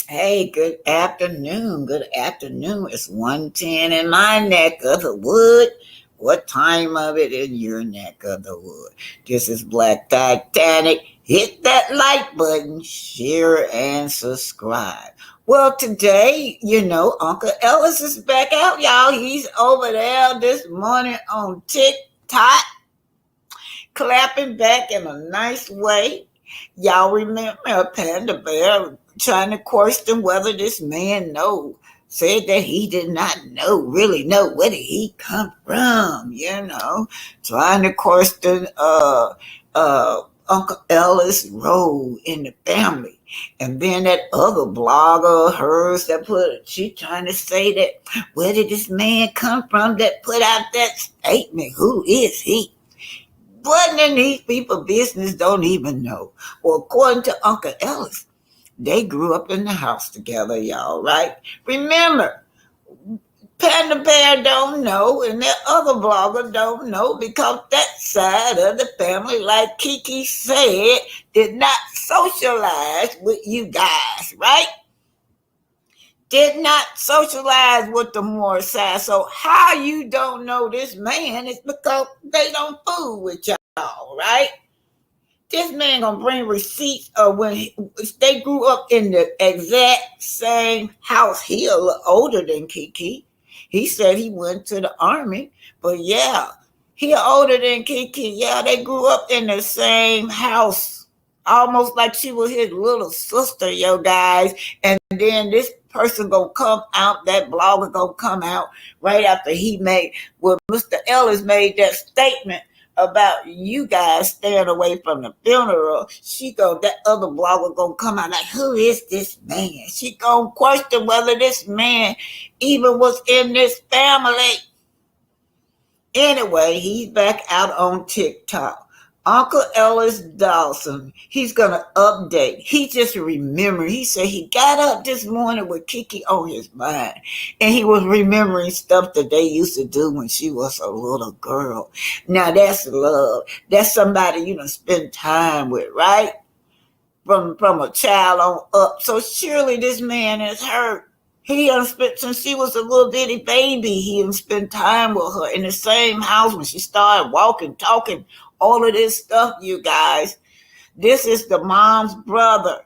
Hey, good afternoon. Good afternoon. It's 1:10 in my neck of the wood. What time of it in your neck of the wood? This is Black Titanic. Hit that like button, share, and subscribe. Well, today, Uncle Ellis is back out, y'all. He's over there this morning on TikTok, clapping back in a nice way. Y'all remember Panda Bear trying to question whether this man said that he did not really know where did he come from, trying to question Uncle Ellis' role in the family. And then that other blogger of hers she trying to say that where did this man come from that put out that statement? Who is he? What in these people business don't even know. Well, according to Uncle Ellis, they grew up in the house together, y'all, right? Remember, Panda Bear don't know, and that other blogger don't know because that side of the family, like Kiki said, did not socialize with you guys, right? Did not socialize with the more side. So how you don't know this man is because they don't fool with y'all, right? This man gonna bring receipts of when they grew up in the exact same house. He a little older than Kiki. He said he went to the army, but yeah, he older than Kiki. Yeah, they grew up in the same house, almost like she was his little sister, yo guys. And then this person gonna come out, that blogger gonna come out right after Mr. Ellis made that statement about you guys staying away from the funeral. That other blogger gonna come out like, who is this man? She gonna question whether this man even was in this family. Anyway, he's back out on TikTok. Uncle Ellis Dawson, he's going to update. He just remembered. He said he got up this morning with Kiki on his mind. And he was remembering stuff that they used to do when she was a little girl. Now, that's love. That's somebody you done spend time with, right? From a child on up. So surely this man is hurt. He done spent, since she was a little bitty baby, he done spent time with her in the same house when she started walking, talking, all of this stuff, you guys. This is the mom's brother.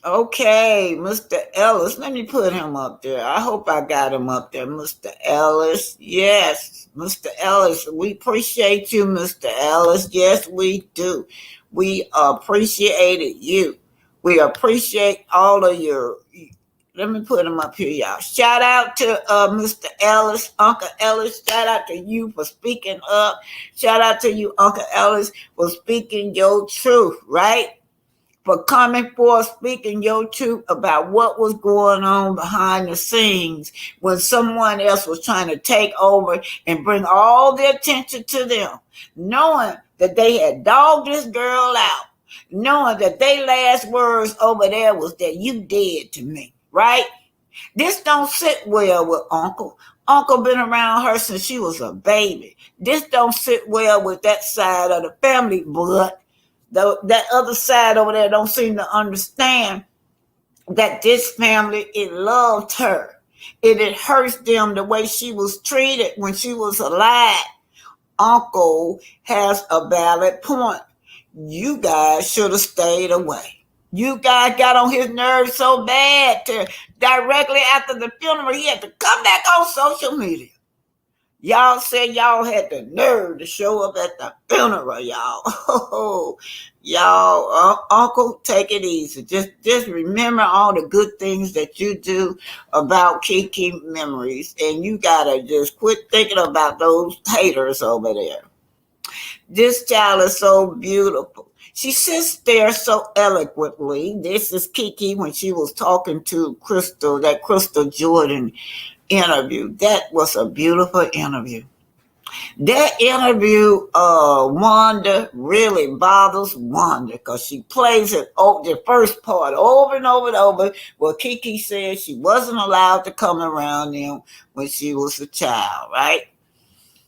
Okay, Mr. Ellis. Let me put him up there. I hope I got him up there. Mr. Ellis. Yes, Mr. Ellis. We appreciate you, Mr. Ellis. Yes, we do. We appreciated you. We appreciate all of your... Let me put him up here, y'all. Shout out to Mr. Ellis, Uncle Ellis. Shout out to you for speaking up. Shout out to you, Uncle Ellis, for speaking your truth, right? For coming forth, speaking your truth about what was going on behind the scenes when someone else was trying to take over and bring all the attention to them, knowing that they had dogged this girl out, knowing that their last words over there was that you dead to me. Right? This don't sit well with Uncle. Uncle been around her since she was a baby. This don't sit well with that side of the family, but that other side over there don't seem to understand that this family, it loved her. It hurts them the way she was treated when she was alive. Uncle has a valid point. You guys should have stayed away. You guys got on his nerves so bad to directly after the funeral, he had to come back on social media. Y'all said y'all had the nerve to show up at the funeral, y'all. Oh, y'all, Uncle, take it easy. Just remember all the good things that you do about Kiki memories. And you got to just quit thinking about those haters over there. This child is so beautiful. She sits there so eloquently. This is Kiki when she was talking to that Crystal Jordan interview. That was a beautiful interview. That interview, Wanda really bothers Wanda because she plays it over the first part over and over and over. Well, Kiki said she wasn't allowed to come around them when she was a child, right?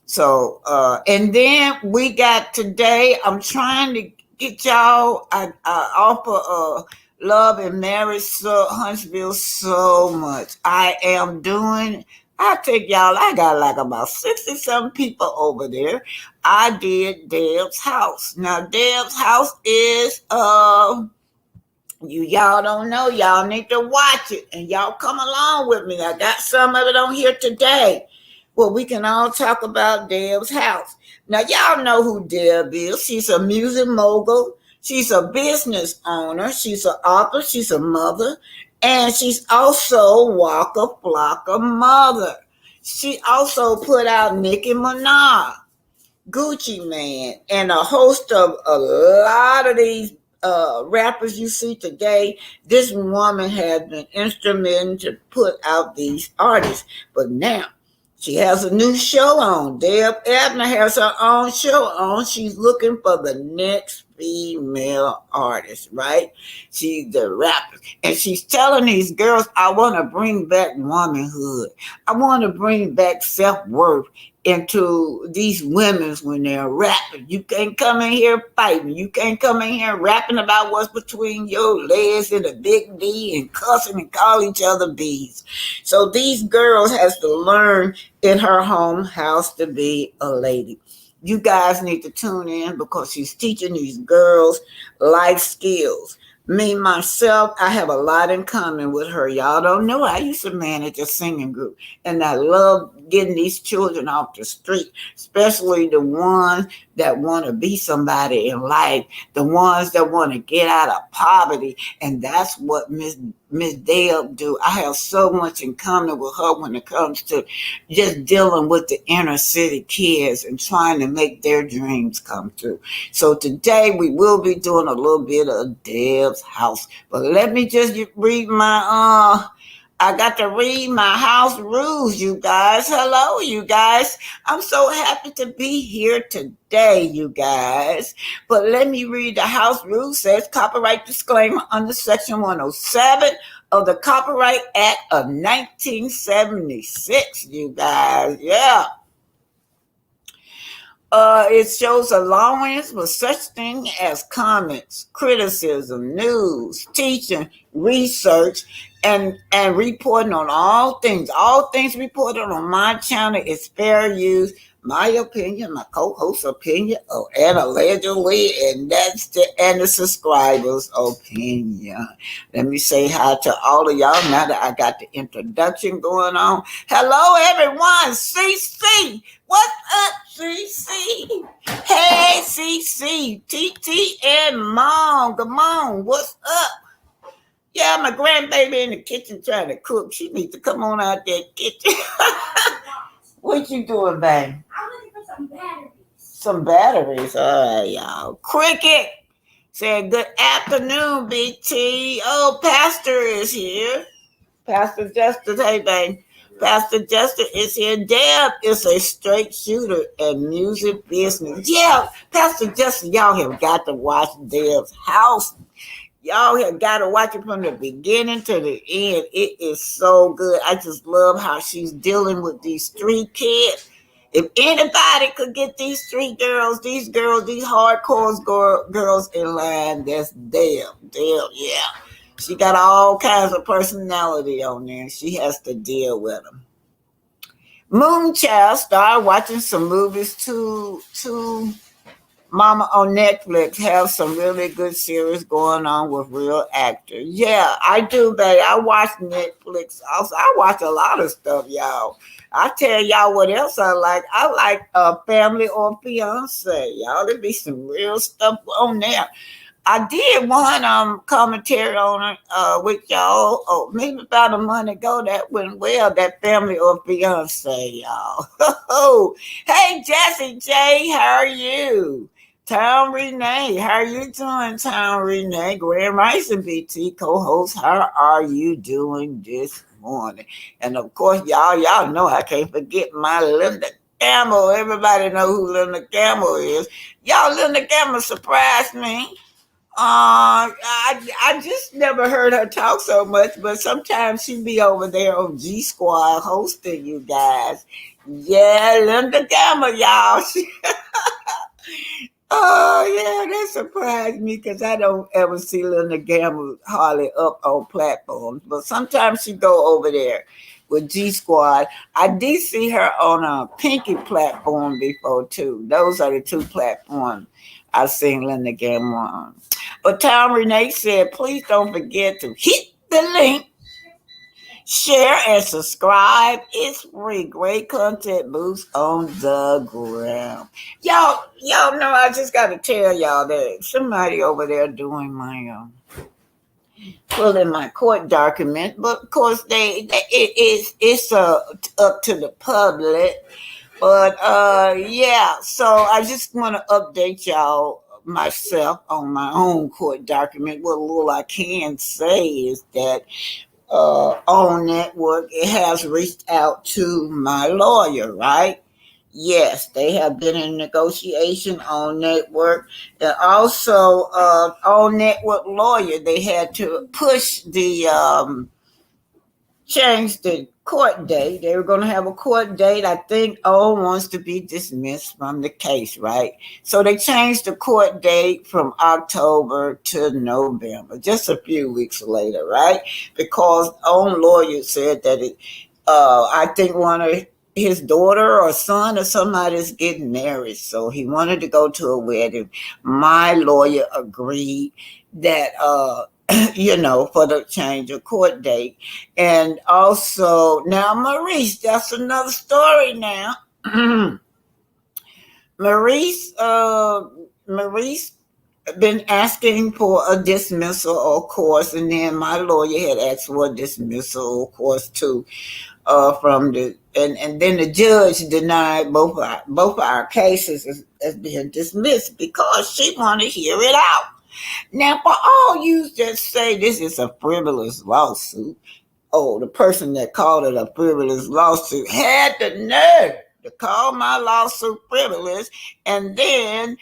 So, and then we got today. I'm trying to get y'all. I offer love and marriage, so Huntsville, so much. I am doing. I take y'all. I got like about 60 some people over there. I did Deb's house. Now Deb's house is y'all don't know. Y'all need to watch it, and y'all come along with me. I got some of it on here today. Well, we can all talk about Deb's house. Now, y'all know who Deb is. She's a music mogul. She's a business owner. She's an author. She's a mother. And she's also Waka Flocka mother. She also put out Nicki Minaj, Gucci Man, and a host of a lot of these rappers you see today. This woman has been instrumental to put out these artists. But now she has a new show on. Deb Abner has her own show on. She's looking for the next female artist, right? She's the rapper. And she's telling these girls, I want to bring back womanhood. I want to bring back self-worth into these women's when they're rapping. You can't come in here fighting. You can't come in here rapping about what's between your legs and a big D and cussing and call each other bees. So these girls has to learn in her home house to be a lady. You guys need to tune in because she's teaching these girls life skills. Me, myself, I have a lot in common with her. Y'all don't know. I used to manage a singing group, and I love getting these children off the street, especially the ones that want to be somebody in life, the ones that want to get out of poverty. And that's what Miss Deb do. I have so much in common with her when it comes to just dealing with the inner city kids and trying to make their dreams come true. So today we will be doing a little bit of Deb's house. But let me just read my I got to read my house rules, you guys. Hello, you guys. I'm so happy to be here today, you guys. But let me read the house rules. Says copyright disclaimer under section 107 of the Copyright Act of 1976, you guys. Yeah. It shows allowance for such things as comments, criticism, news, teaching, research, and reporting on all things. All things reported on my channel is fair use. My opinion, my co-host's opinion, and allegedly, and that's the subscribers' opinion. Let me say hi to all of y'all now that I got the introduction going on. Hello, everyone. CC. What's up, CC? Hey, CC, TT, and Mom. Come on. What's up? Yeah, my grandbaby in the kitchen trying to cook. She needs to come on out there kitchen. What you doing, babe? I'm looking for some batteries. Some batteries. All right, y'all. Cricket said, good afternoon, BT. Oh, Pastor is here. Pastor Justice, hey, babe. Pastor Justice is here. Deb is a straight shooter and music business. Yeah, Pastor Justice, y'all have got to watch Deb's house. Y'all have got to watch it from the beginning to the end. It is so good. I just love how she's dealing with these street kids. If anybody could get these street girls, these hardcore girls in line, that's Deb. Deb, yeah. She got all kinds of personality on there. She has to deal with them. Moonchild started watching some movies too. Mama on Netflix have some really good series going on with real actors. Yeah, I do, babe. I watch Netflix. Also, I watch a lot of stuff, y'all. I tell y'all what else I like. I like Family or Fiance. Y'all, there be some real stuff on there. I did one commentary on it with y'all, maybe about a month ago. That went well, that Family or Fiance, y'all. Hey, Jesse J, how are you? Town Renee, how are you doing, Town Renee? Grand Rising BT co-host, how are you doing this morning? And of course, y'all know I can't forget my Linda Gamble. Everybody know who Linda Gamble is. Y'all, Linda Gamble surprised me. I just never heard her talk so much, but sometimes she be over there on G Squad hosting you guys. Yeah, Linda Gamble, y'all. Oh yeah, that surprised me because I don't ever see Linda Gamble hardly up on platforms, but sometimes she go over there with G Squad. I did see her on a Pinky platform before too. Those are the two platforms I've seen Linda Gamble on. But Tom Renee said, please don't forget to hit the link, share and subscribe. It's free. Great content boost on the ground. Y'all know I just gotta tell y'all that somebody over there doing my pulling my court document, but of course it's up to the public. But yeah, so I just want to update y'all myself on my own court document. What little I can say is that on network, it has reached out to my lawyer, right? Yes, they have been in negotiation on network. And also, on network lawyer, they had to push the change the court date. They were going to have a court date. I think O wants to be dismissed from the case, right? So they changed the court date from October to November, just a few weeks later, right? Because own lawyer said that I think one of his daughter or son or somebody is getting married, so he wanted to go to a wedding. My lawyer agreed that for the change of court date. And also, now Maurice, that's another story now. Maurice been asking for a dismissal, of course, and then my lawyer had asked for a dismissal, of course, too, from the and then the judge denied both our cases as being dismissed because she wanted to hear it out. Now, for all you just say this is a frivolous lawsuit, oh, the person that called it a frivolous lawsuit had the nerve to call my lawsuit frivolous and then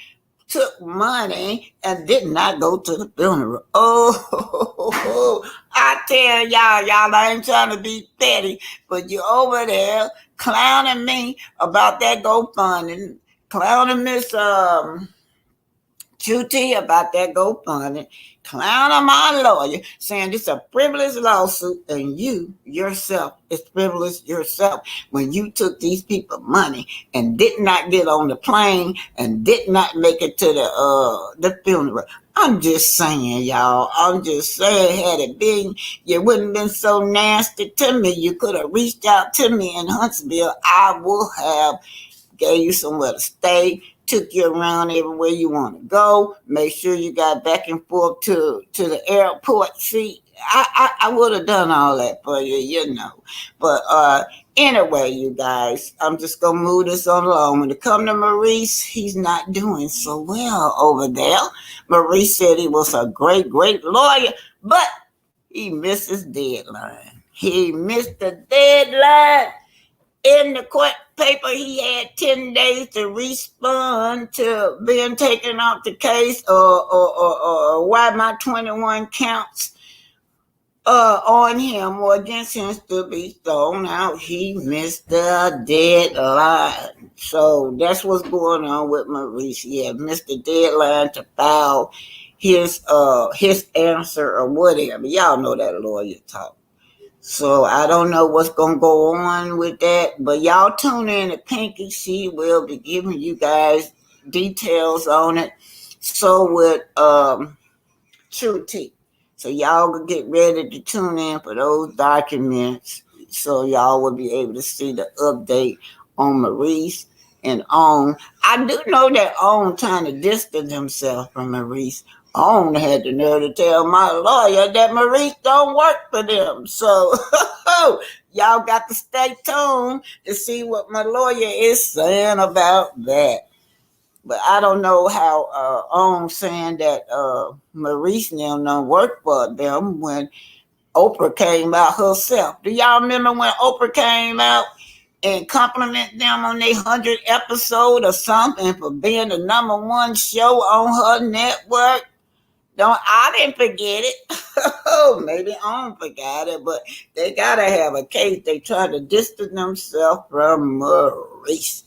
took money and did not go to the funeral. Oh, I tell y'all, I ain't trying to be petty, but you over there clowning me about that GoFundMe, clowning Miss Judy about that GoFundMe, clowning my lawyer, saying this is a frivolous lawsuit, and you yourself is frivolous yourself when you took these people money and did not get on the plane and did not make it to the funeral. I'm just saying, y'all. I'm just saying, had it been, you wouldn't have been so nasty to me. You could have reached out to me in Huntsville. I would have gave you somewhere to stay, took you around everywhere you want to go, make sure you got back and forth to the airport. See, I would have done all that for you. But anyway, you guys, I'm just going to move this on along. When it comes to Maurice, he's not doing so well over there. Maurice said he was a great, great lawyer, but he missed his deadline. He missed the deadline. In the court paper, he had 10 days to respond to being taken off the case or why my 21 counts on him or against him to be thrown out. He missed the deadline. So that's what's going on with Maurice. He had missed the deadline to file his answer or whatever. Y'all know that lawyer talk. So I don't know what's going to go on with that, but y'all tune in to Pinky. She will be giving you guys details on it. So with True T. So y'all will get ready to tune in for those documents so y'all will be able to see the update on Maurice and On. I do know that On trying to distance himself from Maurice. On had the nerve to tell my lawyer that Maurice don't work for them. So y'all got to stay tuned to see what my lawyer is saying about that. But I don't know how On saying that Maurice and them don't work for them when Oprah came out herself. Do y'all remember when Oprah came out and compliment them on their 100th episode or something for being the #1 show on her network. Don't I didn't forget it. Oh, maybe I don't forget it, but they gotta have a case. They try to distance themselves from Maurice.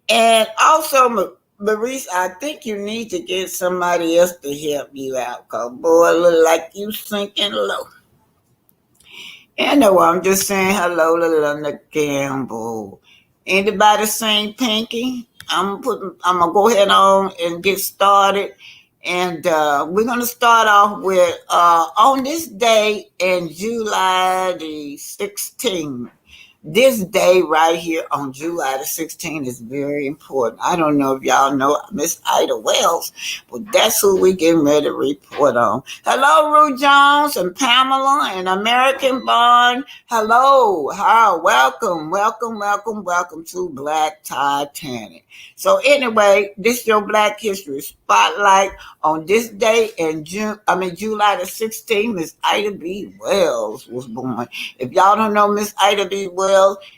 And also, Maurice, I think you need to get somebody else to help you out, cause boy, look like you sinking low. Anyway, I'm just saying hello to Linda Campbell. Anybody sing Pinky? I'm gonna go ahead on and get started. And we're gonna start off with on this day in July the 16th. This day right here on July the 16th is very important. I don't know if y'all know Miss Ida Wells, but that's who we getting ready to report on. Hello, Rue Jones and Pamela and American Bond. Hello, hi, welcome to Black Titanic. So anyway, this is your Black History Spotlight on this day in July the 16th. Miss Ida B. Wells was born. If y'all don't know Miss Ida B. Wells,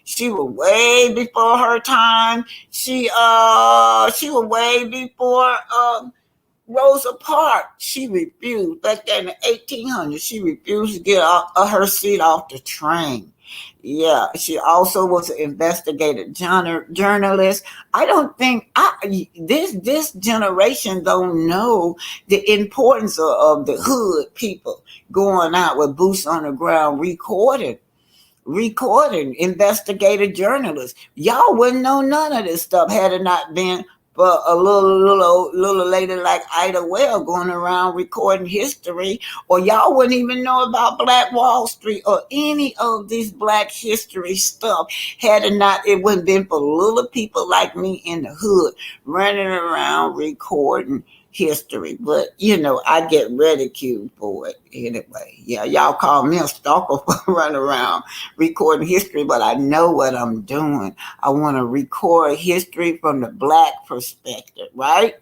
she was way before her time. She was way before Rosa Parks. She refused back then in the 1800s. She refused to get her seat off the train. Yeah, she also was an investigative journalist. I don't think this generation don't know the importance of the hood people going out with boots on the ground recording investigative journalists. Y'all wouldn't know none of this stuff had it not been for a little lady like Ida Well going around recording history, or y'all wouldn't even know about Black Wall Street or any of this Black history stuff had it wouldn't been for little people like me in the hood running around recording history. But I get ridiculed for it anyway. Yeah, y'all call me a stalker for running around recording history, but I know what I'm doing. I want to record history from the Black perspective, right?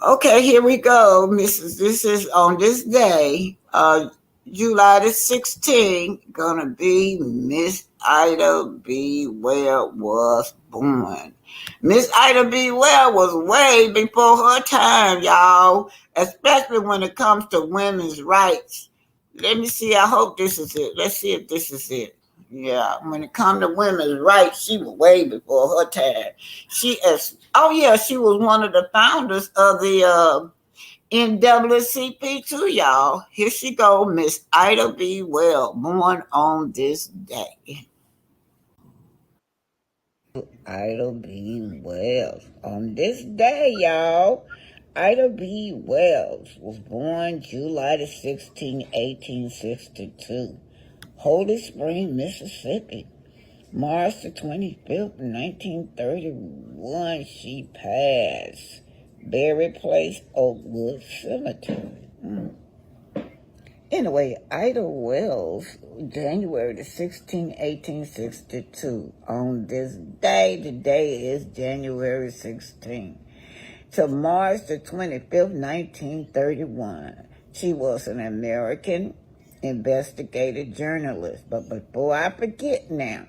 Okay, here we go, Mrs. This is on this day, July the 16th, gonna be Miss Ida B. Well was born. Miss Ida B. Well was way before her time, y'all, especially when it comes to women's rights. Let me see, I hope this is it. Let's see if this is it. Yeah, when it comes to women's rights, she was way before her time. She was one of the founders of the NAACP too, y'all. Here she go, Miss Ida B. Well, born on this day. Ida B. Wells. On this day, y'all, Ida B. Wells was born July the 16th, 1862. Holy Spring, Mississippi. March the 25th, 1931, she passed. Buried place, Oakwood Cemetery. Anyway, Ida Wells, January the 16th, 1862. On this day, the day is January 16th. To March the 25th, 1931. She was an American investigative journalist. But before I forget now,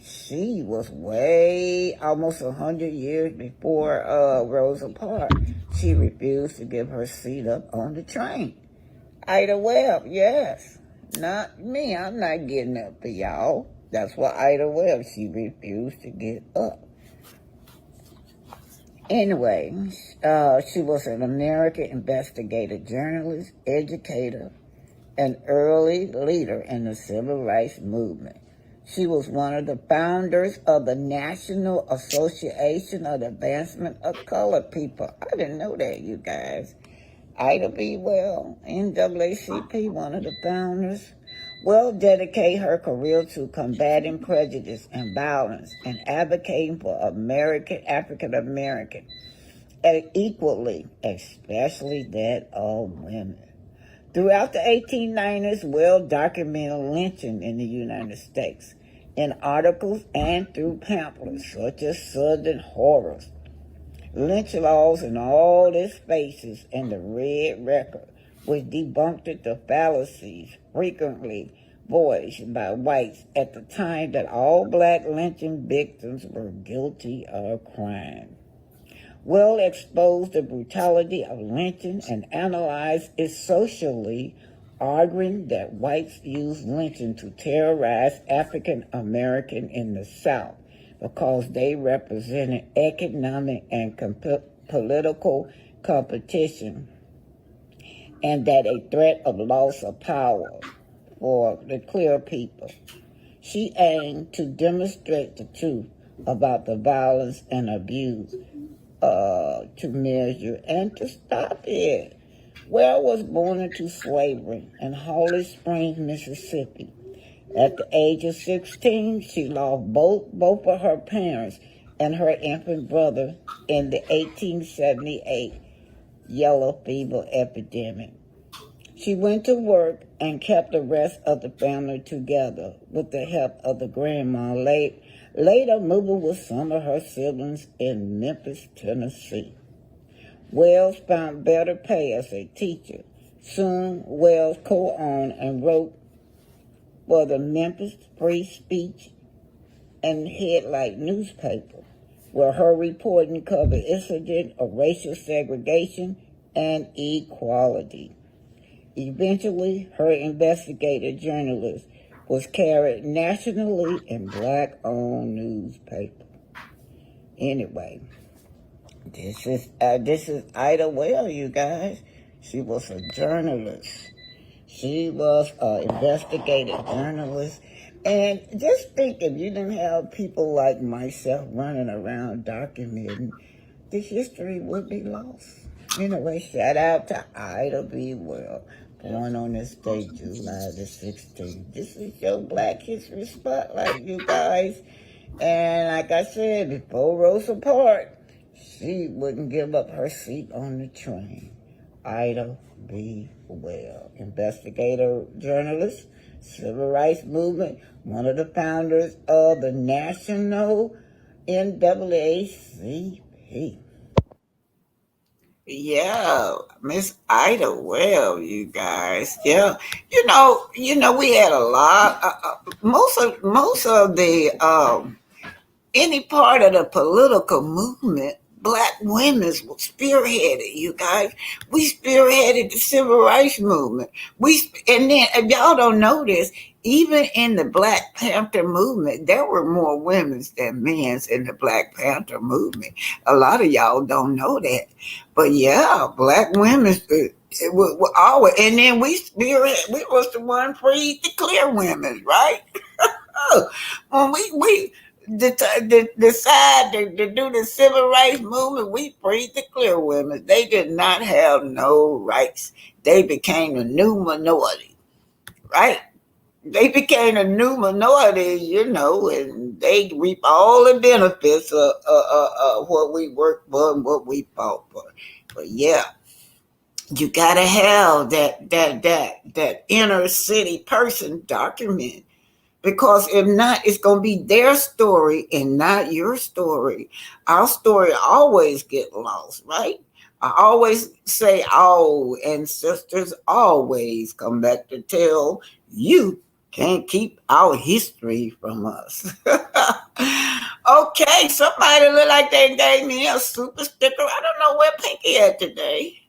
she was way almost 100 years before Rosa Parks. She refused to give her seat up on the train. Ida Webb, yes. Not me. I'm not getting up for y'all. That's why Ida Webb, she refused to get up. Anyway, she was an American investigative journalist, educator, an early leader in the civil rights movement. She was one of the founders of the National Association of the Advancement of Colored People. I didn't know that, you guys. Ida B. Well, NAACP, one of the founders. Well, dedicate her career to combating prejudice and violence and advocating for African American equally, especially that of women. Throughout the 1890s, Well documented lynching in the United States in articles and through pamphlets such as Southern Horrors, lynch laws in all its faces, and the Red Record, which debunked the fallacies frequently voiced by whites at the time that all black lynching victims were guilty of crime. Will exposed the brutality of lynching and analyzed it socially, arguing that whites used lynching to terrorize African Americans in the South because they represented economic and political competition, and that a threat of loss of power for the clear people. She aimed to demonstrate the truth about the violence and abuse to measure and to stop it. Well was born into slavery in Holly Springs, Mississippi. At the age of 16, she lost both of her parents and her infant brother in the 1878 yellow fever epidemic. She went to work and kept the rest of the family together with the help of the grandma, later moving with some of her siblings in Memphis, Tennessee. Wells found better pay as a teacher. Soon, Wells co-owned and wrote for the Memphis Free Speech and Headlight newspaper, where her reporting covered incidents of racial segregation and equality. Eventually, her investigative journalism was carried nationally in black-owned newspaper. Anyway, this is Ida Well, you guys. She was a journalist. She was an investigative journalist. And just think, if you didn't have people like myself running around documenting, the history would be lost. Anyway, shout out to Ida B. Well, born on this day, July the 16th. This is your Black History Spotlight, you guys. And like I said, before Rosa Parks, she wouldn't give up her seat on the train. Ida B. Well, investigator, journalist, civil rights movement, one of the founders of the National NAACP. Yeah, Miss Ida Well, you guys. Yeah, we had a lot. Most of the any part of the political movement, black women spearheaded. You guys, we spearheaded the civil rights movement. And then if y'all don't know this, even in the Black Panther movement, there were more women than men in the Black Panther movement. A lot of y'all don't know that, but yeah, black women. It was always, and then we was the one free to clear women, right? Oh, when we decide to do the civil rights movement, we freed the clear women. They did not have no rights. They became a new minority, right? They became a new minority, and they reap all the benefits of what we worked for and what we fought for. But yeah, you gotta have that inner city person document, because if not, it's going to be their story and not your story. Our story always get lost, right? I always say our ancestors always come back to tell you can't keep our history from us. Okay, somebody look like they gave me a super sticker. I don't know where Pinky at today.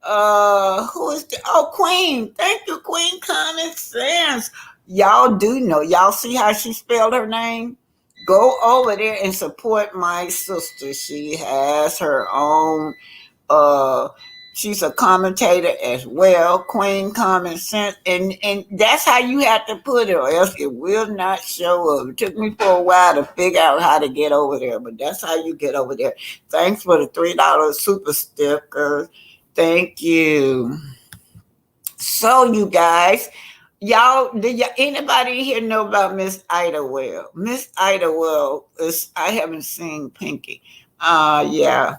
Who is the Queen? Thank you, Queen Common Sense. Y'all do know. Y'all see how she spelled her name? Go over there and support my sister. She has her own she's a commentator as well, Queen Common Sense, and that's how you have to put it, or else it will not show up. It took me for a while to figure out how to get over there, but that's how you get over there. Thanks for the $3 super sticker. Thank you. So you guys, anybody here know about Miss Ida Well? Miss Ida Well I haven't seen Pinky. Yeah,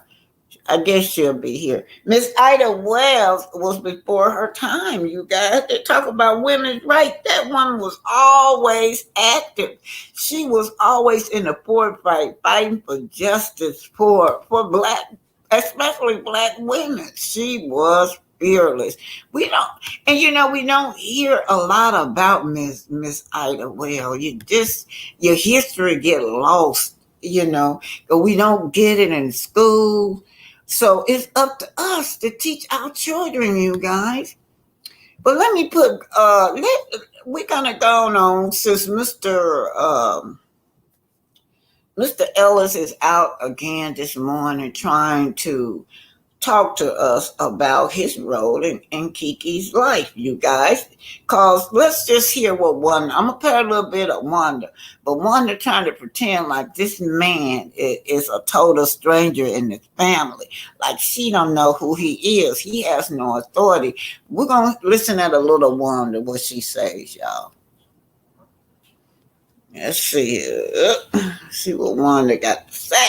I guess she'll be here. Miss Ida Wells was before her time, you guys. They talk about women's rights. That woman was always active. She was always in the forefront, fighting for justice for black, especially black women. She was fearless. We don't, and we don't hear a lot about Miss Ida. Well, your history get lost, but we don't get it in school. So it's up to us to teach our children, you guys. But let me put we're gonna go on since Mr. Ellis is out again this morning trying to talk to us about his role in Kiki's life, you guys. Cause let's just hear what Wanda. I'm gonna play a little bit of Wanda, but Wanda trying to pretend like this man is a total stranger in his family, like she don't know who he is. He has no authority. We're gonna listen at a little Wanda what she says, y'all. Let's see. See what Wanda got to say.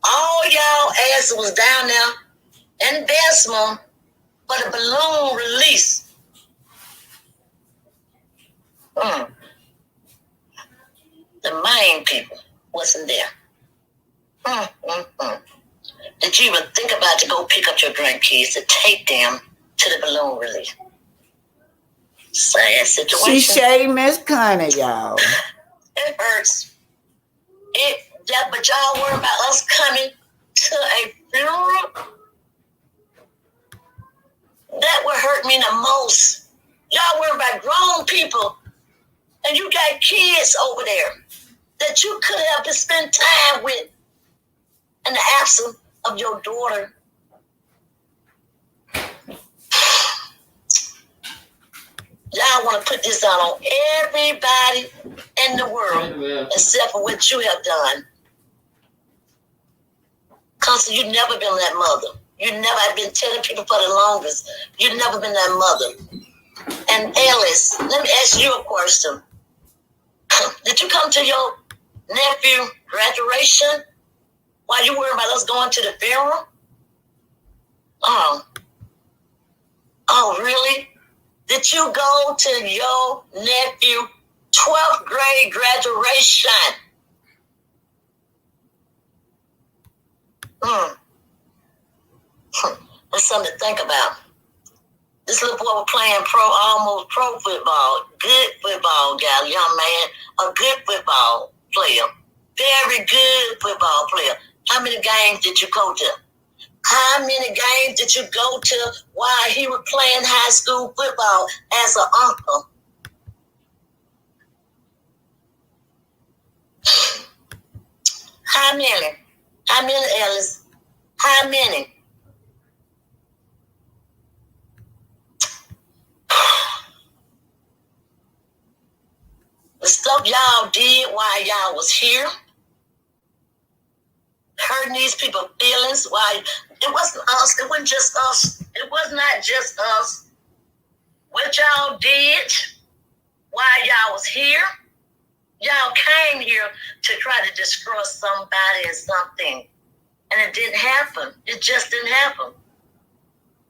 All y'all asses was down there in Bessemer for the balloon release. The main people wasn't there. Did you even think about to go pick up your grandkids to take them to the balloon release? Sad situation. She shade Miss Connie, y'all. It hurts. But y'all worry about us coming to a funeral? That would hurt me the most. Y'all worry about grown people, and you got kids over there that you could have to spend time with in the absence of your daughter. Y'all want to put this on everybody in the world except for what you have done. Because you've never been that mother. You never have been telling people for the longest. You've never been that mother. And Ellis, let me ask you a question. Did you come to your nephew graduation while you worried about us going to the funeral? Oh, really? Did you go to your nephew 12th grade graduation? That's something to think about. This little boy was playing almost pro football. Good football guy, young man. A good football player. Very good football player. How many games did you go to? How many games did you go to while he was playing high school football as an uncle? How many? How many, Ellis? How many? The stuff y'all did while y'all was here, hurting these people's feelings, why it wasn't us, it wasn't just us, it was not just us. What y'all did while y'all was here, y'all came here to try to destroy somebody and something. And it didn't happen. It just didn't happen.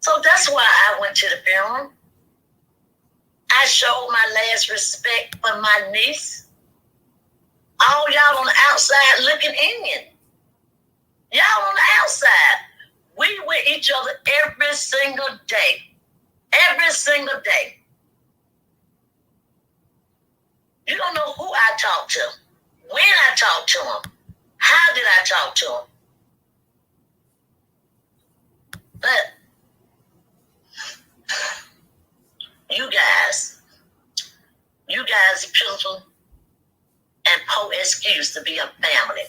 So that's why I went to the funeral. I showed my last respect for my niece. All y'all on the outside looking in. Y'all on the outside. We with each other every single day. Every single day. You don't know who I talked to, when I talked to him, how did I talk to him. But you guys pitiful and po excuse to be a family.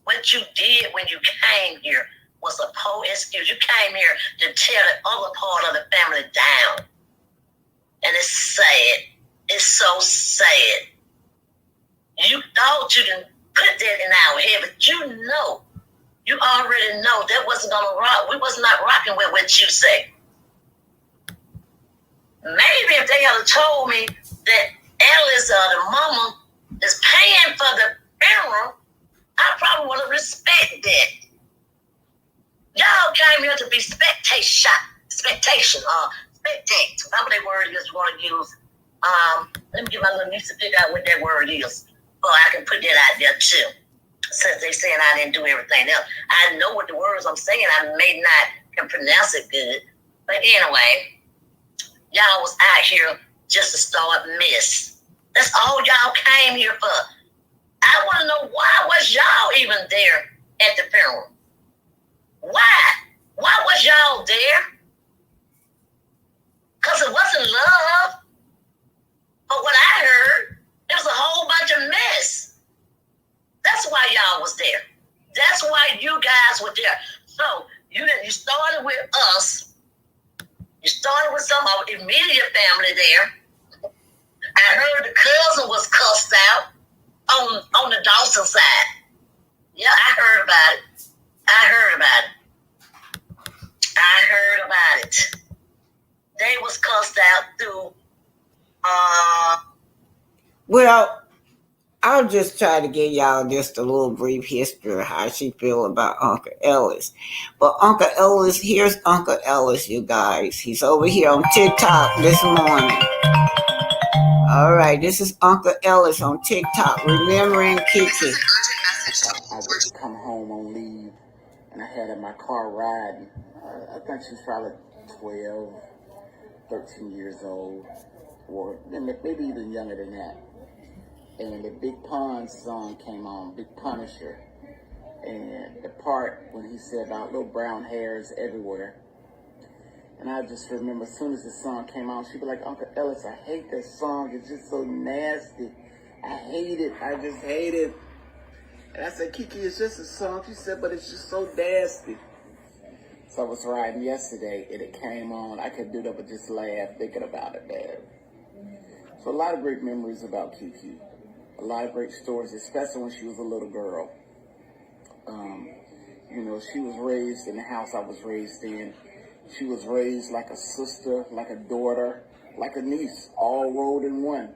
What you did when you came here was a po excuse. You came here to tear the other part of the family down. And it's sad. It's so sad. You thought you can put that in our head, but you already know that wasn't going to rock. We was not rocking with what you say. Maybe if they had told me that Ellis or the mama is paying for the funeral, I probably would have respected that. Y'all came here to be spectate, whatever that word is you want to use. Let me get my little niece to figure out what that word is. Well, I can put that out there too. Since they saying I didn't do everything else. I know what the words I'm saying. I may not can pronounce it good, But anyway, y'all was out here just to start mess. That's all y'all came here for. I want to know, why was y'all even there at the funeral? Why? Why was y'all there? Because it wasn't love. But what I heard, it was a whole bunch of mess. That's why y'all was there. That's why you guys were there. So you started with us. You started with some of our immediate family there. I heard the cousin was cussed out on the Dawson side. Yeah, I heard about it. I heard about it. They was cussed out through. Well, I'll just try to give y'all just a little brief history of how she feel about Uncle Ellis. But Uncle Ellis, here's Uncle Ellis, you guys. He's over here on TikTok this morning. All right, this is Uncle Ellis on TikTok, remembering Kiki. I would come home on leave, and I had in my car riding. I think she's probably 12, 13 years old, or maybe even younger than that. And the Big Pun song came on, Big Punisher. And the part when he said about little brown hairs everywhere. And I just remember as soon as the song came on, she'd be like, Uncle Ellis, I hate that song. It's just so nasty. I hate it. I just hate it. And I said, Kiki, it's just a song. She said, but it's just so nasty. So I was riding yesterday, and it came on. I couldn't do that but just laugh thinking about it, man. So a lot of great memories about Kiki. A lot of great stories, especially when she was a little girl. She was raised in the house I was raised in. She was raised like a sister, like a daughter, like a niece, all rolled in one.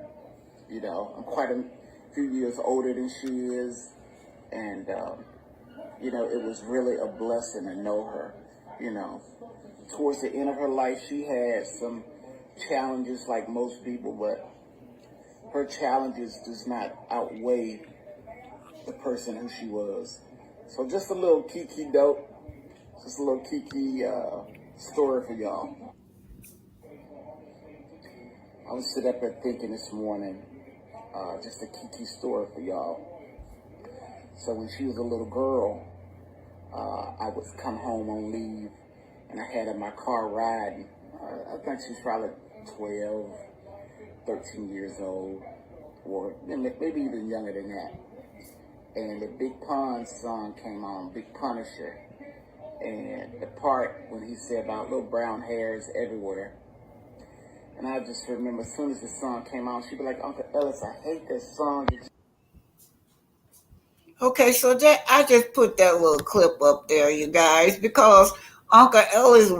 I'm quite a few years older than she is. And, it was really a blessing to know her. Towards the end of her life, she had some challenges like most people, but her challenges does not outweigh the person who she was. So just a little Kiki dope, just a little Kiki story for y'all. I was sitting up there thinking this morning, just a Kiki story for y'all. So when she was a little girl, I would come home on leave, and I had in my car riding. I think she's probably 12, 13 years old, or maybe even younger than that. And the Big Pun song came on, Big Punisher. And the part when he said about little brown hairs everywhere. And I just remember as soon as the song came on, she'd be like, Uncle Ellis, I hate that song. Okay, so I just put that little clip up there, you guys, because Uncle Ellis.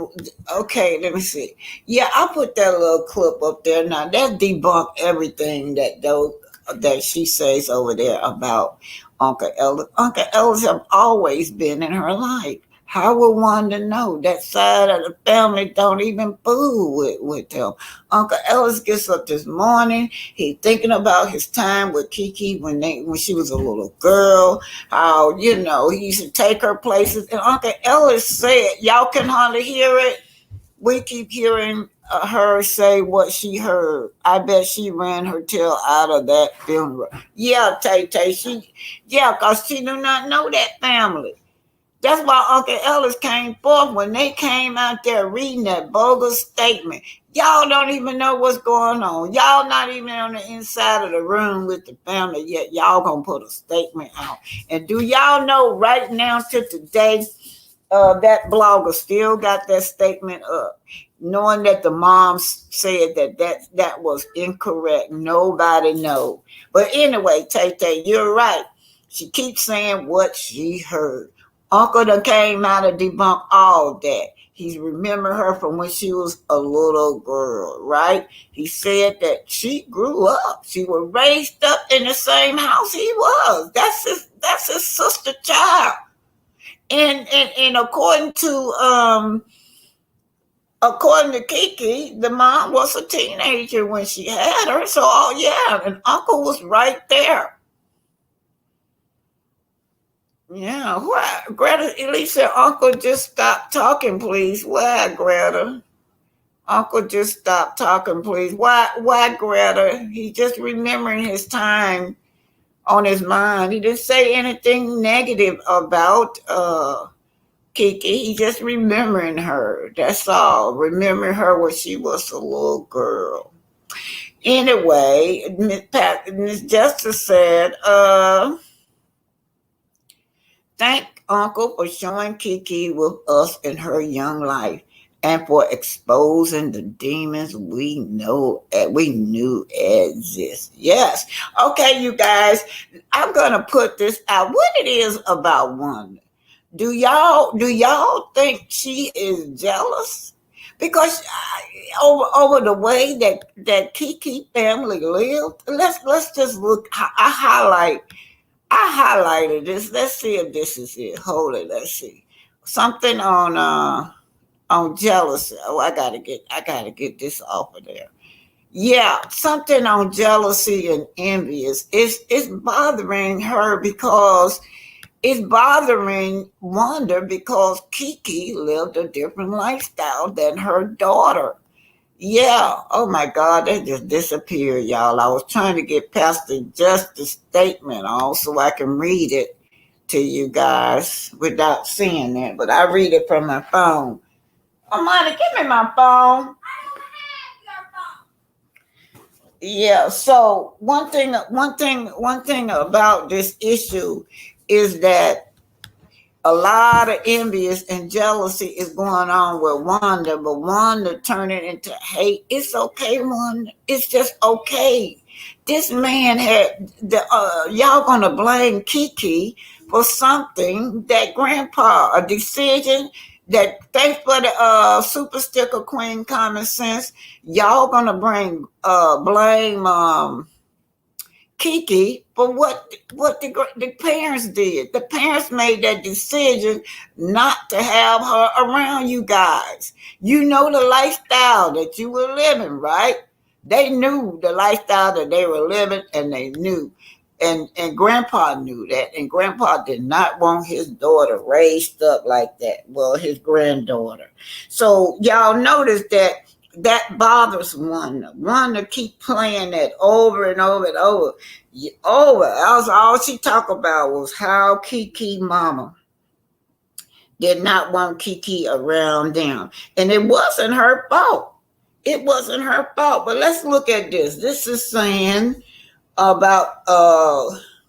Okay, let me see. Yeah, I put that little clip up there. Now that debunked everything that she says over there about Uncle Ellis. Uncle Ellis have always been in her life. How would Wanda know? That side of the family don't even fool with them. Uncle Ellis gets up this morning. He thinking about his time with Kiki when she was a little girl. How, he used to take her places. And Uncle Ellis said, y'all can hardly hear it. We keep hearing her say what she heard. I bet she ran her tail out of that funeral. Yeah, Tay-Tay, because she do not know that family. That's why Uncle Ellis came forth when they came out there reading that bogus statement. Y'all don't even know what's going on. Y'all not even on the inside of the room with the family yet. Y'all gonna put a statement out. And do y'all know right now to today, that blogger still got that statement up, knowing that the mom said that was incorrect. Nobody know. But anyway, Tay-Tay, you're right. She keeps saying what she heard. Uncle done came out and debunked all that. He's remembered her from when she was a little girl, right? He said that she grew up. She was raised up in the same house he was. That's his sister child. And according to Kiki, the mom was a teenager when she had her. So, and Uncle was right there. Yeah, why? Greta, Elisa, Uncle, just stop talking, please. Why, Greta? Uncle, just stop talking, please. Why, Greta? He just remembering his time on his mind. He didn't say anything negative about Kiki. He just remembering her. That's all. Remembering her when she was a little girl. Anyway, Miss Justice said, thank Uncle for showing Kiki with us in her young life and for exposing the demons we knew exist. Yes. Okay, you guys, I'm gonna put this out. What it is about Wanda? Do y'all think she is jealous? Because over the way that Kiki family lived, let's just look. I highlighted this. Let's see if this is it. Hold it. Let's see. Something on jealousy. Oh, I gotta get this off of there. Yeah, something on jealousy and envy is it's bothering her because it's bothering Wanda because Kiki lived a different lifestyle than her daughter. Yeah. Oh my God, they just disappeared, y'all. I was trying to get past the justice statement on so I can read it to you guys without seeing it, but I read it from my phone. Oh, Monty, give me my phone. Yeah. So one thing about this issue is that a lot of envious and jealousy is going on with Wanda, but Wanda turn it into hate. It's okay, Wanda. It's just okay. This man had y'all gonna blame Kiki for something that Grandpa a decision that thanks for the super sticker queen common sense. Y'all gonna blame Kiki for what the parents did. The parents made that decision not to have her around you guys. You know the lifestyle that you were living, right? They knew the lifestyle that they were living, and they knew. And Grandpa knew that, and Grandpa did not want his daughter raised up like that. Well, his granddaughter. So y'all notice that bothers Wanda. Wanda keep playing that over and over and over. All she talked about was how Kiki mama did not want Kiki around them. And it wasn't her fault. It wasn't her fault. But let's look at this. This is saying about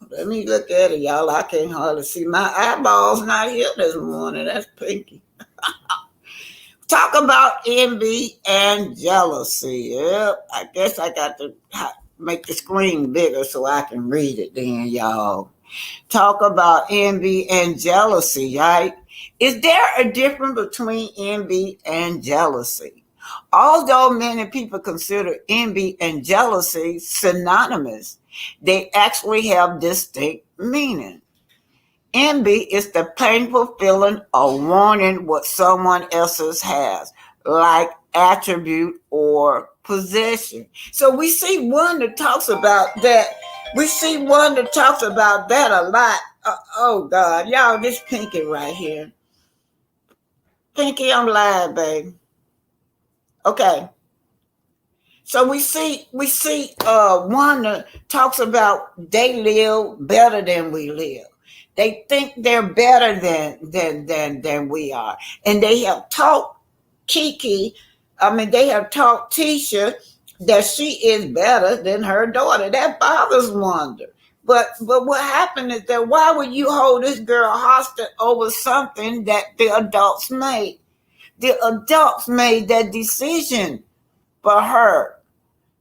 let me look at it, y'all. I can't hardly see. My eyeballs not here this morning. That's pinky. Talk about envy and jealousy. Yep, I guess I got to make the screen bigger so I can read it then, y'all. Talk about envy and jealousy, right? Is there a difference between envy and jealousy? Although many people consider envy and jealousy synonymous, they actually have distinct meaning. Envy is the painful feeling of wanting what someone else's has, like attribute or possession. So we see one that talks about that. We see one that talks about that a lot. Oh God, y'all, this Pinky right here. Pinky, I'm live, baby. Okay. So we see one that talks about they live better than we live. They think they're better than we are. And they have taught Kiki, they have taught Tisha that she is better than her daughter. That bothers Wanda. But what happened is that why would you hold this girl hostage over something that the adults made? The adults made that decision for her.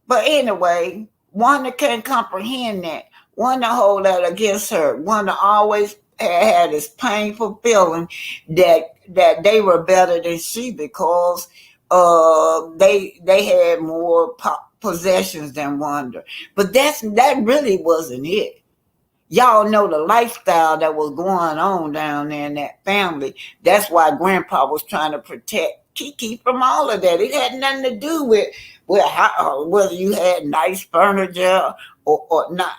But anyway, Wanda can't comprehend that. Wanda hold that against her. Wanda always had this painful feeling that they were better than she because they had more possessions than Wanda. But that really wasn't it. Y'all know the lifestyle that was going on down there in that family. That's why Grandpa was trying to protect Kiki from all of that. It had nothing to do with whether you had nice furniture or not.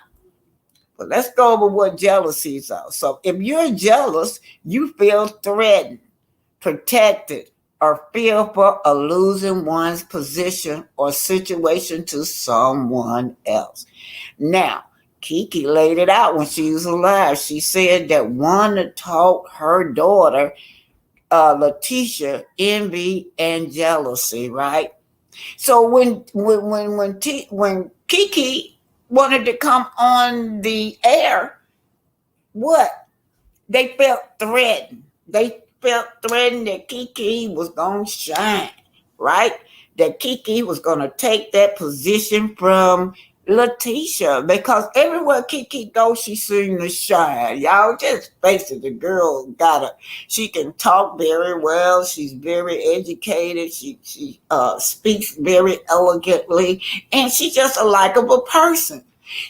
But let's go over what jealousies are. So if you're jealous, you feel threatened, protected, or fearful of losing one's position or situation to someone else. Now, Kiki laid it out when she was alive. She said that Wanda taught her daughter, Letitia, envy and jealousy, right? So when Kiki wanted to come on the air, what? They felt threatened. They felt threatened that Kiki was going to shine, right? That Kiki was going to take that position from Letitia, because everywhere Kiki goes, she seems to shine. Y'all just face it, the girl she can talk very well. She's very educated. She speaks very elegantly, and she's just a likable person.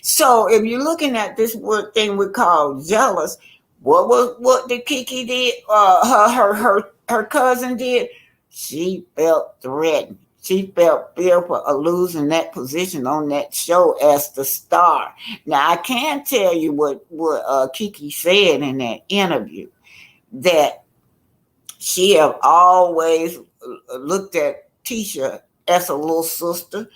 So if you're looking at this word thing we call jealous, what did Kiki did? Her cousin did. She felt threatened. She felt fearful of losing that position on that show as the star. Now I can tell you what Kiki said in that interview, that she have always looked at Tisha as a little sister.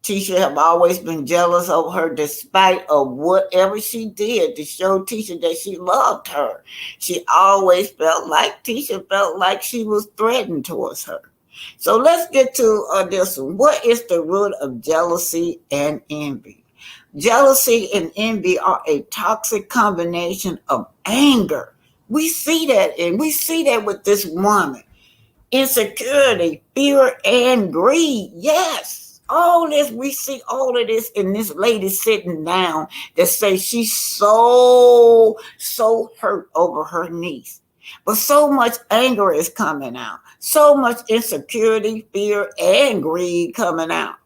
Tisha have always been jealous of her despite of whatever she did to show Tisha that she loved her. She always felt like Tisha felt like she was threatened towards her. So let's get to this one. What is the root of jealousy and envy? Jealousy and envy are a toxic combination of anger. We see that with this woman. Insecurity, fear, and greed. Yes. All this, we see all of this in this lady sitting down that says she's so hurt over her niece. But so much anger is coming out. So much insecurity, fear, and greed coming out.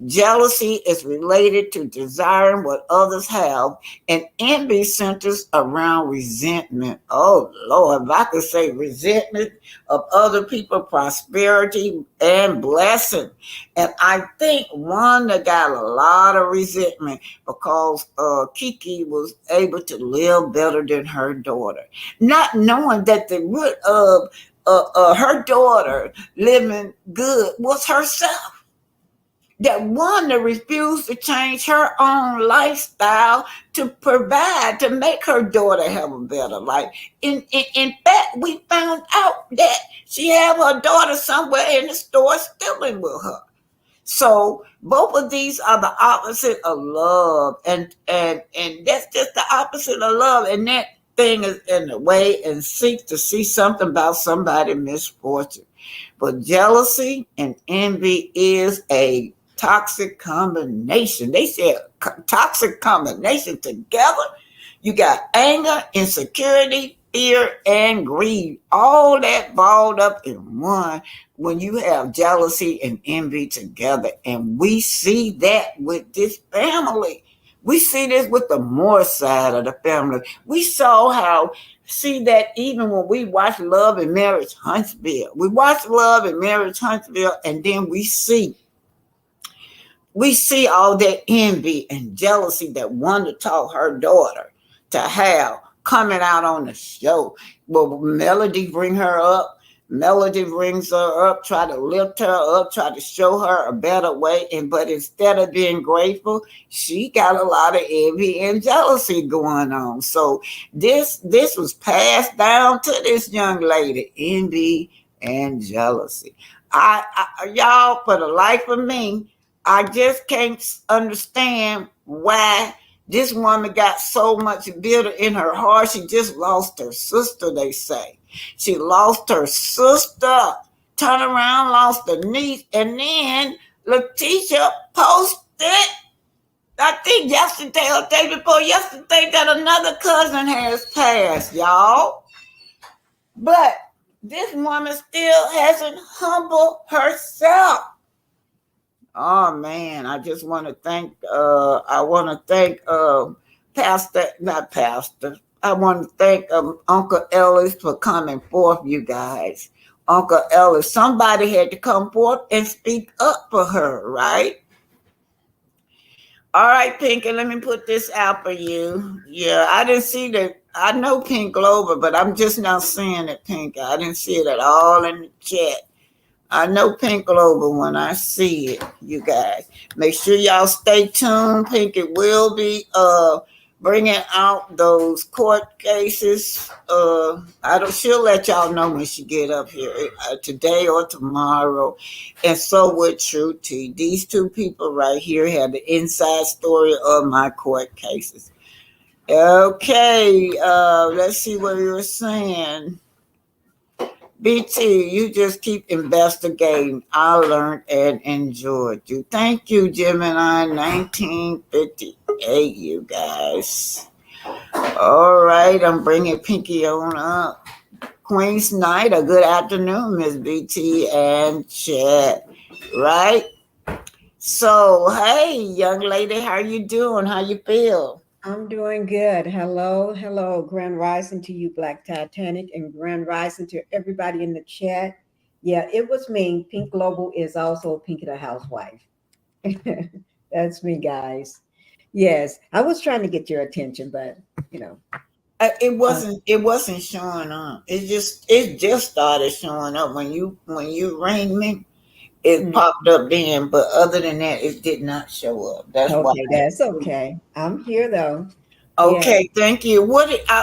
Jealousy is related to desiring what others have, and envy centers around resentment. Oh, Lord, if I could say resentment of other people's prosperity and blessing. And I think Wanda got a lot of resentment because Kiki was able to live better than her daughter, not knowing that the root of her daughter living good was herself. That Wanda refused to change her own lifestyle to provide, to make her daughter have a better life. In fact, we found out that she had her daughter somewhere in the store stealing with her. So both of these are the opposite of love, and that's just the opposite of love. And that thing is in the way and seeks to see something about somebody's misfortune. But jealousy and envy is a toxic combination. They said toxic combination together. You got anger, insecurity, fear, and greed. All that balled up in one when you have jealousy and envy together. And we see that with this family. We see this with the Moore side of the family. We see that even when we watch Love and Marriage Huntsville. We watch Love and Marriage Huntsville, and then we see all that envy and jealousy that Wanda taught her daughter to have coming out on the show. Well, Melody brings her up, try to lift her up, try to show her a better way. But instead of being grateful, she got a lot of envy and jealousy going on. So this was passed down to this young lady, envy and jealousy. Y'all, for the life of me, I just can't understand why this woman got so much bitter in her heart. She just lost her sister, they say. She lost her sister, turned around, lost her niece, and then Letitia posted, I think yesterday or day before yesterday, that another cousin has passed, y'all. But this woman still hasn't humbled herself. Oh man, I just want to thank Pastor, not Pastor. I want to thank Uncle Ellis for coming forth, you guys. Uncle Ellis, somebody had to come forth and speak up for her, right? All right, Pinky, let me put this out for you. Yeah, I didn't see that. I know Pink Glover, but I'm just now seeing it, Pinky. I didn't see it at all in the chat. I know Pink Global when I see it, you guys. Make sure y'all stay tuned. Pink it will be bringing out those court cases. I don't. She'll let y'all know when she get up here today or tomorrow. And so would True T. These two people right here have the inside story of my court cases. Okay, let's see what you were saying. BT, you just keep investigating. I learned and enjoyed you. Thank you, Gemini 1958, you guys. All right, I'm bringing Pinky on up. Queen Snyder, good afternoon, Miss BT and Chat. Right? So, hey, young lady, how you doing? How you feel? I'm doing good. Hello, hello. Grand rising to you, Black Titanic, and grand rising to everybody in the chat. Yeah, it was me. Pink Global is also Pinky the Housewife. That's me, guys. Yes, I was trying to get your attention, but you know, It uh, wasn't. It wasn't showing up. It just started showing up when you rang me. It mm, popped up then, but other than that, it did not show up. That's why. okay, that's okay. I'm here though. Yeah. Okay, thank you.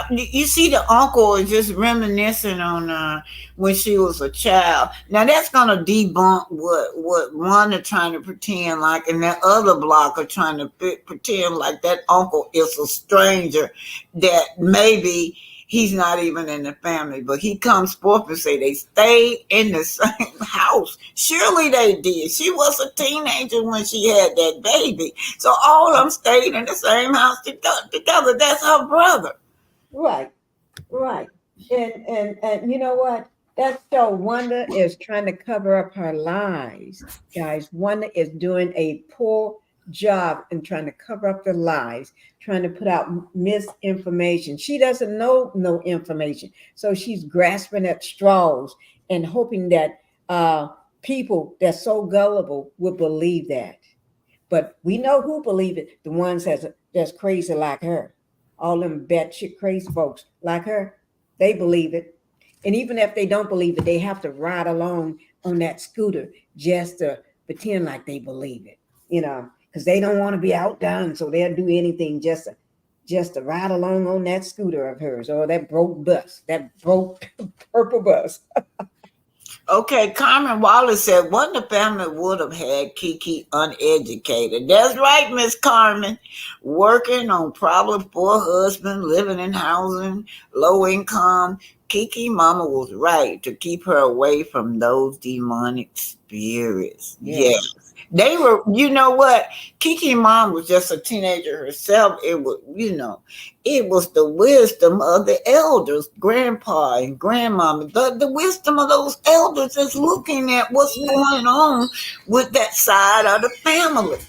You see, the uncle is just reminiscing on when she was a child. Now that's gonna debunk what one are trying to pretend like, and that other block are trying to pretend like that uncle is a stranger that maybe he's not even in the family, but he comes forth and say they stayed in the same house. Surely they did. She was a teenager when she had that baby. So all of them stayed in the same house together. That's her brother. Right. Right. And you know what? That show Wanda is trying to cover up her lies. Guys, Wanda is doing a poor job in trying to cover up the lies, trying to put out misinformation. She doesn't know no information. So she's grasping at straws and hoping that people that's so gullible would believe that. But we know who believe it, the ones that's crazy like her. All them batshit crazy folks like her, they believe it. And even if they don't believe it, they have to ride along on that scooter just to pretend like they believe it, because they don't want to be outdone. So they'll do anything just to ride along on that scooter of hers or that broke bus, that broke purple bus. Okay, Carmen Wallace said, "What the family would have had Kiki uneducated." That's right, Miss Carmen. Working on probably poor husband, living in housing, low income. Kiki mama was right to keep her away from those demonic spirits. Yeah. Yes. They were, you know what? Kiki mom was just a teenager herself. It was the wisdom of the elders, grandpa and grandmama. The wisdom of those elders is looking at what's going on with that side of the family.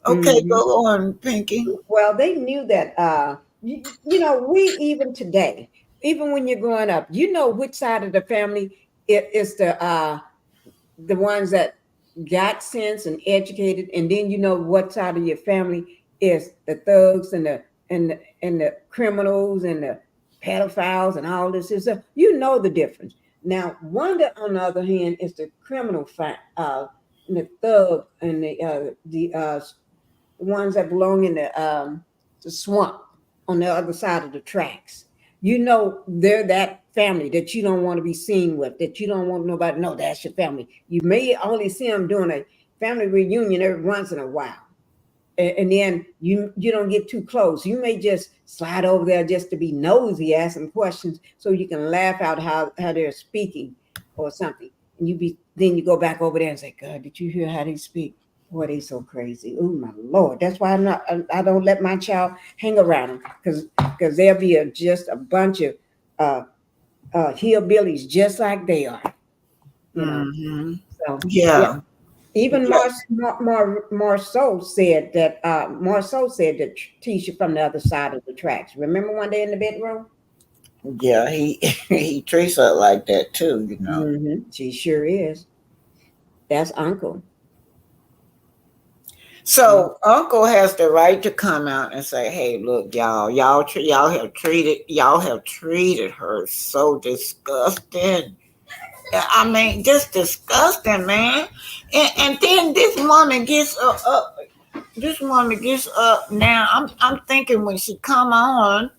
Okay, Mhm. go on, Pinky. Well, they knew that, we even today, even when you're growing up, you know which side of the family it is the ones that got sense and educated, and then you know what side of your family is the thugs and the criminals and the pedophiles and all this is stuff. You know the difference. Now, Wanda, on the other hand, is the criminal and the thug and the ones that belong in the swamp on the other side of the tracks. You know they're that family that you don't want to be seen with, that you don't want nobody to know that's your family. You may only see them doing a family reunion every once in a while. And then you don't get too close. You may just slide over there just to be nosy, ask them questions so you can laugh out how they're speaking or something. And then you go back over there and say, God, did you hear how they speak? Boy, they so crazy. Oh my Lord. That's why I don't let my child hang around them, because there'll be just a bunch of uh hillbillies just like they are, you know. Mm-hmm. So yeah. Yeah. Even Yeah. Marceau said that Tisha from the other side of the tracks. Remember one day in the bedroom? Yeah, he he treats her like that too. She sure is. That's Uncle. Yeah. So Uncle has the right to come out and say, "Hey, look, y'all have treated her so disgusting." I mean, just disgusting, man. And then this woman gets up. This woman gets up now. I'm thinking when she come on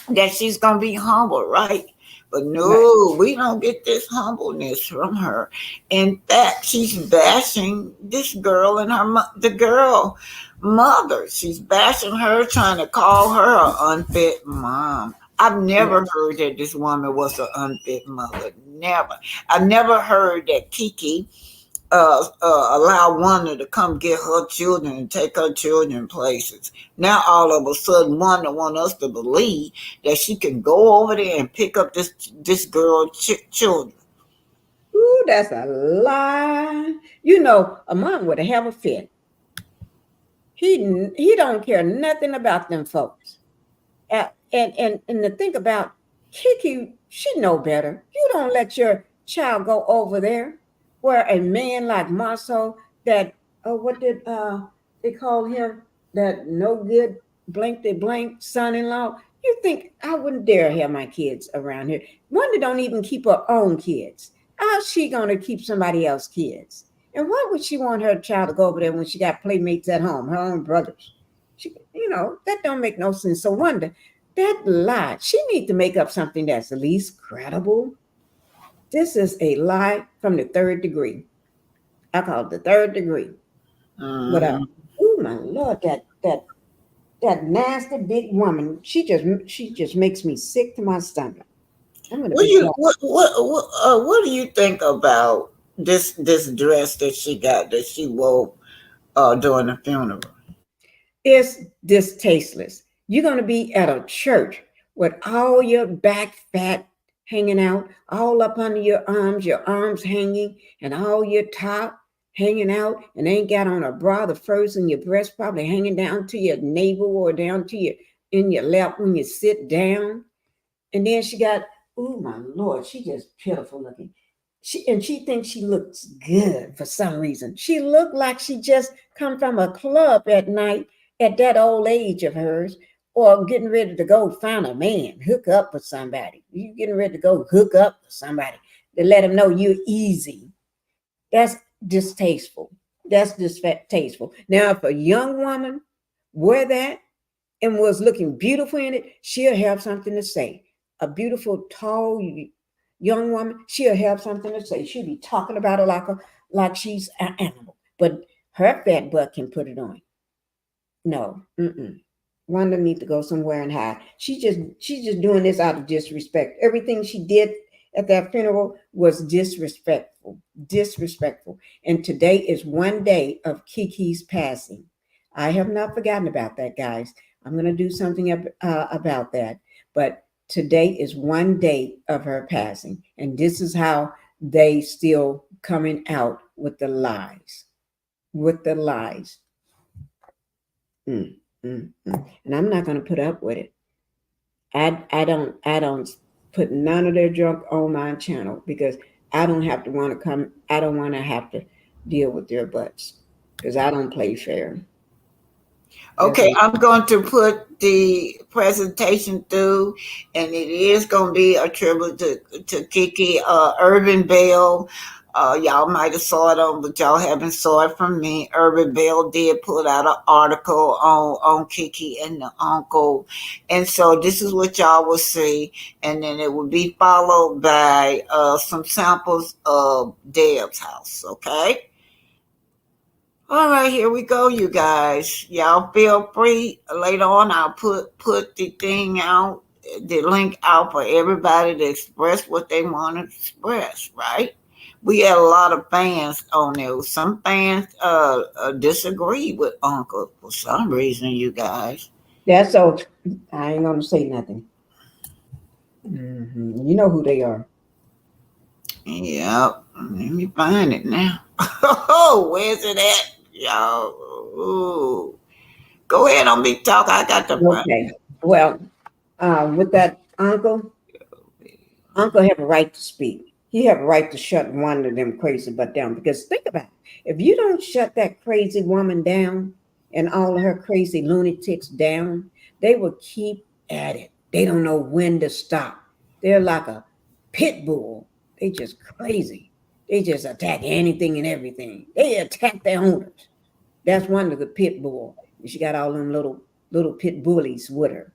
that she's gonna be humble, right? But Right. no, we don't get this humbleness from her. In fact, she's bashing this girl and the girl mother. She's bashing her, trying to call her an unfit mom. I've never Yes. heard that this woman was an unfit mother. Never. I never heard that Kiki allow Wanda to come get her children and take her children places. Now all of a sudden, Wanda want us to believe that she can go over there and pick up this girl children. Ooh, that's a lie. You know, a mom would have a fit. He don't care nothing about them folks. And to think about Kiki, she know better. You don't let your child go over there where a man like Marceau, that what did they call him, that no good blankety blank son-in-law. You think I wouldn't dare have my kids around here? Wanda don't even keep her own kids. How's she gonna keep somebody else's kids? And why would she want her child to go over there when she got playmates at home, her own brothers? That don't make no sense. So Wanda, that lie, she need to make up something that's at least credible. This is a lie from the third degree. I call it the third degree. But Mhm. oh my Lord, that nasty big woman, she just makes me sick to my stomach. I'm gonna What do be you quiet. what do you think about this dress that she got that she wore during the funeral? It's distasteless. You're going to be at a church with all your back fat hanging out, all up under your arms hanging, and all your top hanging out, and ain't got on a bra, the furs in your breast probably hanging down to your navel or down to your in your lap when you sit down. And then she got, oh my Lord, she just pitiful looking. She thinks she looks good for some reason. She looked like she just come from a club at night at that old age of hers, or getting ready to go find a man, hook up with somebody. You getting ready to go hook up with somebody to let him know you're easy. That's distasteful. That's distasteful. Now, if a young woman wear that and was looking beautiful in it, she'll have something to say. A beautiful, tall young woman, she'll have something to say. She'll be talking about it like she's an animal. But her fat butt can put it on. No, mm-mm. Wanda need to go somewhere and hide. She's just doing this out of disrespect. Everything she did at that funeral was disrespectful, disrespectful. And today is one day of Kiki's passing. I have not forgotten about that, guys. I'm going to do something about that. But today is one day of her passing, and this is how they still coming out with the lies, with the lies. Mm, and I'm not going to put up with it. I don't put none of their junk on my channel because I don't have to want to come. I don't want to have to deal with their butts because I don't play fair. That's Okay, I'm going to put the presentation through, and it is going to be a tribute to Kiki. Urban Bell. Y'all might have saw it on, but y'all haven't saw it from me. Urban Bell did put out an article on Kiki and the uncle, and so this is what y'all will see, and then it will be followed by some samples of Deb's house. Okay. All right, here we go, you guys. Y'all feel free. Later on, I'll put the thing out, the link out for everybody to express what they want to express. Right? We had a lot of fans on there. Some fans disagree with Uncle for some reason. You guys. so. I ain't gonna say nothing. You know who they are. Yep. Let me find it now. Oh, where's it at, y'all? Ooh. Go ahead on me talk. I got the front. Okay. Well, with that uncle have a right to speak. He have a right to shut one of them crazy butt down. Because think about it. If you don't shut that crazy woman down and all of her crazy lunatics down, they will keep at it. They don't know when to stop. They're like a pit bull. They just crazy. They just attack anything and everything. They attack their owners. That's one of the pit bull. She got all them little pit bullies with her.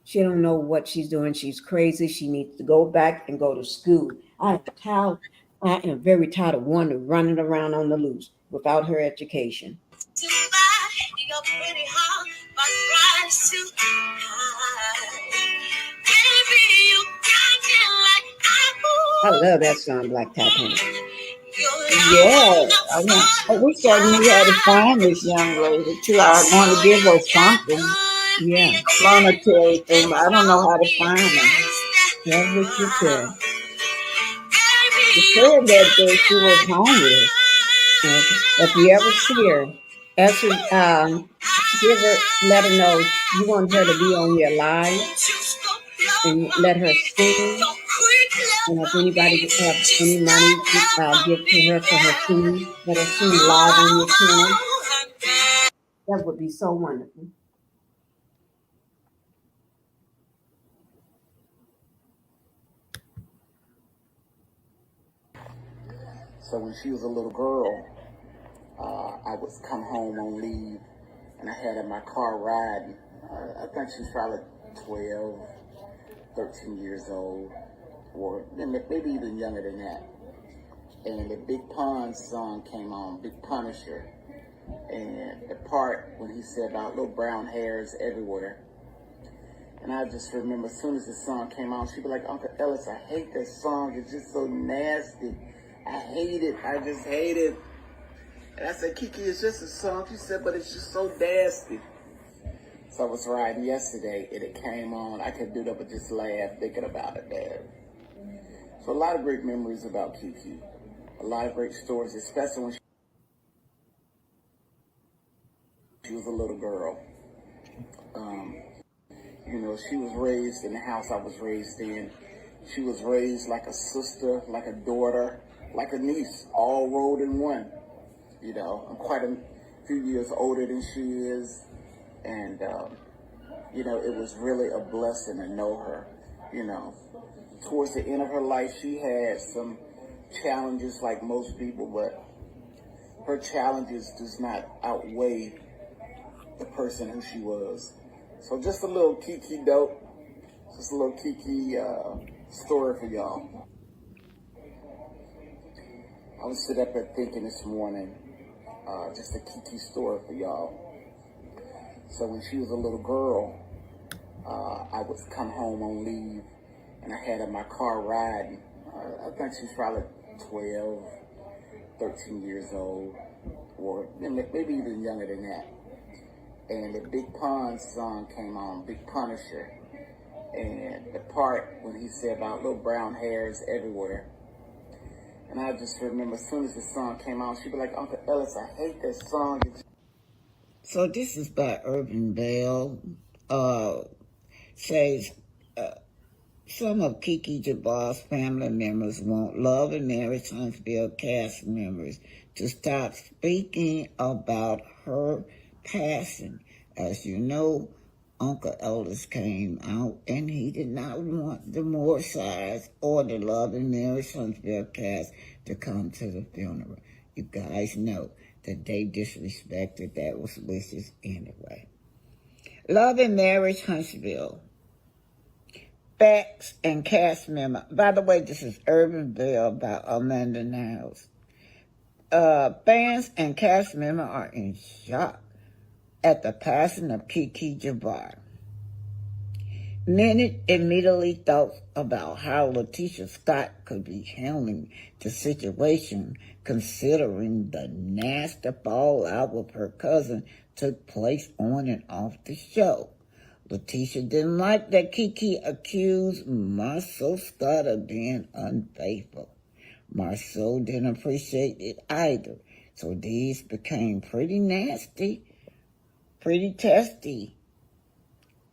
She don't know what she's doing. She's crazy. She needs to go back and go to school. I am very tired of Wanda running around on the loose without her education. I love that song, Black Titanic. Yeah, I wish I knew how to find this young lady too. I want to give her something, Yeah, monetary thing, but I don't know how to find her. I wish you could. She said that she was homeless. Okay. If you ever see her, ask her, give her, let her know you want her to be on your live and let her sing. And if anybody have any money, give to her for her singing. Let her sing live on your channel. That would be so wonderful. So when she was a little girl, I would come home on leave, and I had her in my car riding. I think she was probably 12, 13 years old, or maybe even younger than that. And the Big Pun song came on, Big Punisher. And the part when he said about little brown hairs everywhere. And I just remember as soon as the song came on, she'd be like, Uncle Ellis, I hate that song. It's just so nasty. I hate it. I just hate it. And I said, Kiki, it's just a song. She said, but it's just so nasty. So I was riding yesterday and it came on. I couldn't do that but just laugh thinking about it, man. So a lot of great memories about Kiki. A lot of great stories, especially when she was a little girl. You know, she was raised in the house I was raised in. She was raised like a sister, like a daughter, like a niece, all rolled in one. You know, I'm quite a few years older than she is. And, you know, it was really a blessing to know her. You know, towards the end of her life, she had some challenges like most people, but her challenges does not outweigh the person who she was. So just a little Kiki dope, just a little Kiki story for y'all. I was sitting up there thinking this morning, just a Kiki story for y'all. So when she was a little girl, I would come home on leave, and I had her in my car riding. I think she was probably 12, 13 years old, or maybe even younger than that. And the Big Pun song came on, Big Punisher. And the part when he said about little brown hairs everywhere. And I just remember as soon as the song came on, she'd be like, Uncle Ellis, I hate that song. So this is by Urban Bell. Says some of Kiki Jabbar's family members want Love and Marriage Huntsville cast members to stop speaking about her passing. As you know, Uncle Ellis came out and he did not want the Moore Sides or the Love and Marriage Huntsville cast to come to the funeral. You guys know that they disrespected those wishes anyway. Love and Marriage Huntsville. Facts and cast member. By the way, this is Urban Bell by Amanda Niles. Fans and cast member are in shock at the passing of Kiki Jabbar. Many immediately thought about how Letitia Scott could be handling the situation, considering the nasty fallout with her cousin took place on and off the show. Letitia didn't like that Kiki accused Marceau Scott of being unfaithful. Marceau didn't appreciate it either. So these became pretty nasty, pretty testy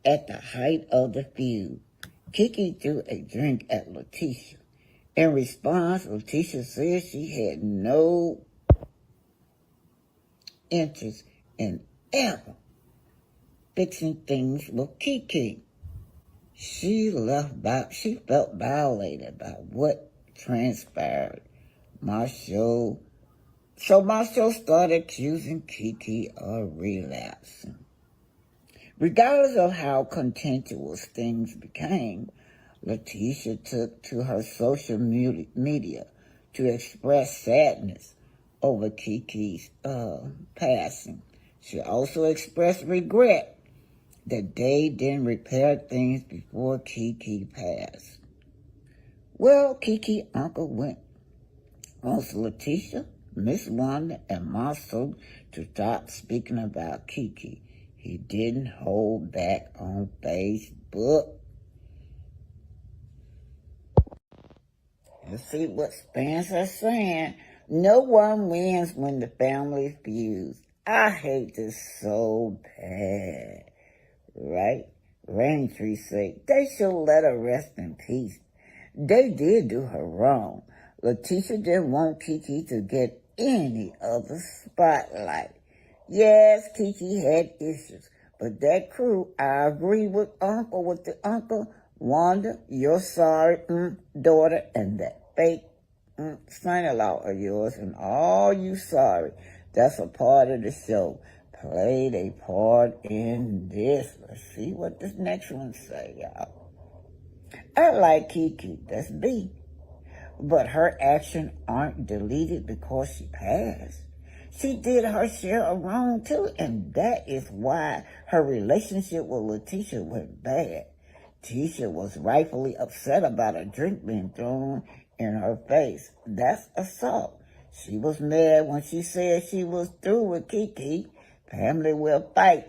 at the height of the feud. Kiki threw a drink at Letitia. In response, Letitia said she had no interest in ever fixing things with Kiki. She felt violated by what transpired. My show started accusing Kiki of relapsing. Regardless of how contentious things became, Letitia took to her social media to express sadness over Kiki's passing. She also expressed regret that they didn't repair things before Kiki passed. Well, Kiki's uncle went on to Letitia, Miss Wanda, and Marcel to stop speaking about Kiki. He didn't hold back on Facebook. You see what fans are saying? No one wins when the family feuds. I hate this so bad. Right? Raintree said they should let her rest in peace. They did do her wrong. Letitia didn't want Kiki to get any of the spotlight. Yes, Kiki had issues, but that crew, I agree with the uncle, Wanda, your sorry daughter, and that fake son-in-law of yours, and all you sorry. That's a part of the show. Played a part in this. Let's see what this next one say, y'all. I like Kiki, that's B. But her actions aren't deleted because she passed. She did her share of wrong too, and that is why her relationship with Letitia went bad. Tisha was rightfully upset about a drink being thrown in her face. That's assault. She was mad when she said she was through with Kiki. Family will fight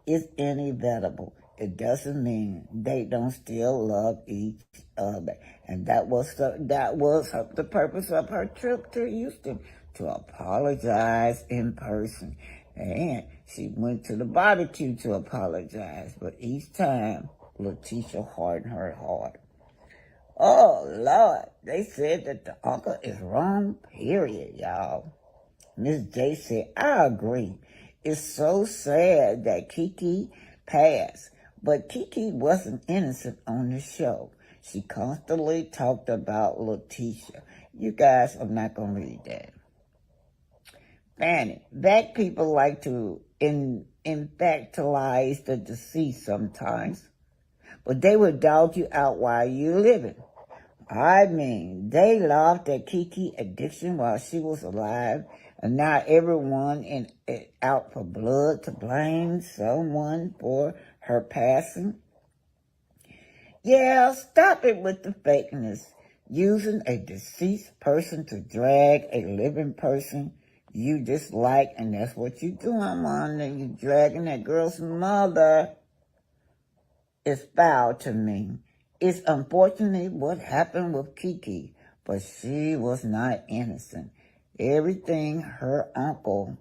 is inevitable. It doesn't mean they don't still love each other. And that was the purpose of her trip to Houston, to apologize in person. And she went to the barbecue to apologize. But each time, Letitia hardened her heart. Oh, Lord, they said that the uncle is wrong, period, y'all. Miss J said, I agree. It's so sad that Kiki passed, but Kiki wasn't innocent on the show. She constantly talked about Letitia. You guys, I'm not going to read that. Fanny, black people like to infantilize the deceased sometimes, but they would dog you out while you're living. I mean, they laughed at Kiki's addiction while she was alive, and now everyone out for blood to blame someone for her passing. Yeah, stop it with the fakeness. Using a deceased person to drag a living person you dislike, and that's what you're doing, Wanda. You're dragging that girl's mother. It's foul to me. It's unfortunate what happened with Kiki, but she was not innocent. Everything her uncle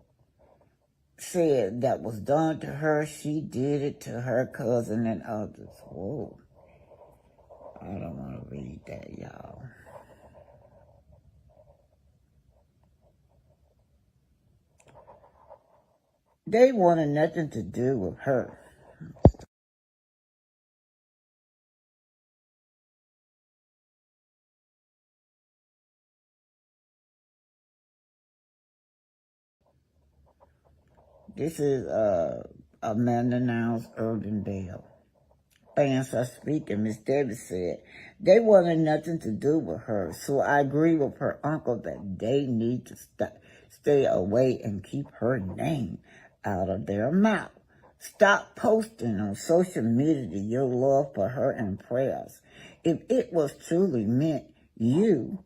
said that was done to her, she did it to her cousin and others. Whoa. I don't want to read that, y'all. They wanted nothing to do with her. This is Amanda Niles Irvindale. Fans are speaking. Miss Davis said they wanted nothing to do with her, so I agree with her uncle that they need to stay away and keep her name out of their mouth. Stop posting on social media your love for her and prayers. If it was truly meant, you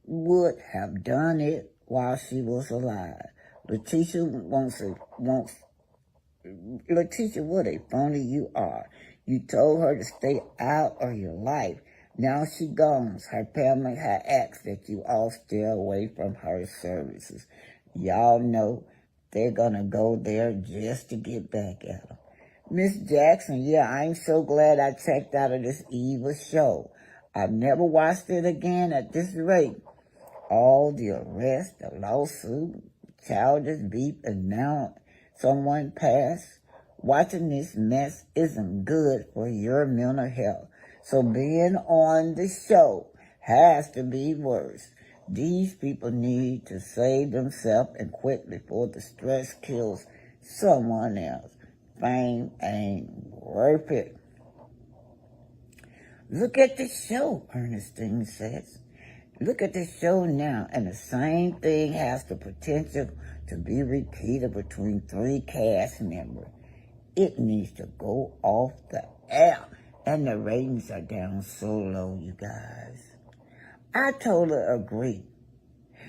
would have done it while she was alive. Letitia, what a phony you are. You told her to stay out of your life. Now she gone. Her family had asked that you all stay away from her services. Y'all know they're gonna go there just to get back at her. Miss Jackson, yeah, I'm so glad I checked out of this evil show. I've never watched it again at this rate. All the arrest, the lawsuit, childish beef, and now someone passed. Watching this mess isn't good for your mental health. So being on the show has to be worse. These people need to save themselves and quit before the stress kills someone else. Fame ain't worth it. Look at the show, Ernestine says. Look at the show now, and the same thing has the potential to be repeated between 3 cast members. It needs to go off the air, and the ratings are down so low, you guys. I totally agree.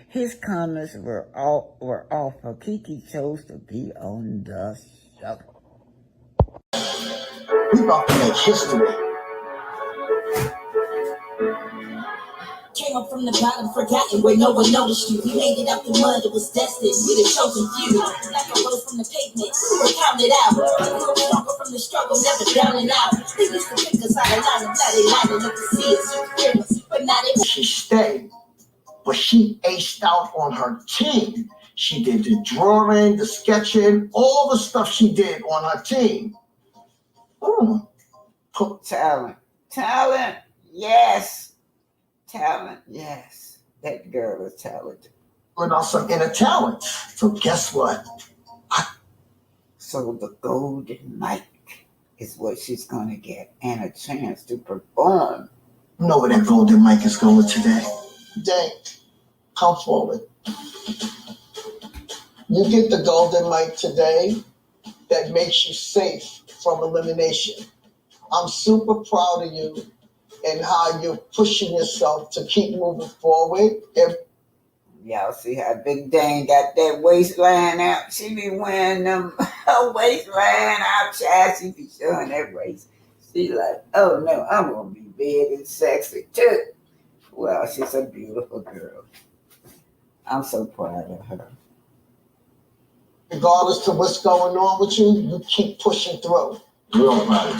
His comments were off, but Kiki chose to be on the show. We about to make history. Came up from the bottom, forgotten where no one noticed you. We made it out the mud, it was destined. We the chosen few. Like a rose from the pavement, we were counted out. We grew stronger from the struggle, never down and out. They used to pick us out of line, now they lining up to see us. But now they... She stayed, but she aced out on her team. She did the drawing, the sketching, all the stuff she did on her team. Talent, yes. Talent, yes. That girl is talented. And also inner talent. So guess what? So the golden mic is what she's going to get, and a chance to perform. You know where that golden mic is going today. Didnt, come forward. You get the golden mic today that makes you safe from elimination. I'm super proud of you and how you're pushing yourself to keep moving forward. Y'all see how Big Dane got that waistline out? She be wearing them her waistline out, child. She be showing that waist. She like, oh no, I'm gonna be big and sexy too. Well, she's a beautiful girl. I'm so proud of her. Regardless to what's going on with you, you keep pushing through. Real proud.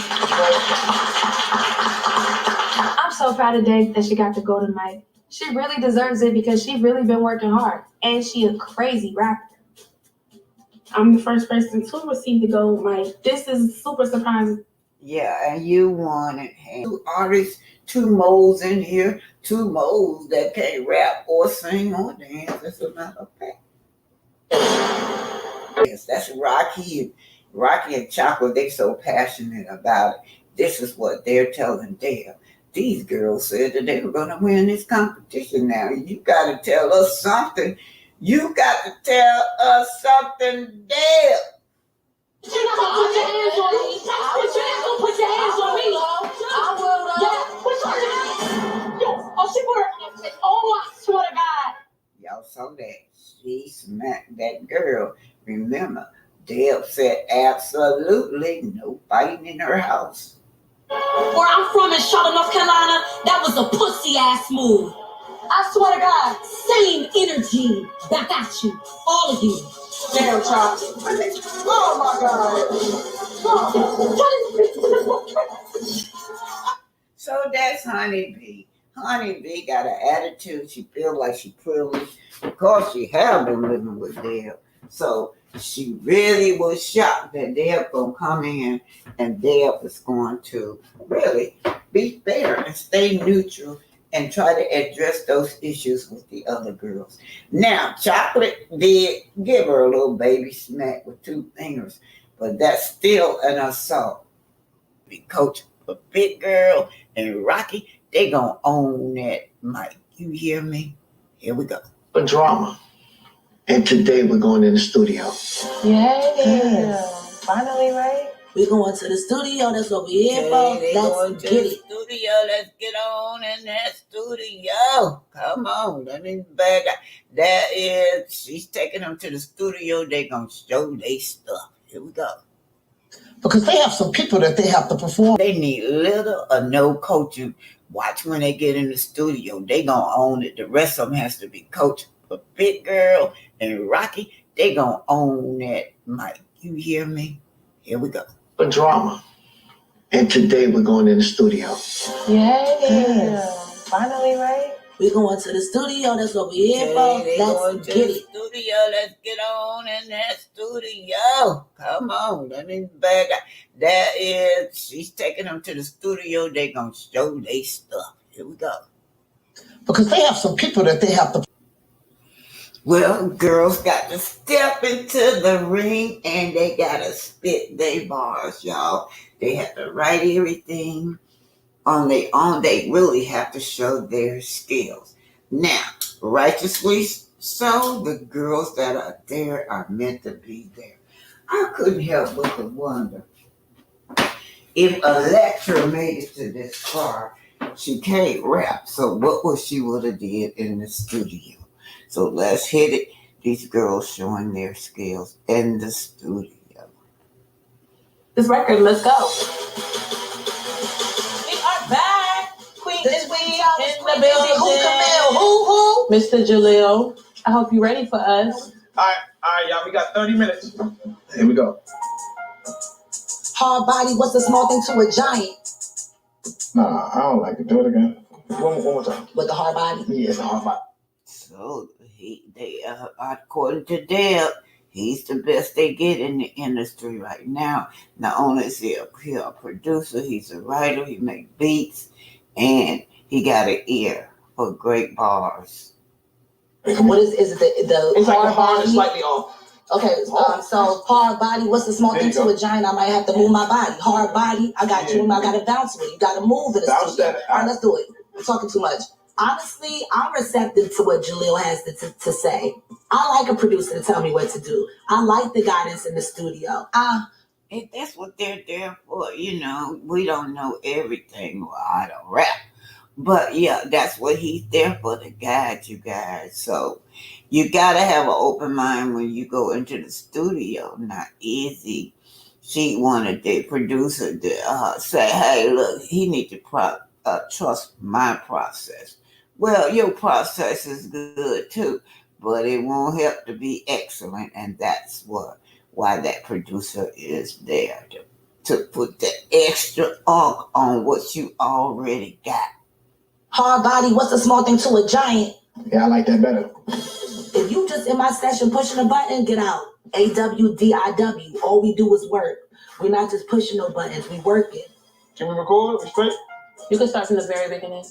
I'm so proud of Dave that she got the golden mic. She really deserves it because she's really been working hard, and she a crazy rapper. I'm the first person to receive the gold mic. This is super surprising. Yeah, and you wanted him. 2 artists, 2 moles in here, 2 moles that can't rap or sing or dance. That's a matter of fact. Yes, that's Rocky and Chocolate. They so passionate about it. This is what they're telling Dale. These girls said that they were going to win this competition now. You got to tell us something. You got to tell us something, Dale. Put your hands on me. Put your hands on me. I will. Yeah, put your hands. Yo, oh, she put her hands. Oh, I swear to God. Y'all saw that. She smacked that girl. Remember, Dale said absolutely no fighting in her house. Where I'm from in Charlotte, North Carolina, that was a pussy ass move. I swear to God, same energy back at you, all of you. Damn, Charlie. Oh my God. So that's Honeybee. Honeybee got an attitude. She feels like she privileged because she have been living with Dale. So she really was shocked that Dale gonna come in and Dale was going to really be fair and stay neutral and try to address those issues with the other girls. Now, Chocolate did give her a little baby smack with 2 fingers, but that's still an assault. Be coach a big girl and Rocky, they gonna own that mic. You hear me? Here we go. A drama. And today we're going in the studio. Yeah, finally, right? We're going to the studio. That's what we're here for. Let's get it. Studio. Let's get on in that studio. Come on, let me back. That is, she's taking them to the studio. They're going to show their stuff. Here we go. Because they have some people that they have to perform. They need little or no coaching. Watch when they get in the studio. They going to own it. The rest of them has to be coached. A big girl and Rocky, they gonna own that mic. You hear me? Here we go. A drama. And today we're going in the studio. Yeah, finally, right? We're going to the studio. That's what we're here for. Let's get it. Studio. Let's get on in that studio. Come on, let me back. That is, she's taking them to the studio. They gonna show their stuff. Here we go. Because they have some people that they have to. Well, girls got to step into the ring and they got to spit their bars, y'all. They have to write everything on their own. They really have to show their skills. Now, righteously so, the girls that are there are meant to be there. I couldn't help but to wonder if Electra made it to this far. She can't rap, so what would she would have did in the studio? So let's hit it. These girls showing their skills in the studio. This record, let's go. We are back. Queen is we in the building. Who? Mr. Jaleel. I hope you're ready for us. All right, y'all. We got 30 minutes. Here we go. Hard body, what's the small thing to a giant? Nah, I don't like it. Do it again. One more time. With the hard body? Yeah, it's a hard body. So according to Deb, he's the best they get in the industry right now. Not only is he a producer, he's a writer. He makes beats, and he got an ear for great bars. What is it? The It's like hard the hard body? is slightly off. Okay, so hard body, what's the small There thing you to go. a giant? I might have to move my body. Hard body, I got you. I got to bounce with it. You got to move in the Bounce studio. that All right, out. let's do it. I'm talking too much. Honestly, I'm receptive to what Jaleel has to say. I like a producer to tell me what to do. I like the guidance in the studio. And that's what they're there for. We don't know everything. Well, I don't rap. But yeah, that's what he's there for, to guide you guys. So you got to have an open mind when you go into the studio. Not easy. She wanted the producer to say, hey, look, he need to trust my process. Well, your process is good too, but it won't help to be excellent. And that's why that producer is there to put the extra unk on what you already got. Hard body, what's the small thing to a giant? Yeah, I like that better. If you just in my session pushing a button, get out. AWDIW. All we do is work. We're not just pushing no buttons, we working. Can we record? We straight? You can start from the very beginning.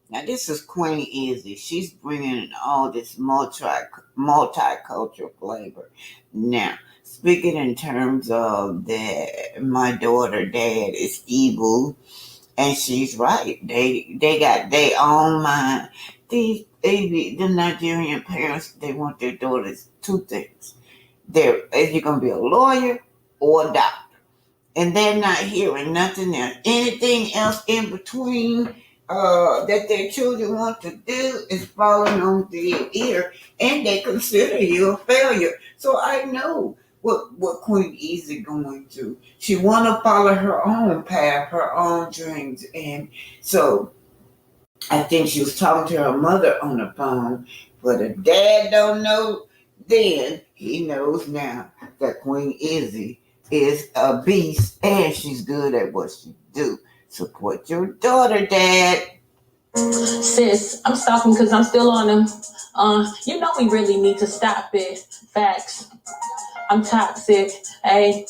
Now this is Queen Izzy. She's bringing in all this multicultural flavor. Now, speaking in terms of that, my daughter dad is evil, and she's right. They got their own mind. The Nigerian parents, they want their daughters two things. They're either gonna be a lawyer or a doctor. And they're not hearing nothing else. Anything else in between that their children want to do is falling on their ear, and they consider you a failure. So I know what Queen Easy going through. She want to follow her own path, her own dreams, and so I think she was talking to her mother on the phone. But if Dad don't know then, he knows now that Queen Izzy is a beast and she's good at what she do. Support your daughter, Dad. Sis, I'm stopping because I'm still on them. You know we really need to stop it. Facts. I'm toxic. Hey.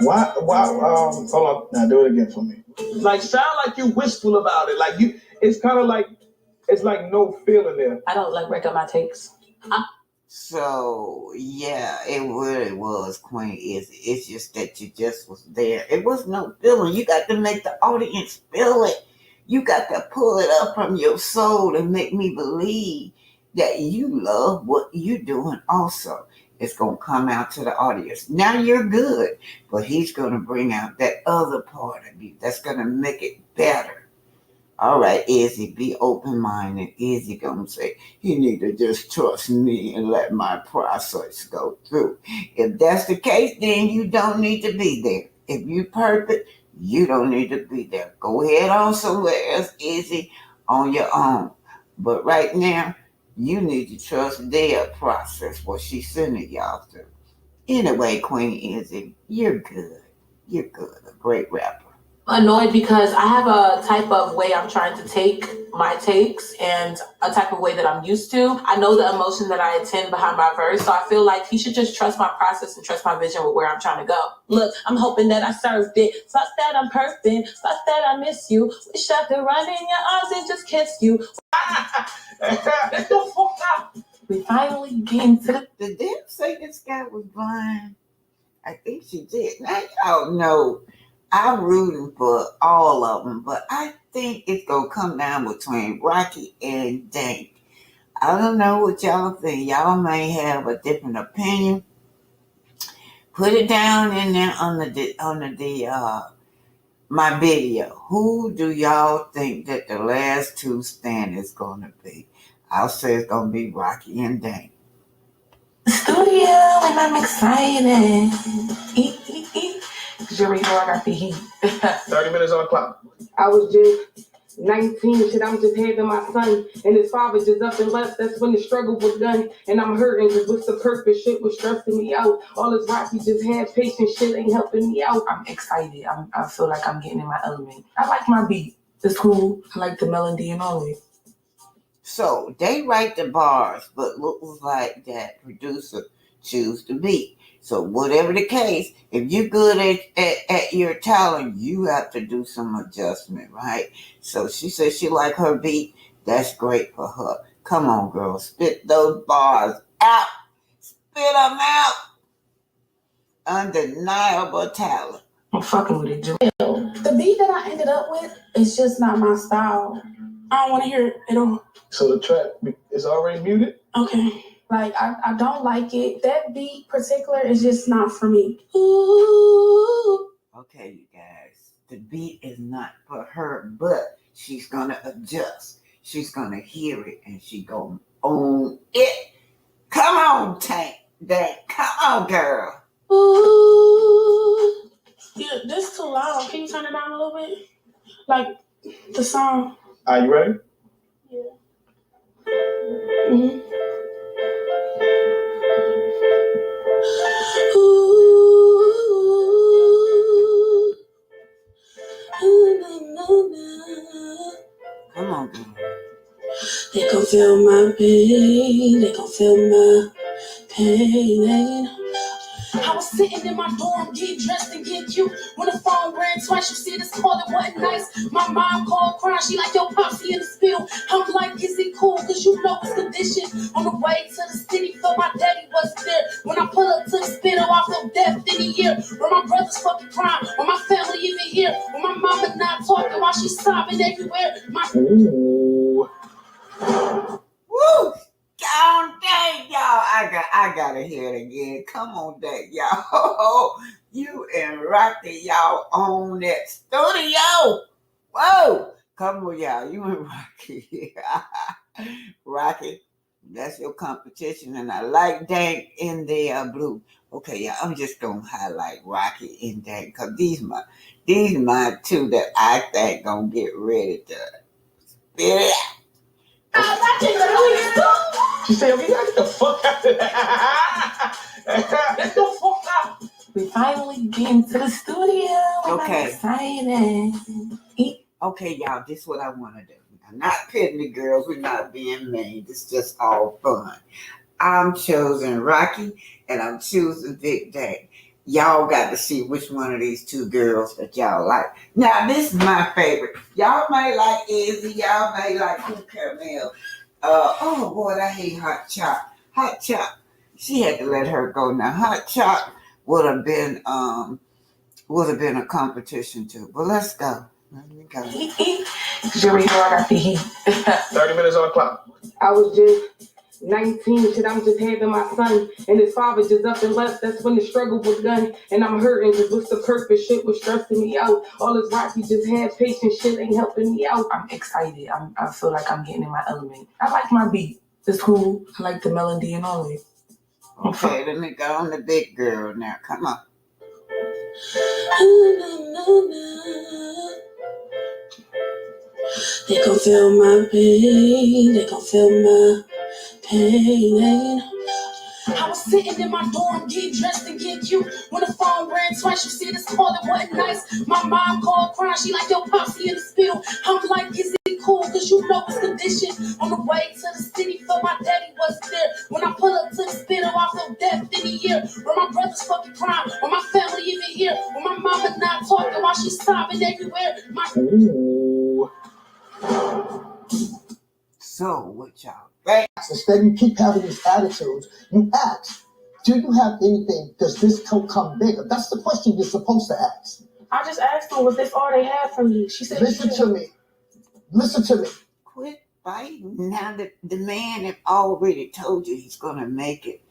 Why, hold on. Now do it again for me. Like, sound like you wistful about it. Like, it's kind of like, it's like no feeling there. I don't like break up my takes. So yeah, it really was Queen Izzy. It's just that you just was there. It was no feeling. You got to make the audience feel it. You got to pull it up from your soul and make me believe that you love what you're doing also. It's going to come out to the audience. Now you're good, but he's going to bring out that other part of you that's going to make it better. All right, Izzy, be open-minded. Izzy gonna say, you need to just trust me and let my process go through. If that's the case, then you don't need to be there. If you're perfect, you don't need to be there. Go ahead on somewhere else, Izzy, on your own. But right now, you need to trust their process, what she's sending y'all through. Anyway, Queen Izzy, you're good. You're good. A great rapper. Annoyed because I have a type of way I'm trying to take my takes and a type of way that I'm used to. I know the emotion that I intend behind my verse, so I feel like he should just trust my process and trust my vision with where I'm trying to go. Look, I'm hoping that I served it. Fuck that I'm perfect. Fuck that I miss you. Wish I could run in your arms and just kiss you. Get the fuck out. We finally get into the... Did Deb say this guy was blind? I think she did. Now, y'all know I'm rooting for all of them, but I think it's going to come down between Rocky and Dank. I don't know what y'all think. Y'all may have a different opinion. Put it down in there on the my video. Who do y'all think that the last two stand is going to be? I'll say it's going to be Rocky and Dank. Studio, and I'm excited. Cause you already know I got the heat. 30 minutes on the clock. I was just 19, shit, I'm just having my son, and his father just up and left. That's when the struggle was done, and I'm hurting, cause what's the purpose? Shit was stressing me out. All this Rocky just had patience, shit ain't helping me out. I'm excited. I feel like I'm getting in my element. I like my beat. It's cool. I like the melody and all of it. So they write the bars, but looks like that producer choose the beat. So whatever the case, if you're good at your talent, you have to do some adjustment, right? So she said she like her beat. That's great for her. Come on, girl, spit those bars out. Spit them out. Undeniable talent. I'm fucking with it, Joe. The beat that I ended up with is just not my style. I don't want to hear it at all. So the track is already muted? Okay. Like, I don't like it. That beat particular is just not for me. Ooh. Okay, you guys. The beat is not for her, but she's going to adjust. She's going to hear it, and she's going to own it. Come on, Tank. Come on, girl. Ooh. Yeah, this is too loud. Can you turn it down a little bit? Like, the song. Are you ready? Yeah. Mm-hmm. Come on, girl. They gon' feel my pain. They gon' feel my pain. I was sitting in my dorm, get dressed and get cute. When the phone rang twice, you see this call, it wasn't nice. My mom called crying, she like, yo, Popsy in the spill. I'm like, is it cool? Cause you know it's conditions. On the way to the city, thought my daddy wasn't there. When I pull up to the spittle, I feel death in the year. When my brother's fucking crying, when my family even here. When my mama not talking while she's sobbing everywhere. Ooh. Woo! On Dang, y'all. I gotta hear it again. Come on, Dang, y'all. You and Rocky, y'all own that studio. Whoa! Come on, y'all. You and Rocky. Rocky, that's your competition. And I like Dang in the blue. Okay, yeah, I'm just gonna highlight Rocky and Dang because these my two that I think gonna get ready to spit it out. She said, okay, get the fuck out of there. Get the fuck out. We finally get into the studio. Okay. I'm excited. Okay, y'all, this is what I want to do. I'm not pitting the girls. We're not being mean. It's just all fun. I'm choosing Rocky, and I'm choosing Big Day. Y'all got to see which one of these two girls that y'all like. Now, this is my favorite. Y'all may like Izzy. Y'all may like Cool Caramel. Oh, boy, I hate Hot Chop. Hot Chop. She had to let her go. Now, Hot Chop would have been a competition too. But let's go. Let me go. You already know I got the heat. 30 minutes on the clock. I was just 19, shit, I'm just having my son, and his father just up and left. That's when the struggle was done, and I'm hurting, cause what's the purpose? Shit was stressing me out. All this Rocky just had patience, shit ain't helping me out. I'm excited. I feel like I'm getting in my element. I like my beat. It's cool. I like the melody and all of it. Okay, let me go on the big girl now. Come on. They gon' feel my pain. They gon' feel my pain. I was sitting in my dorm, getting dressed and getting cute. When the phone rang twice, you see this call, it wasn't nice. My mom called crying, she like, yo, Popsy in the spill. I'm like, is it cool? Cause you know it's condition. On the way to the city, felt my daddy wasn't there. When I pull up to the spittle, I feel death in the year. When my brother's fucking crying, when my family even here. When my mama not talking while she's sobbing everywhere. So what y'all think? Instead, you keep having these attitudes. You ask, do you have anything? Does this coat come bigger? That's the question you're supposed to ask. I just asked them, was this all they had for me? She said, Listen to me. Listen to me. Quit fighting. Now that the man have already told you he's gonna make it.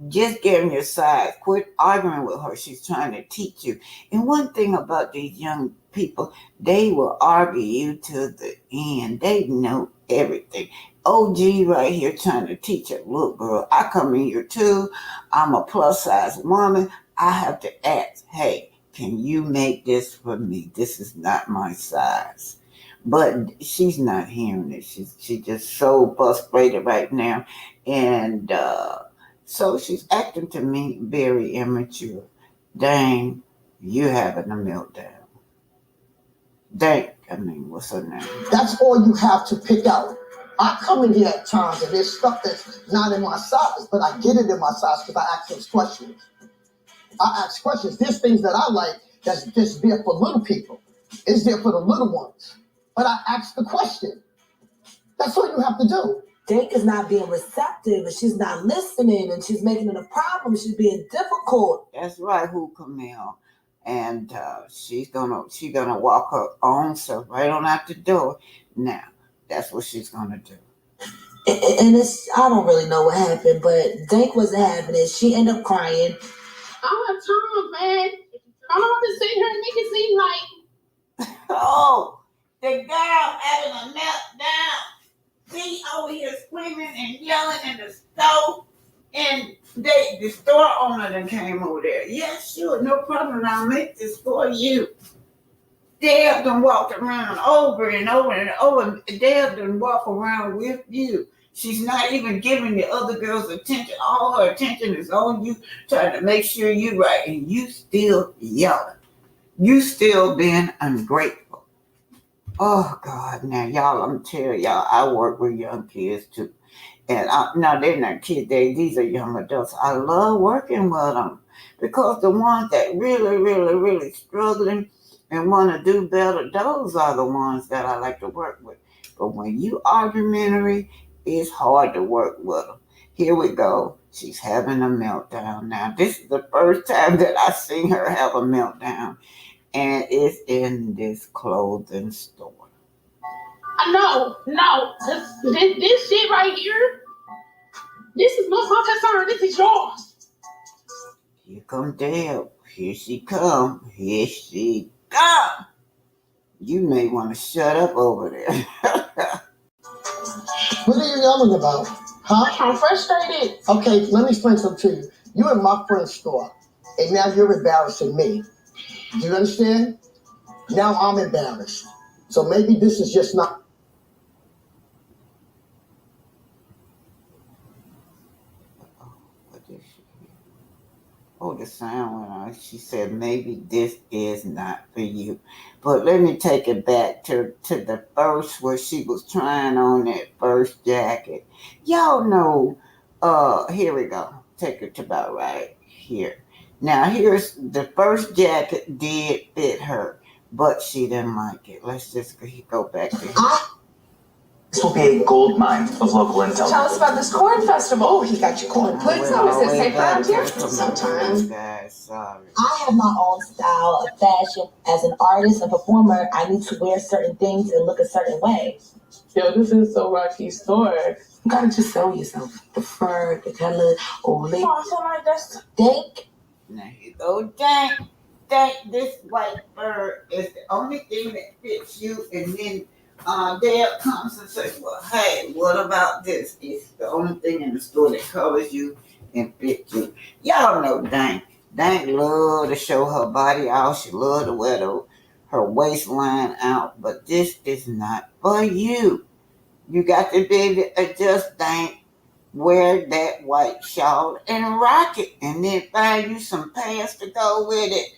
Just get on your side. Quit arguing with her. She's trying to teach you. And one thing about these young people, they will argue you to the end. They know everything. OG right here trying to teach a little girl. I come in here too. I'm a plus size woman. I have to ask, hey, can you make this for me? This is not my size. But she's not hearing it. She's just so frustrated right now. And so she's acting to me very immature. Dang, you having a meltdown. What's her name? That's all you have to pick out. I come in here at times and there's stuff that's not in my size, but I get it in my size because I ask those questions. I ask questions. There's things that I like that's just there for little people. It's there for the little ones. But I ask the question. That's all you have to do. Dake is not being receptive and she's not listening and she's making it a problem. She's being difficult. That's right, who Camille. And she's gonna walk her own self right on out the door. Now, that's what she's gonna do. And I don't really know what happened, but Dake wasn't having it. She ended up crying. I don't have time, man. I don't have to sit here and make it seem like Oh, the girl having a meltdown. See over here screaming and yelling in the stove. And the store owner then came over there. Yeah, sure, no problem. I'll make this for you. Deb done walked around over and over and over. Deb done walk around with you. She's not even giving the other girls attention. All her attention is on you, trying to make sure you're right. And you still yelling. You still being ungrateful. Oh, God. Now, y'all, I'm telling y'all, I work with young kids, too. And now they're not kids. These are young adults. I love working with them because the ones that really, really, really struggling and want to do better, those are the ones that I like to work with. But when you argumentary, it's hard to work with them. Here we go. She's having a meltdown. Now, this is the first time that I've seen her have a meltdown. And it's in this clothing store. no. This shit right here, this is not my concern. This is yours. Here come Deb. Here she come. Here she come. You may want to shut up over there. What are you yelling about? Huh? I'm frustrated. Okay, let me explain something to you. You're in my friend's store, and now you're embarrassing me. Do you understand? Now I'm embarrassed. So maybe this is just not... What did she hear? Oh, the sound went on. She said, maybe this is not for you. But let me take it back to the first where she was trying on that first jacket. Y'all know, here we go. Take it to about right here. Now, here's the first jacket did fit her, but she didn't like it. Let's just go back to here. This will be a gold mine of local intel. Tell us about this corn festival. Oh, he got you corn pudding. Well, Is it safe around here? Sometimes. Guys, sorry. I have my own style of fashion. As an artist and performer, I need to wear certain things and look a certain way. Yo, this is so rocky store. You gotta just sell yourself. The fur, the color, I feel like that's Dink. Now here go Dank. This white fur is the only thing that fits you. And then Dale comes and says, well, hey, what about this? It's the only thing in the store that covers you and fits you. Y'all know Dank. Dank love to show her body out. She love to wear her waistline out. But this is not for you. You got to be able to adjust, Dank. wear that white shawl and rock it, and then find you some pants to go with it.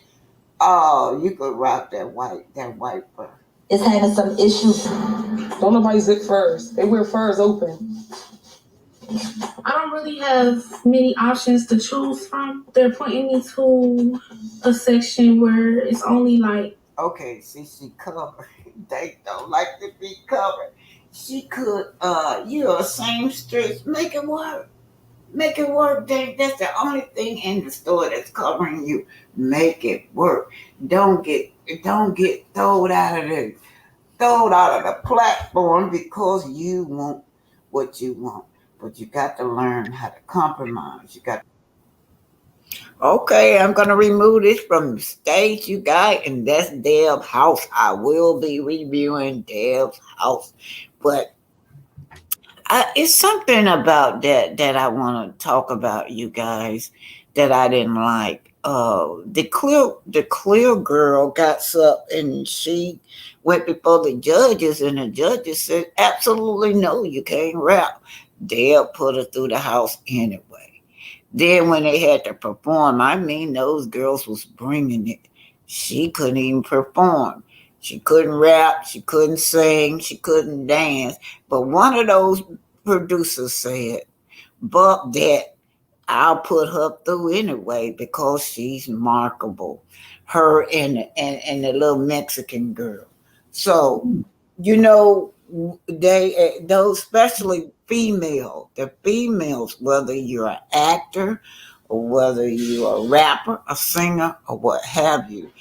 Oh, you could rock that white fur. Is having some issues. Don't nobody zip furs. They wear furs open. I don't really have many options to choose from. They're pointing me to a section where it's only like, Okay, see, she covered. They don't like to be covered. She could, you're a seamstress. Make it work. Make it work. That's the only thing in the store that's covering you. Make it work. Don't get, don't get thrown out of the platform because you want what you want. But you got to learn how to compromise. You got. Okay, I'm gonna remove this from the stage, you guys, and that's Deb's house. I will be reviewing Deb's house, but it's something about that I want to talk about, you guys, that I didn't like. The clear girl got up and she went before the judges, and the judges said, "Absolutely no, you can't rap." Deb put her through the house anyway. Then when they had to perform, I mean, those girls was bringing it. She couldn't even perform. She couldn't rap. She couldn't sing. She couldn't dance. But one of those producers said, "But that I'll put her through anyway because she's markable." Her and the little Mexican girl. So you know those, especially the females, whether you're an actor or whether you're a rapper, a singer, or what have you,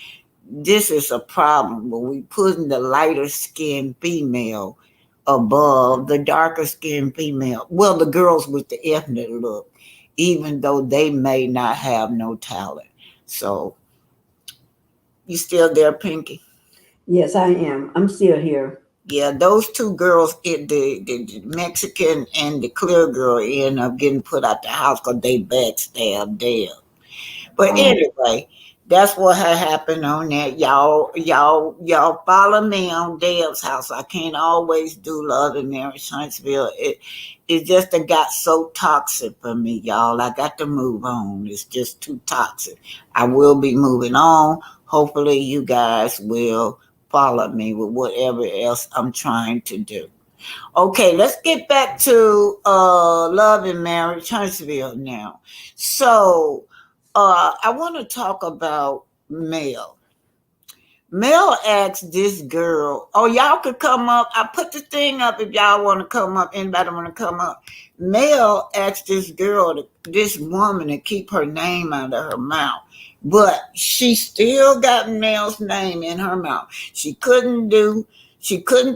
this is a problem when we putting the lighter skinned female above the darker skinned female. Well, the girls with the ethnic look, even though they may not have no talent. So you still there, Pinky? Yes, I am. I'm still here. Yeah, those two girls, the Mexican and the clear girl, end up getting put out the house because they backstabbed Dale. But anyway, that's what had happened on that. Y'all follow me on Dale's house. I can't always do Love and Marriage Huntsville. It just done got so toxic for me, y'all. I got to move on. It's just too toxic. I will be moving on. Hopefully you guys will follow me with whatever else I'm trying to do. Okay, let's get back to Love and Marriage Huntsville now. So I want to talk about Mel. Mel asked this girl, "Oh, y'all could come up. I put the thing up if y'all want to come up. Anybody want to come up?" Mel asked this woman to keep her name out of her mouth. But she still got Mel's name in her mouth. She couldn't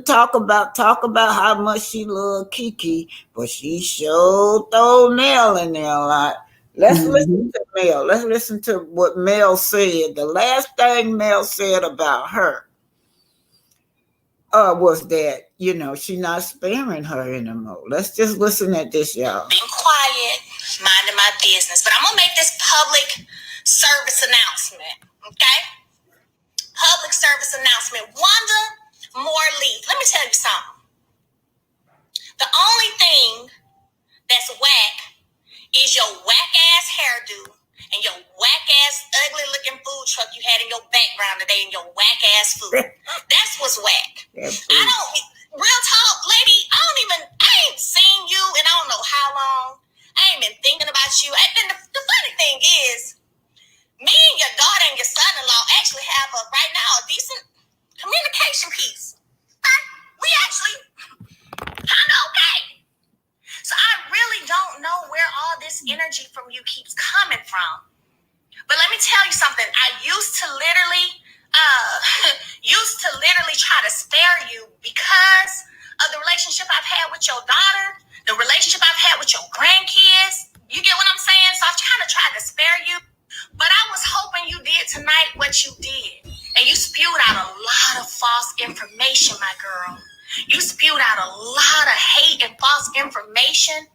talk about how much she loved Kiki, but she sure throw Mel in there a lot. Let's listen Mhm. to Mel. Let's listen to what Mel said. The last thing Mel said about her was that, she's not sparing her anymore. Let's just listen at this, y'all. Being quiet, minding my business. But I'm going to make this public service announcement, okay? Public service announcement. Wanda Moore-Lee. Let me tell you something. The only thing that's whack is your whack ass hairdo and your whack ass ugly looking food truck you had in your background today and your whack ass food. That's what's whack. I don't, real talk, lady, I ain't seen you in I don't know how long. I ain't been thinking about you. And the funny thing is, me and your daughter and your son-in-law actually have right now a decent communication piece. We actually kind of okay. So I really don't know where all this energy from you keeps coming from. But let me tell you something. I used to literally try to spare you because of the relationship I've had with your daughter, the relationship I've had with your grandkids. You get what I'm saying? So I've kind of tried to spare you. But I was hoping you did tonight what you did. And you spewed out a lot of false information, my girl. You spewed out a lot of hate and false information.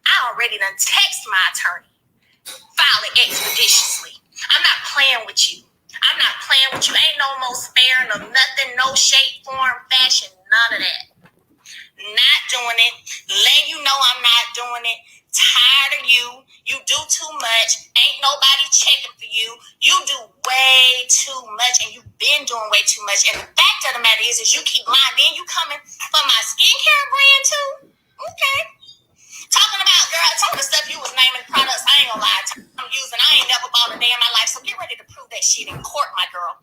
I already done text my attorney. File it expeditiously. I'm not playing with you. Ain't no more sparing of nothing, no shape, form, fashion, none of that. Not doing it. Letting you know I'm not doing it. Tired of you. You do too much. Ain't nobody checking for you. You do way too much, and you've been doing way too much. And the fact of the matter is you keep lying. Then you coming for my skincare brand too? Okay. Talking about, girl, some of the stuff you was naming products, I ain't gonna lie, I'm using. I ain't never bought a day in my life. So get ready to prove that shit in court, my girl.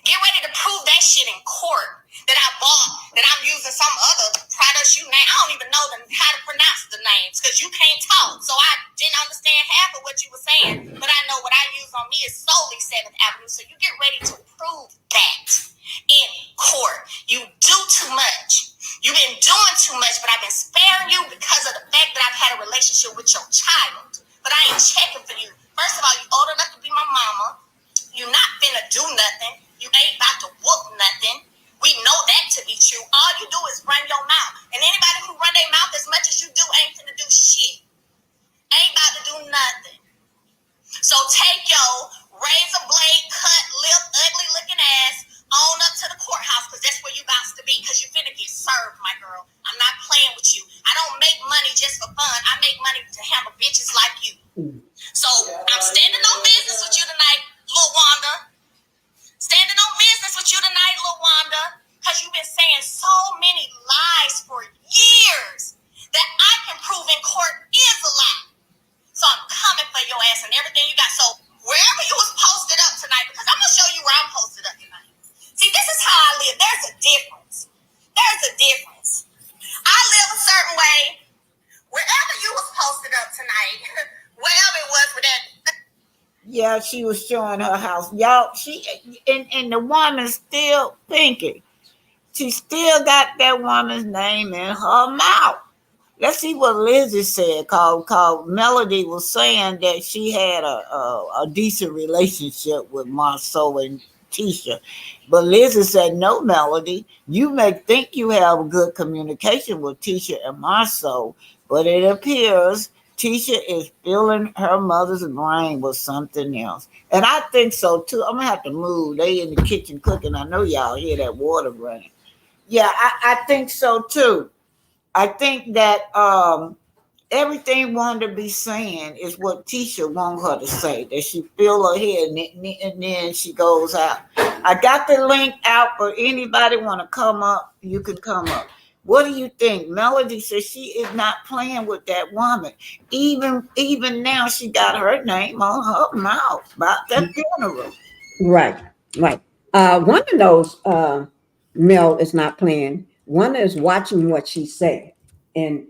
Get ready to prove that shit in court that I bought, that I'm using some other products you name. I don't even know how to pronounce the names because you can't talk. So I didn't understand half of what you were saying, but I know what I use on me is solely 7th Avenue. So you get ready to prove that in court. You do too much. You've been doing too much, but I've been sparing you because of the fact that I've had a relationship with your child. But I ain't checking for you. First of all, you old enough to be my mama. You not finna do nothing. You ain't about to whoop nothing. We know that to be true. All you do is run your mouth. And anybody who run their mouth as much as you do ain't finna do shit. Ain't about to do nothing. So take your razor blade, cut lip, ugly looking ass on up to the courthouse because that's where you about to be because you finna get served, my girl. I'm not playing with you. I don't make money just for fun. I make money to handle bitches like you. So I'm standing on business with you tonight, Lil Wanda. Standing on business with you tonight, Lil Wanda, because you've been saying so many lies for years that I can prove in court is a lie. So I'm coming for your ass and everything you got. So wherever you was posted up tonight, because I'm going to show you where I'm posted up tonight. See, this is how I live. There's a difference. There's a difference. I live a certain way. Wherever you was posted up tonight, wherever it was with that. Yeah, she was showing her house. Y'all, and the woman's still thinking. She still got that woman's name in her mouth. Let's see what Lizzie said. Called Melody was saying that she had a decent relationship with Marceau and Tisha. But Lizzie said, no, Melody, you may think you have good communication with Tisha and Marceau, but it appears Tisha is filling her mother's brain with something else. And I think so too. I'm gonna have to move. They in the kitchen cooking. I know y'all hear that water running. Yeah, I think so too. I think that everything Wanda be saying is what Tisha want her to say. That she fill her head and then she goes out. I got the link out for anybody want to come up. You can come up. What do you think? Melody says she is not playing with that woman. Even now, she got her name on her mouth about that funeral. Right, right. One of those, Mel is not playing. One is watching what she said, and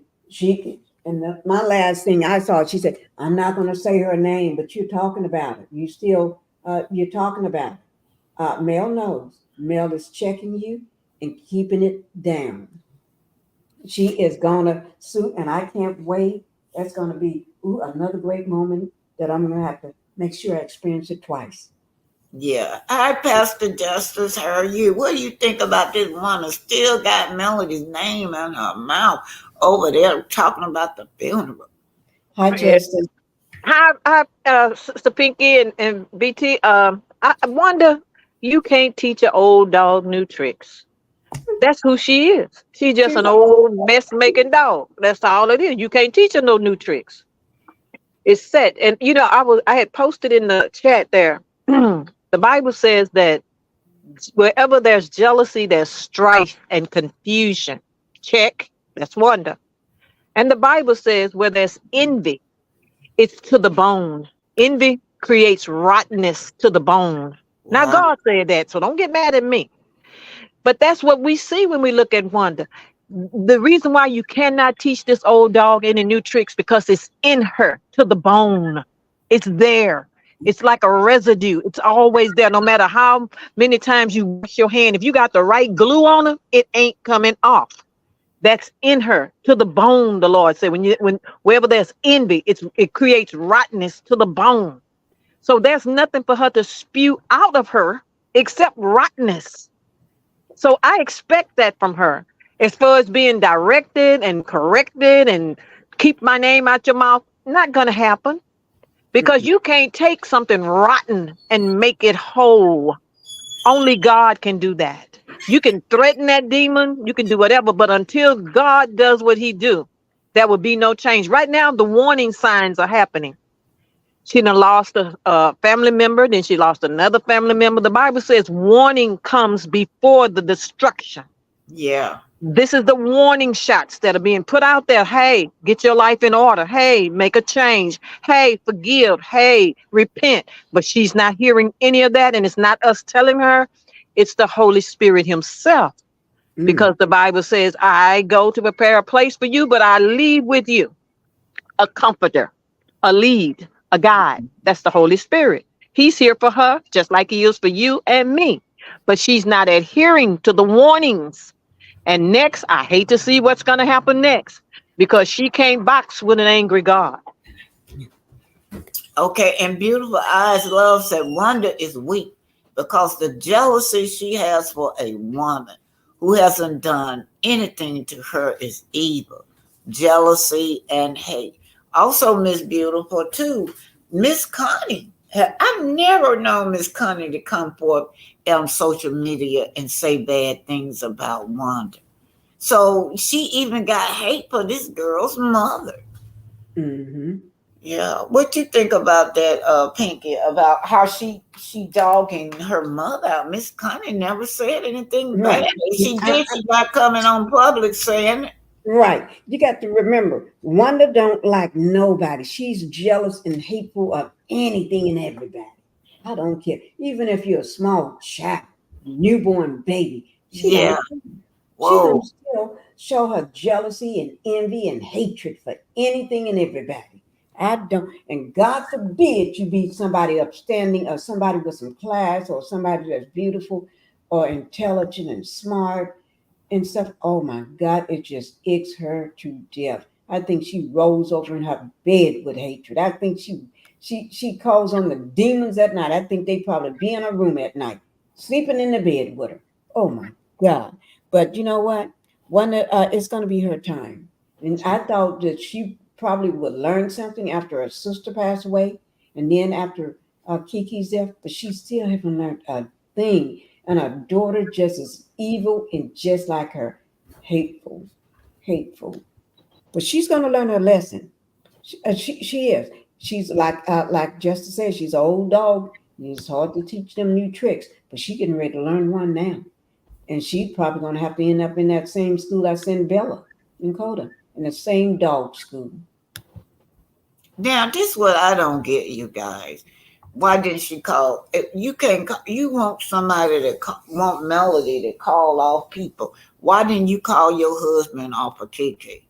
my last thing I saw, she said, "I'm not going to say her name, but you're talking about it. You're talking about it." Mel knows. Mel is checking you and keeping it down. She is gonna sue, and I can't wait. That's gonna be another great moment that I'm gonna have to make sure I experience it twice. Yeah. Hi, Pastor Justice. How are you? What do you think about this woman still got Melody's name in her mouth over there talking about the funeral? Hi, Justin. Hi, Sister Pinky and BT. I wonder, you can't teach an old dog new tricks. That's who she is. She's just an old mess making dog. That's all it is. You can't teach her no new tricks. It's set. And I had posted in the chat there. The Bible says that wherever there's jealousy, there's strife and confusion. Check. That's wonder. And the Bible says where there's envy, it's to the bone. Envy creates rottenness to the bone. Now, Wow. God said that, so don't get mad at me. But that's what we see when we look at wonder. The reason why you cannot teach this old dog any new tricks because it's in her to the bone. It's there. It's like a residue. It's always there. No matter how many times you wash your hand, if you got the right glue on her, it ain't coming off. That's in her to the bone. The Lord said, when wherever there's envy, it creates rottenness to the bone. So there's nothing for her to spew out of her except rottenness. So I expect that from her. As far as being directed and corrected and keep my name out your mouth, not going to happen. Because you can't take something rotten and make it whole. Only God can do that. You can threaten that demon, you can do whatever, but until God does what he do, there would be no change. Right now, the warning signs are happening. She done lost a family member, then she lost another family member. The Bible says warning comes before the destruction. Yeah. This is the warning shots that are being put out there. Hey, get your life in order. Hey, make a change. Hey, forgive. Hey, repent. But she's not hearing any of that. And it's not us telling her, it's the Holy Spirit himself. Because the Bible says, I go to prepare a place for you, but I leave with you a comforter, a lead, a guide. That's the Holy Spirit. He's here for her, just like he is for you and me. But she's not adhering to the warnings. And next, I hate to see what's going to happen next, because she can't box with an angry God. Okay, and Beautiful Eyes Love said Wanda is weak because the jealousy she has for a woman who hasn't done anything to her is evil. Jealousy and hate. Also, Miss Beautiful, too, Miss Connie. I've never known Miss Connie to come forth on social media and say bad things about Wanda. So she even got hate for this girl's mother. Mm-hmm. Yeah, what you think about that, Pinky? About how she dogging her mother out? Miss Connie never said anything bad. Right. If she did, she's not coming on public saying it. Right. You got to remember, Wanda don't like nobody. She's jealous and hateful of anything and everybody. I don't care. Even if you're a small child, newborn baby, she Yeah. don't. She Whoa. gonna still show her jealousy and envy and hatred for anything and everybody. I don't, and God forbid you be somebody upstanding or somebody with some class or somebody that's beautiful or intelligent and smart and stuff. Oh my God, it just icks her to death. I think she rolls over in her bed with hatred. I think she calls on the demons at night. I think they probably be in her room at night, sleeping in the bed with her. Oh my God. But you know what? It's going to be her time. And I thought that she probably would learn something after her sister passed away and then after Kiki's death, but she still haven't learned a thing. And her daughter just as evil and just like her, hateful, hateful. But she's going to learn her lesson. She is. She's like Justice said, she's an old dog. And it's hard to teach them new tricks, but she getting ready to learn one now. And she's probably going to have to end up in that same school I sent Bella and Coda, in the same dog school. Now, this is what I don't get, you guys. Why didn't she call? You can't. You want somebody want Melody to call off people. Why didn't you call your husband off of Kiki?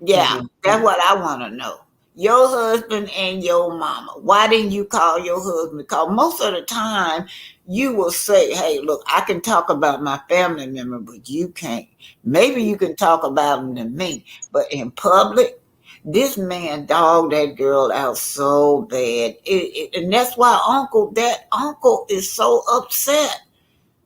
Yeah, that's what I want to know. Your husband and your mama. Why didn't you call your husband? Because most of the time you will say, hey, look, I can talk about my family member, but you can't. Maybe you can talk about them to me, but in public, this man dogged that girl out so bad. And that's why that uncle is so upset.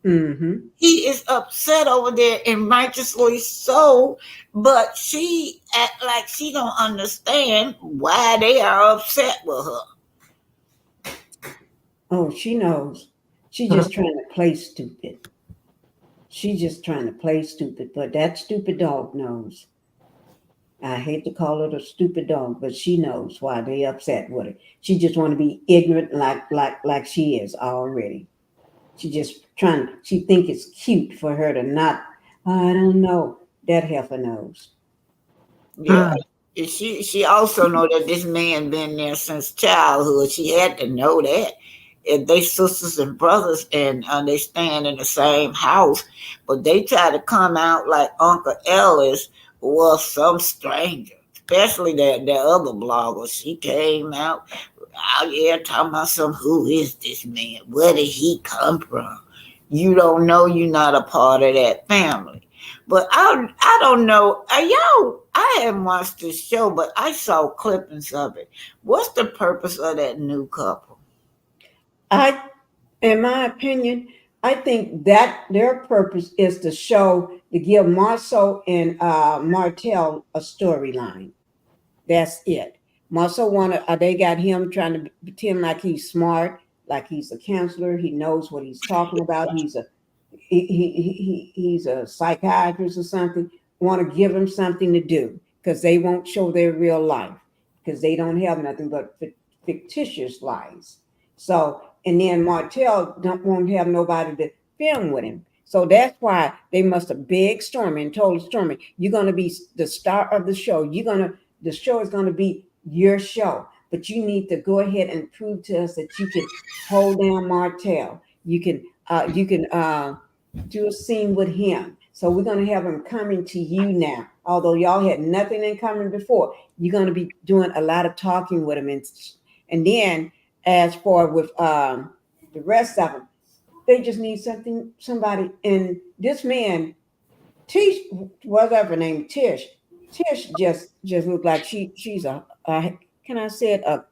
Mm-hmm. He is upset over there and righteously so, but she act like she don't understand why they are upset with her. Oh, she knows. She's just trying to play stupid. She's just trying to play stupid, but that stupid dog knows. I hate to call it a stupid dog, but she knows why they upset with her. She just want to be ignorant like she is already. She just she think it's cute for her to not, I don't know. That heifer knows. Yeah. She also know that this man been there since childhood. She had to know that. And they sisters and brothers, and they stand in the same house, but they try to come out like Uncle Ellis was some stranger. Especially that other blogger. She came out here talking about who is this man? Where did he come from? You don't know, you're not a part of that family. But I don't know. I haven't watched this show, but I saw clippings of it. What's the purpose of that new couple? In my opinion, I think that their purpose is to give Marceau and Martell a storyline. That's it. Marceau they got him trying to pretend like he's smart, like he's a counselor. He knows what he's talking about. He's a psychiatrist or something. Want to give him something to do. because they won't show their real life because they don't have nothing but fictitious lies. So, and then Martell won't have nobody to film with him. So that's why they must have begged Stormy and told Stormy, "You're gonna be the star of the show. The show is gonna be your show, but you need to go ahead and prove to us that you can hold down Martell. You can do a scene with him. So we're gonna have him coming to you now. Although y'all had nothing in common before, you're gonna be doing a lot of talking with him, and then as for with the rest of them, they just need somebody. And this man, Tish, whatever her name, Tish just looked like she's a can I say it, a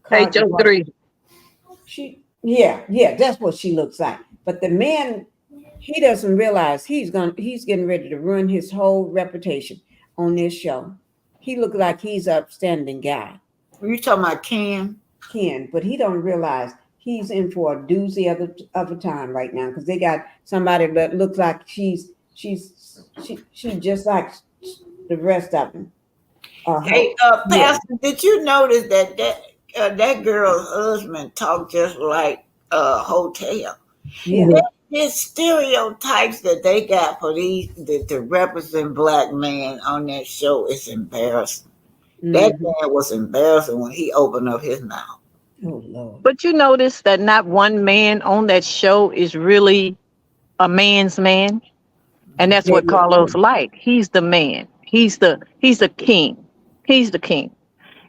Hey, card. Joe 3. Yeah, that's what she looks like. But the man, he doesn't realize he's getting ready to ruin his whole reputation on this show. He looked like he's an upstanding guy, You talking about Ken? but he don't realize he's in for a doozy of a time right now because they got somebody that looks like she's just like the rest of them. Hey, Yeah. Pastor, did you notice that girl's husband talked just like Hotel? Yeah. These stereotypes that they got for these to represent black men on that show is embarrassing. That Mhm. man was embarrassing when he opened up his mouth. Oh Lord. But you notice that not one man on that show is really a man's man. And that's Yeah, what yeah, Carlos like. He's the man. He's the king. He's the king.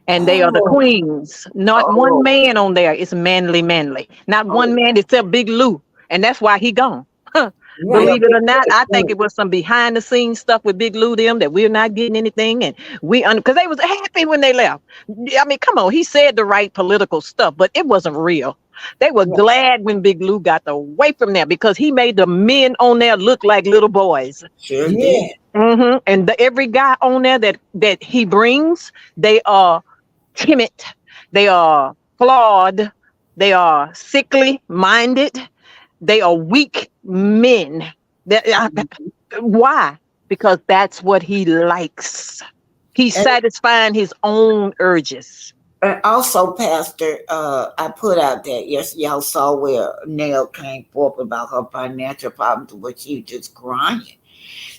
And they are the Oh, queens. Not one oh, man on there is manly. Not one oh, man except Big Lou. And that's why he gone. yeah, right. Believe it or not, I think Right. it was some behind the scenes stuff with Big Lou them that we're not getting anything. And because they was happy when they left. I mean, come on, he said the right political stuff, but it wasn't real. They were Yeah. glad when Big Lou got away from there because he made the men on there look like little boys. sure Yeah. did. And every guy on there that he brings, they are timid, they are flawed, they are sickly minded, they are weak men. Why? Because that's what he likes. He's And, satisfying his own urges. and also, Pastor, I put out that yes, y'all saw where Nell came forth about her financial problems, which she just crying.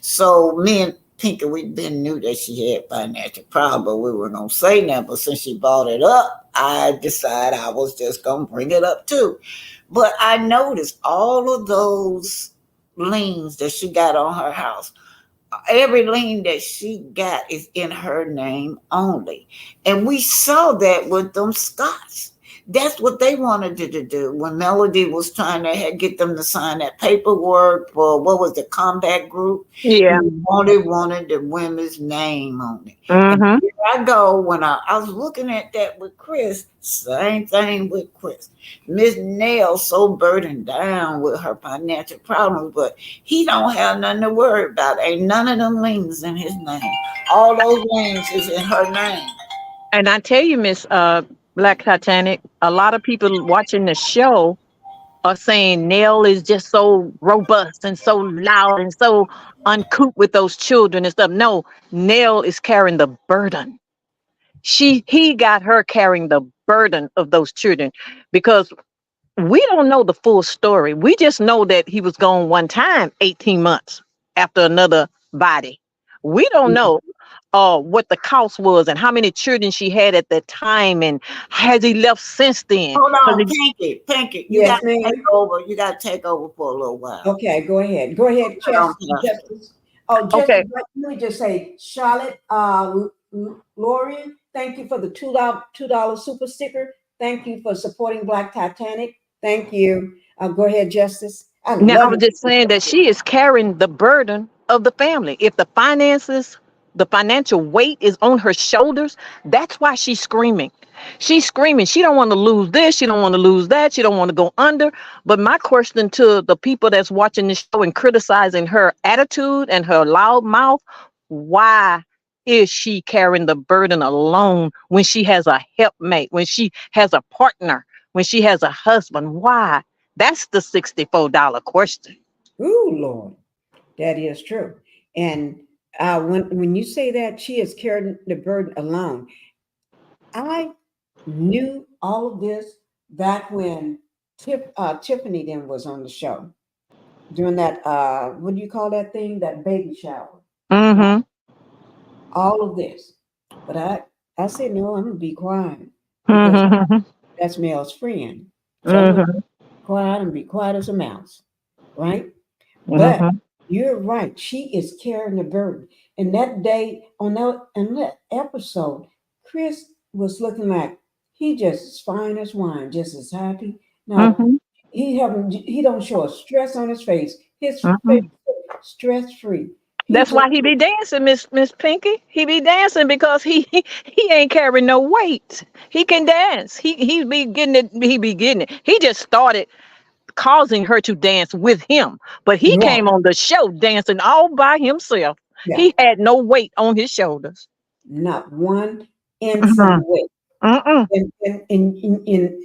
So me and Pinky, we been knew that she had financial problems, but we were gonna say nothing. But since she brought it up, I decided I was just gonna bring it up too. But I noticed all of those liens that she got on her house. Every lien that she got is in her name only. And we saw that with them Scots. That's what they wanted to do when Melody was trying to get them to sign that paperwork for what was the combat group. They Yeah. wanted the women's name on it. And Mm-hmm. here I go when I was looking at that with Chris, same thing with Chris. Miss Nell so burdened down with her financial problems, but he don't have nothing to worry about. Ain't none of them liens in his name. All those liens is in her name. And I tell you, Miss Black Titanic, a lot of people watching the show are saying Nell is just so robust and so loud and so uncouth with those children and stuff. No, Nell is carrying the burden. He got her carrying the burden of those children because we don't know the full story. We just know that he was gone one time, 18 months after another body. We don't know what the cost was and how many children she had at that time and has he left since then. Hold 'Cause on, Pinky, you got Yes, to take ma'am. over. You got to take over for a little while. Okay, go ahead. Go ahead, Hold on, Pastor. Justice. Oh, Okay. let me just say, Charlotte, Lori, thank you for the $2 super sticker. Thank you for supporting Black Titanic. Thank you. Go ahead, Justice. I Now, I love was it. just saying that she is carrying the burden of the family. If the financial weight is on her shoulders, that's why she's screaming. She's screaming. She don't want to lose this. She don't want to lose that. She don't want to go under. But my question to the people that's watching this show and criticizing her attitude and her loud mouth, why is she carrying the burden alone when she has a helpmate, when she has a partner, when she has a husband? Why? That's the $64 question. Ooh, Lord, that is true. And When you say that she is carrying the burden alone, I knew all of this back when Tiffany then was on the show during that what do you call that thing? That baby shower. Right? Mm-hmm. All of this. But I said no, I'm gonna be quiet because Mm-hmm. that's Mel's friend. So I'm gonna Mm-hmm. be quiet and be quiet as a mouse. Right? But Mm-hmm. you're right. She is carrying the burden. And that day on that episode, Chris was looking like he just as fine as wine, just as happy. Now Mm-hmm. he don't show a stress on his face. His face Mm-hmm. stress free. He That's just why he be dancing, Miss Pinky. He be dancing because he ain't carrying no weight. He can dance. He be getting it. He be getting it. He just started causing her to dance with him, but he right. came on the show dancing all by himself. Yeah. He had no weight on his shoulders. Not one inch of Mm-mm. weight. Mm-mm.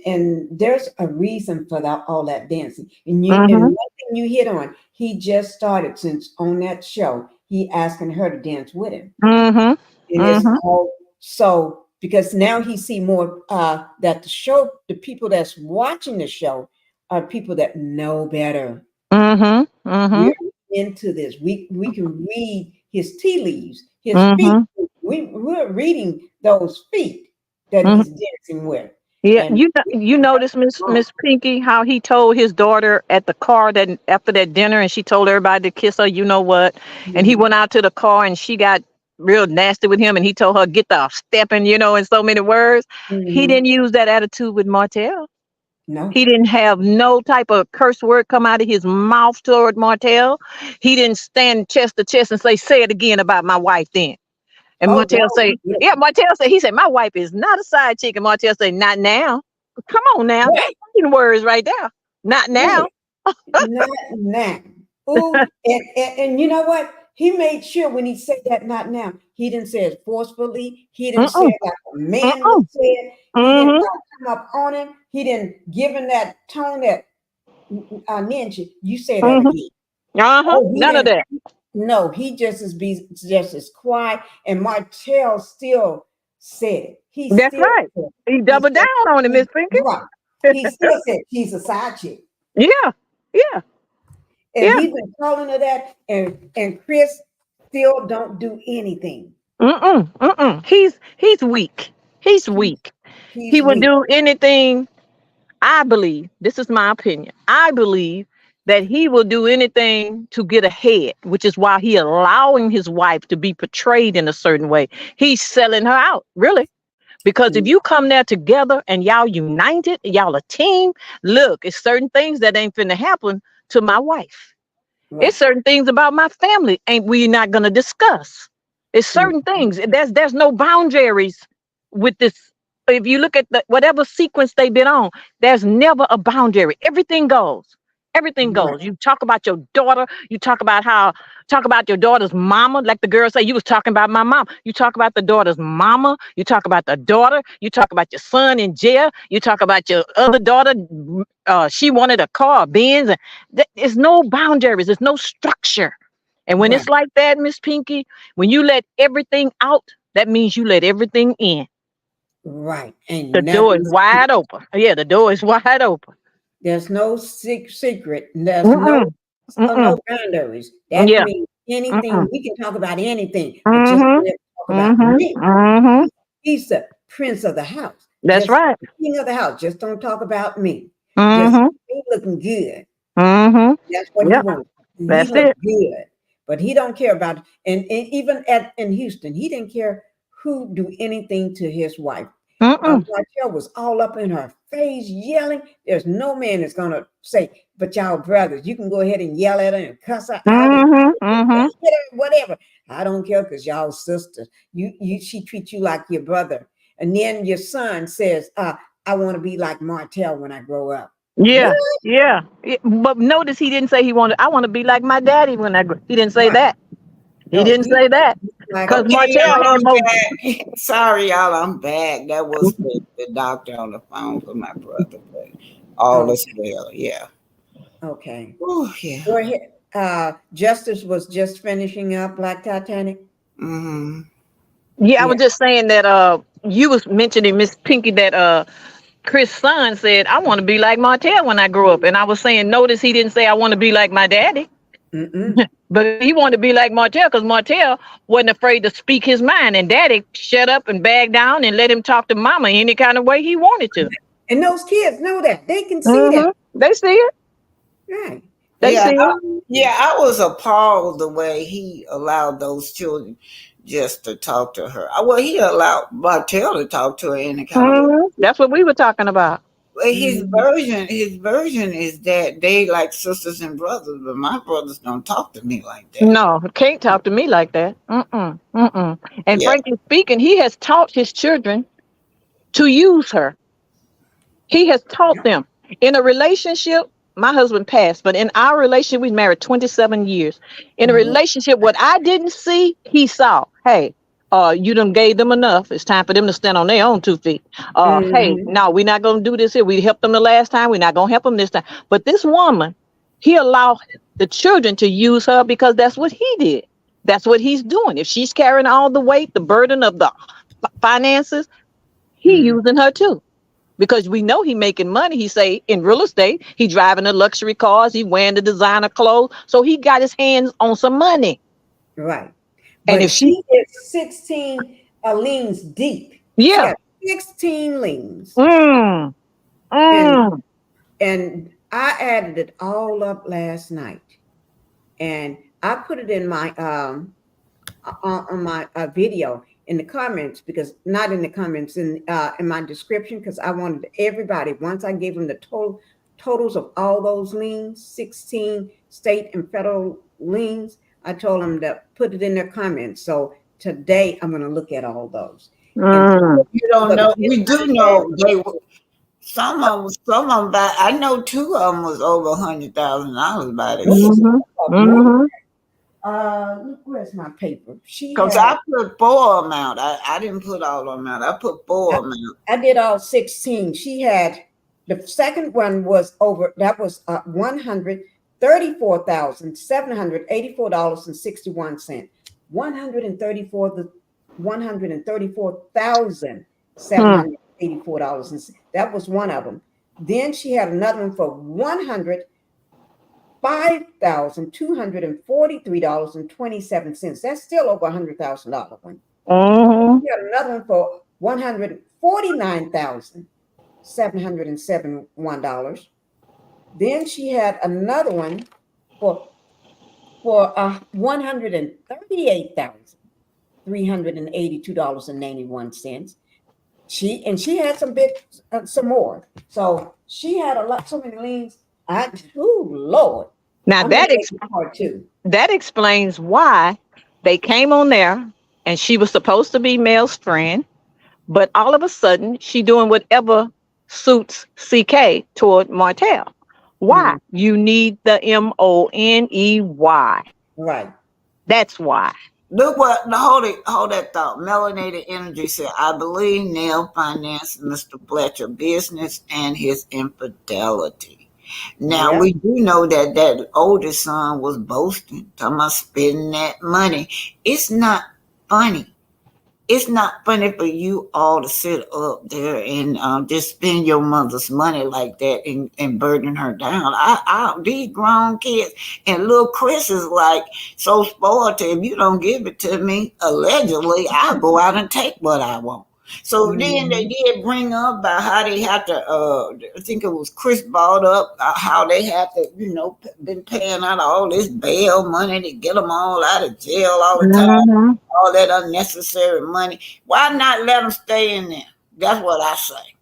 And there's a reason for that all that dancing. And Mm-hmm. one thing you hit on, he just started since on that show, he asking her to dance with him. Mm-hmm. And it's Mm-hmm. all so because now he see more that the people that's watching the show are people that know better. Mm-hmm. Mm-hmm. We're into this. We can read his tea leaves, his feet. Mm-hmm. We're reading those feet that Mm-hmm. he's dancing with. Yeah, And we you can notice wrong. Miss Pinky how he told his daughter at the car that after that dinner and she told everybody to kiss her, you know what? And he Mhm, went out to the car and she got real nasty with him and he told her get the stepping, in so many words. He mhm. didn't use that attitude with Martell. No. He didn't have no type of curse word come out of his mouth toward Martell. He didn't stand chest to chest and say it again about my wife then. And Oh Martell no, say, he didn't. yeah, Martell said, he said, my wife is not a side chick. And Martell say, not now. Come on now. That's Right, words right there. Not now. right. Not now. Ooh, and you know what? He made sure when he said that not now, he didn't say it forcefully. He didn't say Mm-mm, it like a man would mm-mm, say it. He didn't mm-hmm, come up on him. He didn't give him that tone that ninja. You say that mm-hmm, again. uh-huh. Oh, he None of didn't. that. No, he just as quiet. And Martell still said it. He That's still right. said, He he doubled down said, on it, Miss Pinky. right. He still said she's a side chick. Yeah, yeah, And yeah. he's been calling her that, and Chris still don't do anything. Mm-mm, mm-mm. He's weak. He's He, weak. He he's would weak. do anything. I believe, this is my opinion. I believe that he will do anything to get ahead, which is why he allowing his wife to be portrayed in a certain way. He's selling her out, really. Because if Mm, you come there together and y'all united, y'all a team, look, it's certain things that ain't finna happen to my wife. It's right. certain things about my family ain't we not gonna discuss. It's Mm, certain things. There's no boundaries with this. If you look at whatever sequence they've been on, there's never a boundary. Everything goes. Everything right. goes. You talk about your daughter. You talk about your daughter's mama. Like the girl say, you was talking about my mom. You talk about the daughter's mama. You talk about the daughter. You talk about your son in jail. You talk about your other daughter. She wanted a car, a Benz. There's no boundaries. There's no structure. And when Right. it's like that, Miss Pinky, when you let everything out, that means you let everything in. Right. The And door is nothing's secret. wide open. Yeah, the door is wide open. There's no secret. There's Mm-mm, mm-mm. no boundaries. That Yeah. means anything. Mm-mm. We can talk about anything, but just Mm-hmm. don't ever talk about Mm-hmm. me. Mm-hmm. He's the prince of the house. That's Just right. the king of the house. Just don't talk about me. Just Mm-hmm. me looking good. Mm-hmm. That's what he Yep. wants. He That's looked it. good, but he don't care about and even in Houston, he didn't care who do anything to his wife. Mm-mm. Martell was all up in her face yelling. There's no man that's gonna say, but y'all brothers, you can go ahead and yell at her and cuss her out and Mm-hmm. Mm-hmm. hit her, whatever. I don't care because y'all sisters. She treats you like your brother. And then your son says, I want to be like Martell when I grow up. What? Yeah. Yeah. But notice he didn't say I want to be like my daddy when he didn't say Right. that. He No, didn't he say that. like Because Okay, Martell y'all, had I'm more. back. Sorry, y'all, I'm back. That was the doctor on the phone for my brother, but all oh, is well. Yeah. okay. Oh, yeah. Go ahead. Justice was just finishing up Black Titanic. Mm-hmm. Yeah, I Yeah. was just saying that you was mentioning, Miss Pinky, that Chris' son said, I want to be like Martell when I grow up. And I was saying, notice he didn't say I want to be like my daddy. Mm-mm. But he wanted to be like Martell because Martell wasn't afraid to speak his mind. And daddy shut up and bagged down and let him talk to mama any kind of way he wanted to. And those kids know that. They can see that. Mm-hmm. They see it. Right. They Yeah, see it. I was appalled the way he allowed those children just to talk to her. Well, he allowed Martell to talk to her any kind of way. Mm-hmm. That's what we were talking about. But Mhm. his version is that they like sisters and brothers, but my brothers don't talk to me like that. No, can't talk to me like that. Mm-mm. Mm-mm. And Yeah. frankly speaking, he has taught his children to use her. He has taught them in a relationship. My husband passed, but in our relationship, we married 27 years. In a Mhm. relationship, what I didn't see, he saw. Hey, you done gave them enough. It's time for them to stand on their own 2 feet. Hey, Mhm. no, we're not going to do this here. We helped them the last time. We're not going to help them this time. But this woman, he allowed the children to use her because that's what he did. That's what he's doing. If she's carrying all the weight, the burden of the finances, he Mhm. using her too because we know he making money. He say in real estate, he driving the luxury cars, he wearing the designer clothes, so he got his hands on some money. Right. And But if she, she is 16 liens deep. She yeah, got 16 liens. mm, And mm, and I added it all up last night. And I put it in my on my video in the comments, because not in the comments, in my description, because I wanted everybody, once I gave them the totals of all those liens, 16 state and federal liens, I told them to put it in their comments. So today I'm going to look at all those. And mm, You don't but know. it's We do not bad. know they were some of them. I know two of them was over $100,000 by What was this. mm-hmm, more? mm-hmm. Where's my paper? She Cause had, I put four amount. I didn't put all of them out. I put four amount. I did all 16. She had, the second one was over, that was $134,784.61. 134,784 dollars. That was one of them. Then she had another one for $105,243.27. That's still over $100,000 one. Mm-hmm. She had another one for $149,771. Then she had another one for $138,382.91. She had some more. So she had so many liens. Oh Lord. Now I'm gonna make part two. that explains why they came on there and she was supposed to be Mel's friend, but all of a sudden she doing whatever suits CK toward Martell. Why? Mm, You need the MONEY. right. That's why. Look what hold that thought. Melanated Energy said, I believe Neil financed Mr. Fletcher business and his infidelity. Now Yeah. we do know that that oldest son was boasting, talking about spending that money. It's not funny. It's not funny for you all to sit up there and just spend your mother's money like that and burden her down. These grown kids and little Chris is like so spoiled. If you don't give it to me, allegedly, I'll go out and take what I want. So then they Mhm. did bring up about how they have to. I think it was Chris brought up how they have to, been paying out all this bail money to get them all out of jail all the time, Mhm. all that unnecessary money. Why not let them stay in there? That's what I say.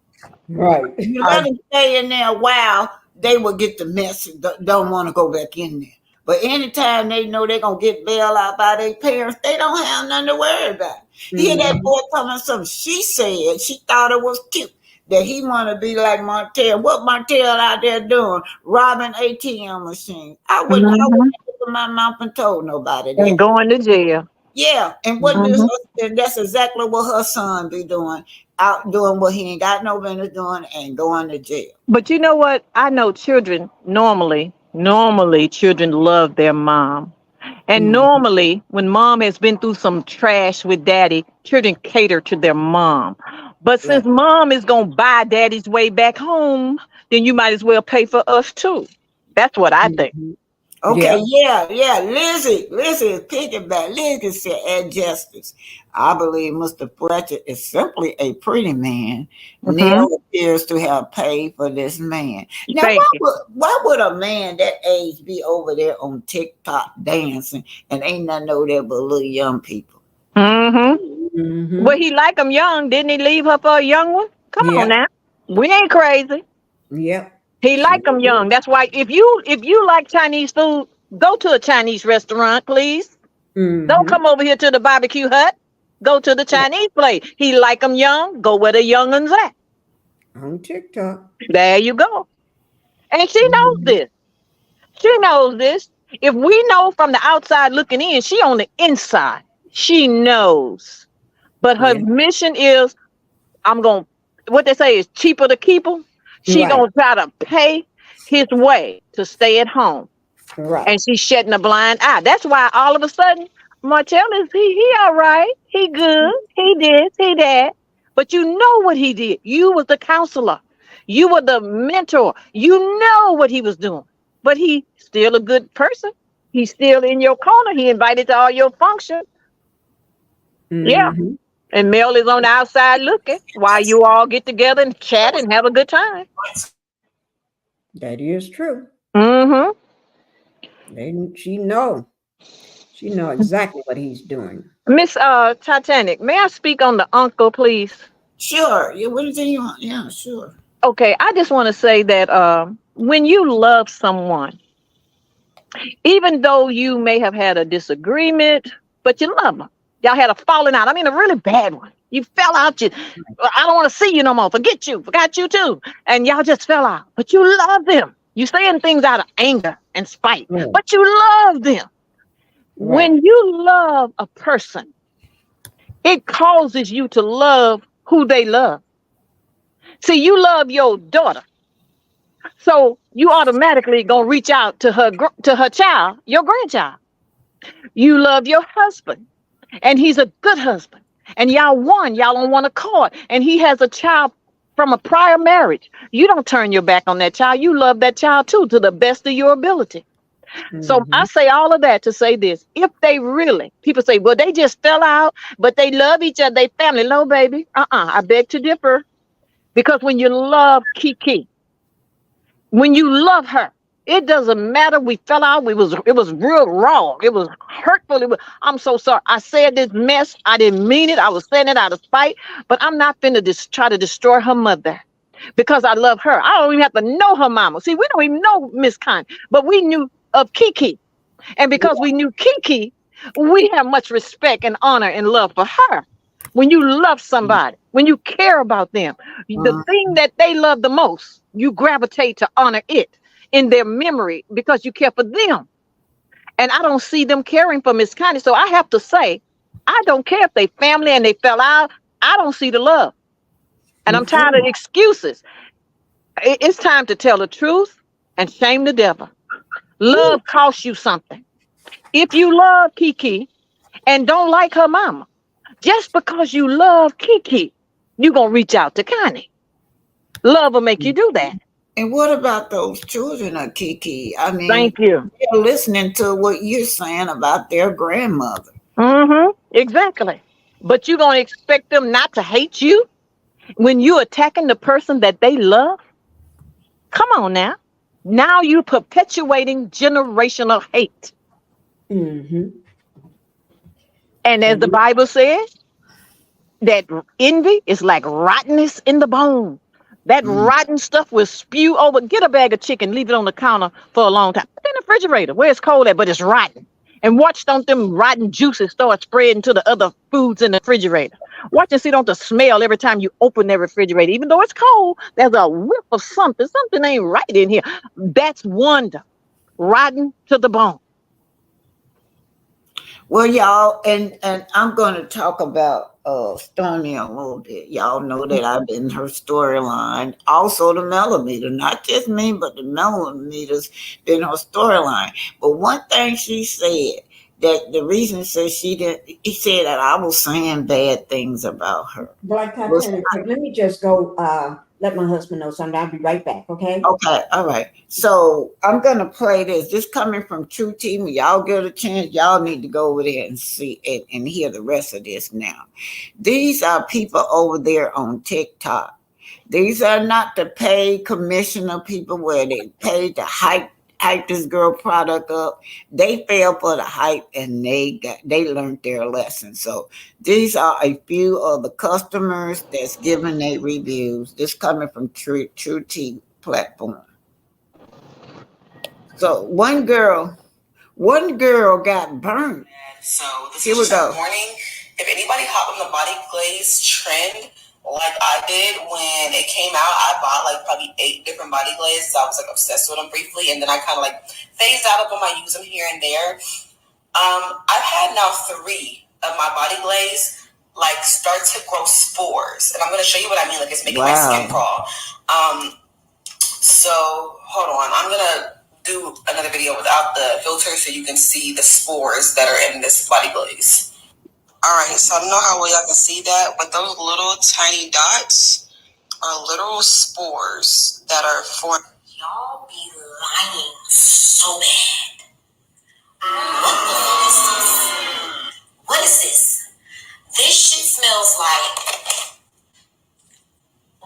Right. You let them stay in there while they will get the message, don't want to go back in there. But anytime they know they're going to get bailed out by their parents, they don't have nothing to worry about. Hear that Mhm. boy telling something she said, she thought it was cute. That he want to be like Martell. What Martell out there doing? Robbing ATM machines. I Mhm. wouldn't open my mouth and told nobody that. And going to jail. Yeah, and Mhm. and that's exactly what her son be doing, out doing what he ain't got no business doing and going to jail. But you know what? I know children normally. Normally, children love their mom. And Mm, normally, when mom has been through some trash with daddy, children cater to their mom. But since right. mom is going to buy daddy's way back home, then you might as well pay for us too. That's what I think. Mhm. Okay, Yep. yeah. Lizzie is piggyback. Lizzie said, "Add justice." I believe Mr. Fletcher is simply a pretty man. Hmm. Neil appears to have paid for this man. Now, Thank you. why would a man that age be over there on TikTok dancing and ain't nothing over there but little young people? Hmm. Well, Hmm. he like them young. Didn't he leave her for a young one? Come on Yep. now. We ain't crazy. Yep. He Sure like them do. young. That's why if you like Chinese food, go to a Chinese restaurant, please. Don't Hmm. come over here to the barbecue hut. Go to the Chinese place. He like them young. Go where the younguns at. On TikTok. There you go. And she knows Mhm. this. She knows this. If we know from the outside looking in, she on the inside. She knows. But her Yeah. mission is, I'm going, what they say is cheaper to keep him. She Right. going to try to pay his way to stay at home. Right. And she's shedding a blind eye. That's why all of a sudden, Martell is he all right. He good. He this, he that. But you know what he did. You was the counselor. You were the mentor. You know what he was doing. But he still a good person. He's still in your corner. He invited to all your functions. Yeah. Hmm. And Mel is on the outside looking while you all get together and chat and have a good time. That is true. Mm-hmm. She know. She know exactly what he's doing. Miss Titanic, may I speak on the uncle, please? Sure. Yeah, what is it you want? Yeah, sure. Okay, I just want to say that when you love someone, even though you may have had a disagreement, but you love them. Y'all had a falling out. I mean, a really bad one. You fell out. I don't want to see you no more. Forget you. Forgot you too. And y'all just fell out. But you love them. You saying things out of anger and spite, Right. but you love them. Right. When you love a person, it causes you to love who they love. See, you love your daughter. So you automatically gonna reach out to her child, your grandchild. You love your husband, and he's a good husband, and y'all on one accord, and he has a child from a prior marriage. You don't turn your back on that child. You love that child too, to the best of your ability. So I Hmm. say all of that to say this: if they really, people say, well, they just fell out, but they love each other, they family. No, baby, I beg to differ, because when you love Kiki, when you love her, it doesn't matter. We fell out. It was real wrong. It was hurtful. I'm so sorry. I said this mess. I didn't mean it. I was saying it out of spite. But I'm not finna try to destroy her mother because I love her. I don't even have to know her mama. See, we don't even know Miss Con, but we knew of Kiki, and because we knew Kiki, we have much respect and honor and love for her. When you love somebody, when you care about them, the Uh, thing that they love the most, you gravitate to honor it in their memory because you care for them. And I don't see them caring for Miss Connie. So I have to say, I don't care if they family and they fell out. I don't see the love. And I'm tired of excuses. It's time to tell the truth and shame the devil. Love costs you something. If you love Kiki and don't like her mama, just because you love Kiki, you're going to reach out to Connie. Love will make you do that. and what about those children of Kiki? I mean, Thank you. they're listening to what you're saying about their grandmother. Mm-hmm. Exactly. But you're going to expect them not to hate you when you're attacking the person that they love? Come on now. Now you're perpetuating generational hate. Hmm. And as the Bible says, that envy is like rottenness in the bone. That Mm. rotten stuff will spew over. Get a bag of chicken, leave it on the counter for a long time. Put it in the refrigerator where it's cold at, but it's rotten. And watch don't them rotten juices start spreading to the other foods in the refrigerator. Watch and see don't the smell every time you open that refrigerator. Even though it's cold, there's a whiff of something. Something ain't right in here. That's wonder. Rotten to the bone. Well, y'all, and I'm going to talk about Stormy a little bit. Y'all know that I've been her storyline. Also the millimeter, not just me, but the millimeters been her storyline. But one thing she said that the reason says she didn't, he said that I was saying bad things about her. Black Was Titanic, but let me just go let my husband know something. I'll be right back, okay? okay, all right. So I'm gonna play this. This coming from True Team. When y'all get a chance, y'all need to go over there and see and hear the rest of this now. These are people over there on TikTok. These are not the paid commissioner people where they paid to hype this girl product up. They fell for the hype and they learned their lesson. So these are a few of the customers that's giving their reviews. This coming from True Tea platform. So one girl got burned. So this Here is we just a go. warning. If anybody hopped on the body glaze trend like I did when it came out, I bought like probably 8 different body glazes. I was like obsessed with them briefly, and then I kind of like phased out of them. I use them here and there. I've had now 3 of my body glaze like start to grow spores, and I'm going to show you what I mean. Like it's making my skin crawl. So hold on, I'm gonna do another video without the filter so you can see the spores that are in this body glaze. All right, so I don't know how well y'all can see that, but those little tiny dots are literal spores that are formed. Y'all be lying so bad. What is this? This shit smells like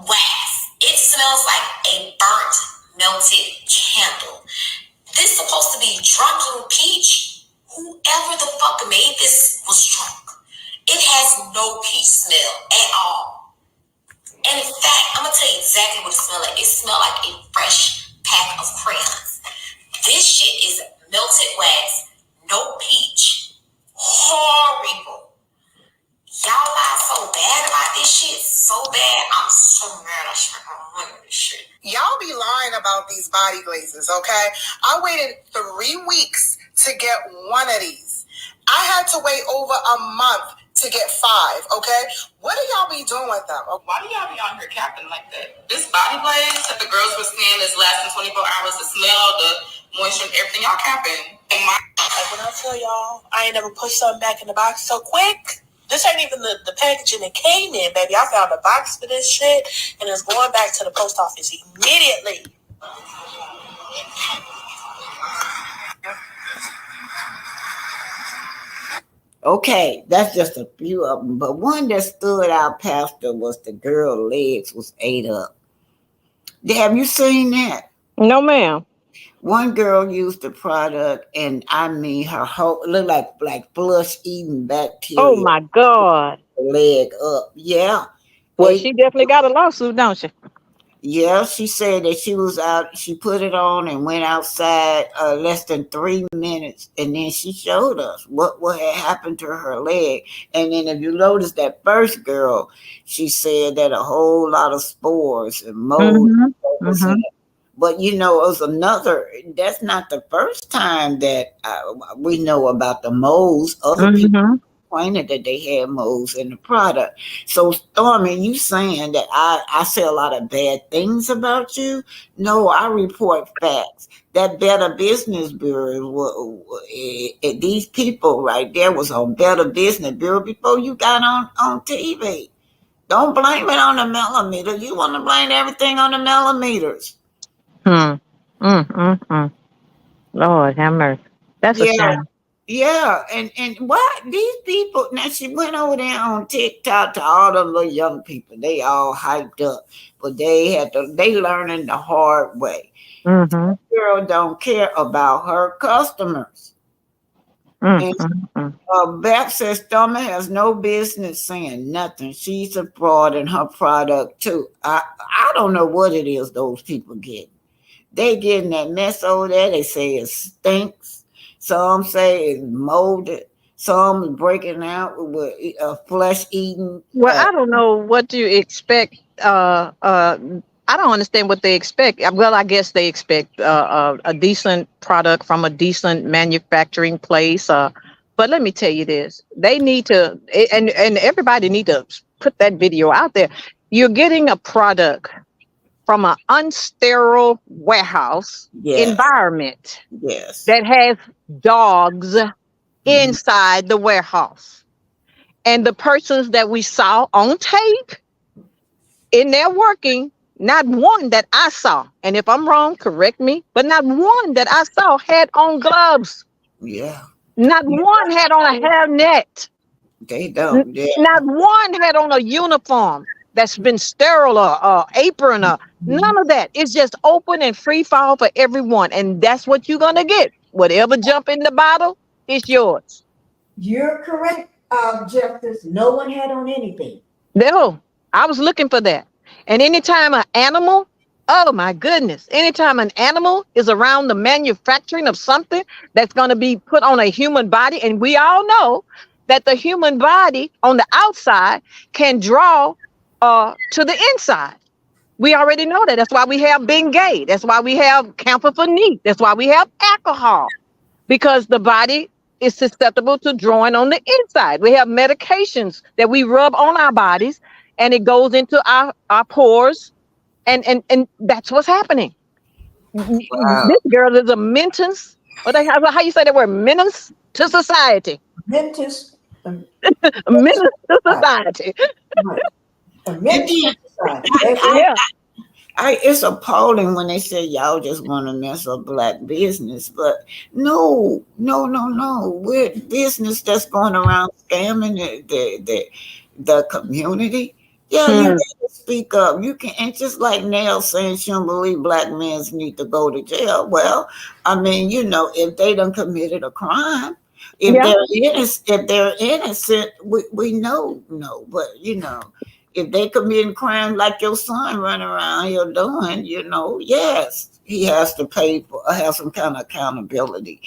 wax. It smells like a burnt, melted candle. This is supposed to be drunken peach. Whoever the fuck made this was drunk. It has no peach smell at all. And in fact, I'm gonna tell you exactly what it smells like. It smells like a fresh pack of crayons. This shit is melted wax, no peach. Horrible. Y'all lie so bad about this shit, so bad. I'm so mad. I spent my money on this shit. Y'all be lying about these body glazes, okay? I waited 3 weeks to get one of these. I had to wait over a month to get 5, okay? What do y'all be doing with them? Why do y'all be on here capping like that? This body glaze that the girls were saying is lasting 24 hours, the smell, the moisture, everything, y'all capping. Like when I tell y'all, I ain't never put something back in the box so quick. This ain't even the packaging it came in, baby. I found a box for this shit, and it's going back to the post office immediately. Okay, that's just a few of them. But one that stood out, Pastor, was the girl legs was ate up. Have you seen that? No, ma'am. One girl used the product, and I mean, her whole looked like flush eating bacteria. Oh my God. Leg up, yeah. Well, she definitely got a lawsuit, don't she? Yeah, she said that she was out. She put it on and went outside less than 3 minutes, and then she showed us what had happened to her leg. And then if you notice that first girl, she said that a whole lot of spores and mold was in it. But you know, it was another. That's not the first time that we know about the moles. Other people pointed that they had moles in the product. So Stormy, you saying that I say a lot of bad things about you? No, I report facts. That Better Business Bureau, these people right there was on Better Business Bureau before you got on TV. Don't blame it on the millimeter. You want to blame everything on the millimeters. Lord have mercy. That's a Yeah. shame. Yeah, and what these people now? She went over there on TikTok to all the little young people. They all hyped up, but they learning the hard way. Girl don't care about her customers. And Beth says Stomach has no business saying nothing. She's a fraud in her product too. I don't know what it is those people get. They getting that mess over there. They say it stinks. Some say it's molded. Some is breaking out with flesh eating. Well, I don't know what you expect. I don't understand what they expect. Well, I guess they expect a decent product from a decent manufacturing place. But let me tell you this: they need to, and everybody need to put that video out there. You're getting a product from an unsterile warehouse Yes. environment Yes. that has dogs Mhm. inside the warehouse. And the persons that we saw on tape in there working, not one that I saw, and if I'm wrong, correct me, but not one that I saw had on gloves. Yeah. Not one had on a hairnet. They don't. Yeah. Not one had on a uniform that's been sterile or apron or none of that. It's just open and free fall for everyone. And that's what you're going to get. Whatever jump in the bottle, it's yours. You're correct, Justice. No one had on anything. No, I was looking for that. And anytime an animal, oh my goodness, anytime an animal is around the manufacturing of something that's going to be put on a human body, and we all know that the human body on the outside can draw to the inside. We already know that. That's why we have Bengay. That's why we have camphor neat. That's why we have alcohol, because the body is susceptible to drawing on the inside. We have medications that we rub on our bodies and it goes into our pores, and that's what's happening. Wow. This girl is a menace. How you say that word? Menace to society. Mentis, A menace to society. a And mentis then society. Yeah, it's appalling when they say y'all just want to mess up black business, but no, no, no, no. We're business that's going around scamming the community. Yeah, you Hmm. need to speak up. You can, and just like Nell saying she don't believe black men need to go to jail. Well, I mean, if they done committed a crime, Yeah, if they're innocent, we know no, but if they committing crime like your son running around here doing, yes, he has to pay for have some kind of accountability.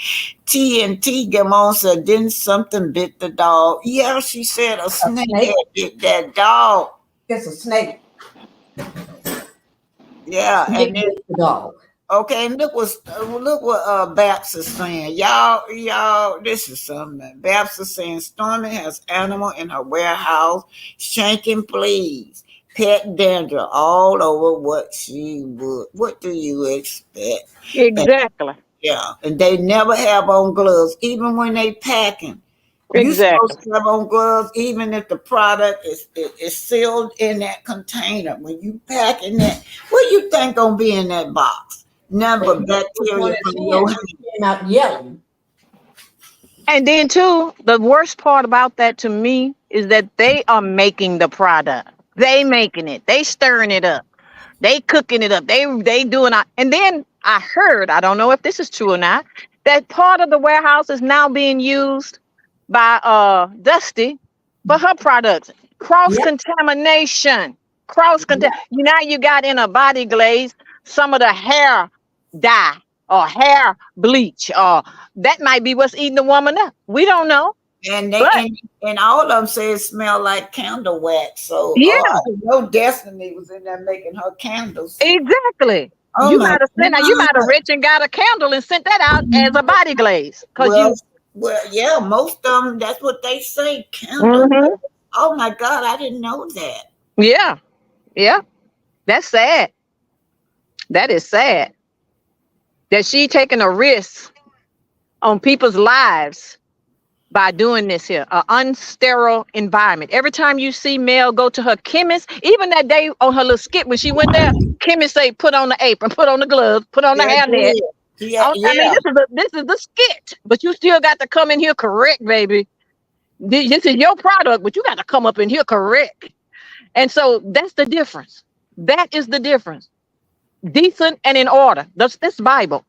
TNT Gamon said, didn't something bit the dog? Yeah, she said a A snake snake. had bit that dog. It's a snake. Yeah, Snake and then bit the dog. okay, and look what Babs is saying. Y'all, this is something. Babs is saying Stormy has animal in her warehouse, shanking fleas, pet dander all over what she would. What do you expect? And exactly. yeah, and they never have on gloves, even when they packing. You supposed Exactly. to have on gloves even if the product is sealed in that container. When you packing that, what you think gonna be in that box? None They but knew which bacteria one it's from your in. hand. It came out yelling. And then too, the worst part about that to me is that they are making the product. They making it. They stirring it up. They cooking it up. They doing it. And then I heard, I don't know if this is true or not, that part of the warehouse is now being used by Dusty for her products. Cross Yep. contamination. Cross contam. Yep. Now you got in a body glaze some of the hair dye or hair bleach, or that might be what's eating the woman up. We don't know. And they But and all of them say it smell like candle wax. So yeah, I didn't know Destiny was in there making her candles. exactly. Oh You my might have sent now. You might have God. rich and got a candle and sent that out as a body glaze. Cause Well, you yeah, most of them. That's what they say. Candle. hmm Oh my God, I didn't know that. yeah, yeah. That's sad. That is sad. That she taking a risk on people's lives by doing this here, an unsterile environment. Every time you see Mel go to her chemist, even that day on her little skit when she went there, chemist say, put on the apron, put on the gloves, put on the Yeah, hairnet. yeah, I mean, yeah. this is the skit, but you still got to come in here correct, baby. This is your product, but you got to come up in here correct. And so that's the difference. That is the difference. Decent and in order. That's this Bible.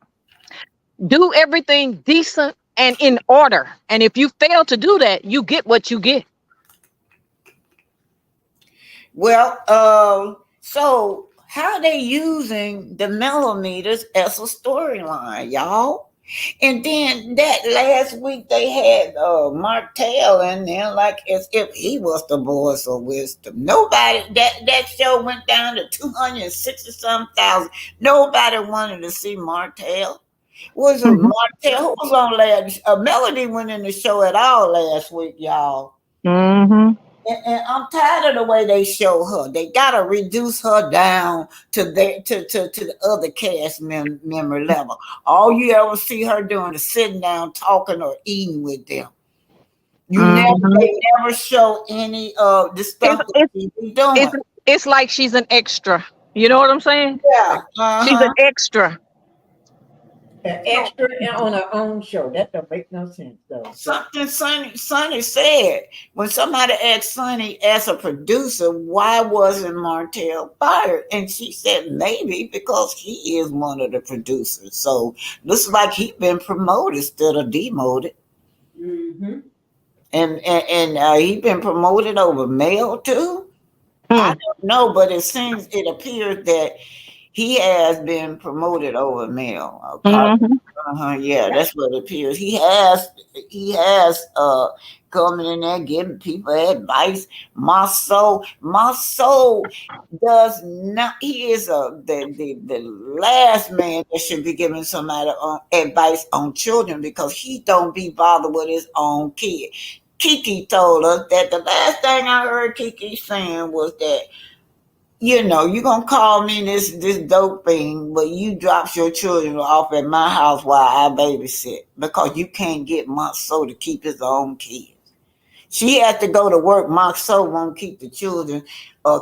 Do everything decent and in order. And if you fail to do that, you get what you get. Well, so how they using the millimeters as a storyline, y'all? And then that last week they had Martell in there like as if he was the voice of wisdom. Nobody that show went down to 260 some thousand. Nobody wanted to see Martell. Was it Mm-hmm. Martell? Who was on last? Melody went in the show at all last week, y'all. Mm-hmm. And I'm tired of the way they show her. They gotta reduce her down to to the other cast member level. All you ever see her doing is sitting down talking or eating with them. Mm-hmm. They never show any of the It's stuff that it's she be it's doing. it's like she's an extra. You know what I'm saying? Yeah. She's an Uh-huh. extra. An extra on her own show. That don't make no sense though. Something Sonny said when somebody asked Sonny as a producer, why wasn't Martell fired? And she said maybe because he is one of the producers. So looks like he been promoted instead of demoted. Mm-hmm. And he been promoted over Mel too. I Mm. don't know, but it appears that he has been promoted over Mel. Mm-hmm. Yeah, that's what it appears. He has coming in there giving people advice. My soul does not. He is the last man that should be giving somebody advice on children because he don't be bothered with his own kid. Kiki told us that the last thing I heard Kiki saying was that you're gonna call me this dope thing, but you drops your children off at my house while I babysit because you can't get Monso to keep his own kids. She had to go to work. Monso won't keep the children.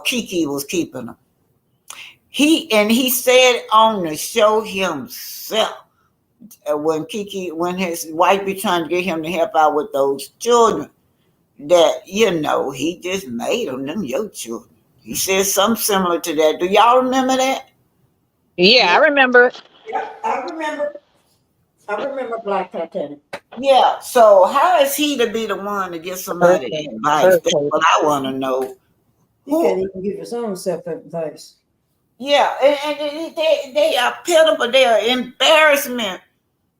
Kiki was keeping them. He said on the show himself when his wife be trying to get him to help out with those children that he just made them your children. He said something similar to that. Do y'all remember that? Yeah, I Yeah, remember it. yeah, I remember. I remember Black Titanic. Yeah. So how is he to be the one to give somebody Hurricane. advice? That's Hurricane. what I want to know. He Who? can't even give his own self advice. Yeah, and they are pitiful. They are embarrassment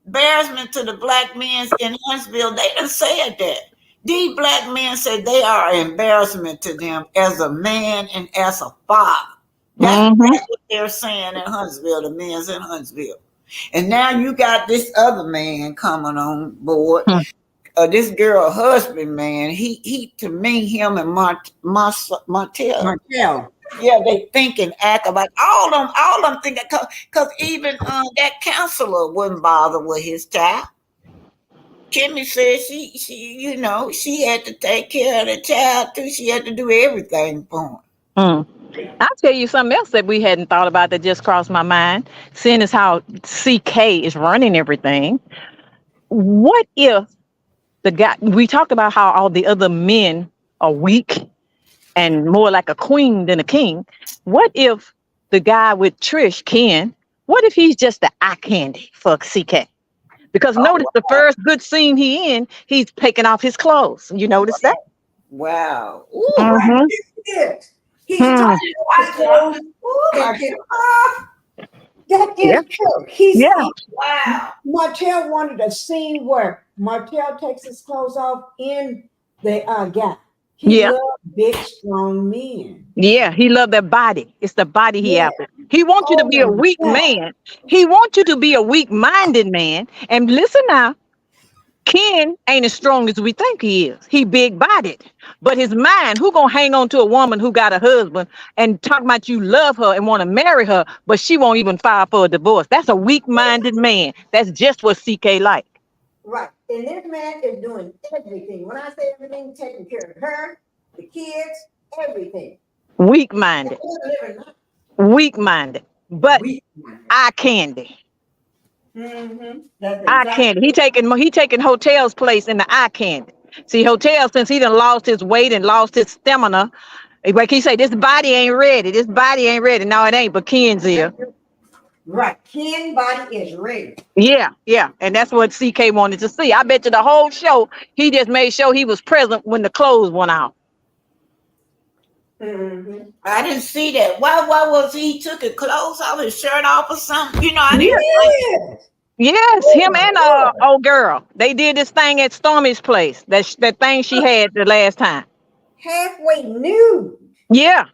to the black men in Huntsville. They done said that. These black men said they are embarrassment to them as a man and as a father. Mm-hmm. That's what they're saying in Huntsville, the men's in Huntsville. And now you got this other man coming on board. This girl husband, man, he to me, him and Martell, Martell. yeah, they think and act like all them think because even that counselor wouldn't bother with his child. Kimmy said she had to take care of the child too. She had to do everything for him. Mm. I'll tell you something else that we hadn't thought about that just crossed my mind, seeing as how CK is running everything. What if the guy, we talked about how all the other men are weak and more like a queen than a king. What if the guy with Trish, Ken, what if he's just the eye candy for CK? Because Oh notice the first good scene he's taking off his clothes. You notice that? wow! Ooh, Right. Mm-hmm. Yes. He's Hmm. talking about clothes. oh my And God! that Yeah. is true. Yeah. Wow! Martell wanted a scene where Martell takes his clothes off in the guy. He Yeah. loved big, strong men. Yeah. He loved that body. It's the body he Yeah. after. He wants you to Oh be a my weak God. man. He wants you to be a weak-minded man. And listen now, Ken ain't as strong as we think he is. He big-bodied. But his mind, who gonna hang on to a woman who got a husband and talk about you love her and want to marry her, but she won't even file for a divorce? That's a weak-minded man. That's just what CK like. Right. And this man is doing everything. When I say everything, taking care of her, the kids, everything. Weak-minded. Weak-minded. But Weak. eye candy. Mm-hmm. That's Eye exactly. candy. He taking Hotel's place in the eye candy. See, Hotel, since he done lost his weight and lost his stamina, like he say, this body ain't ready. This body ain't ready. No, it ain't. But Ken's here. Right. Ken body is ready. Yeah, yeah. And that's what CK wanted to see. I bet you the whole show, he just made sure he was present when the clothes went out. Mm-hmm. I didn't see that. Why was he took his clothes off, his shirt off, or something? I didn't. Yes. Yes, Oh him my and God. old girl. They did this thing at Stormy's place. That thing she had the last time. Halfway nude. Yeah,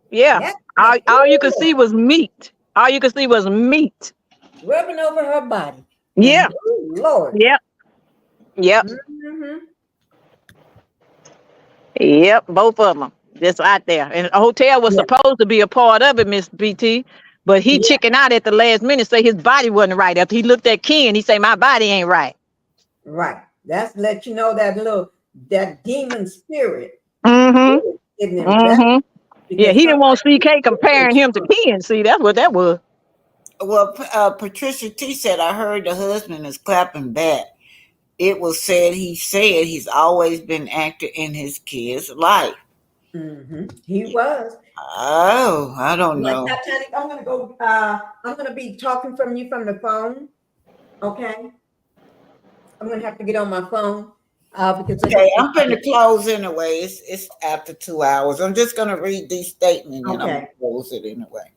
yeah. That's All you could good. see was meat. All you could see was meat. Rubbing over her body. Yeah. Lord. Yep. Yep. Mm-hmm. Yep. Both of them just out there. And a hotel was Yeah. supposed to be a part of it, Miss BT. But he Yeah. chickened out at the last minute, say his body wasn't right. After he looked at Ken, he say, my body ain't right. Right. That's let you know that demon spirit Mm-hmm. in them. That Mm-hmm. Yeah, because he didn't want CK comparing him to somebody. Ken. See, that's what that was. Well, Patricia T said, I heard the husband is clapping back. It was said he's always been active in his kid's life. He was. Oh, I don't Like know. Titanic, I'm gonna go. I'm gonna be talking from you from the phone. Okay. I'm gonna have to get on my phone because I Okay, got I'm finna close anyway. It's after 2 hours. I'm just gonna read these statements and I'm gonna okay. close it anyway.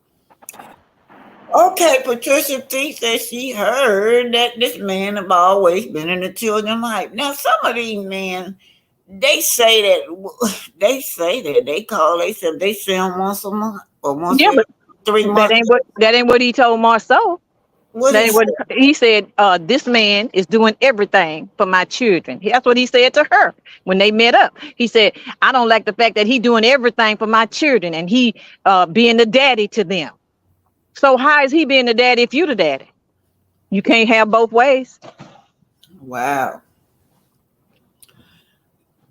Okay, Patricia T says she heard that this man have always been in the children's life. Now, some of these men, they say that they said they see him once a month or once Yeah, every but 3 months. that ain't what he told Marceau. What That he ain't said? what he said. This man is doing everything for my children. That's what he said to her when they met up. He said, I don't like the fact that he doing everything for my children and he being the daddy to them. So how is he being the daddy if you the daddy? You can't have both ways. Wow.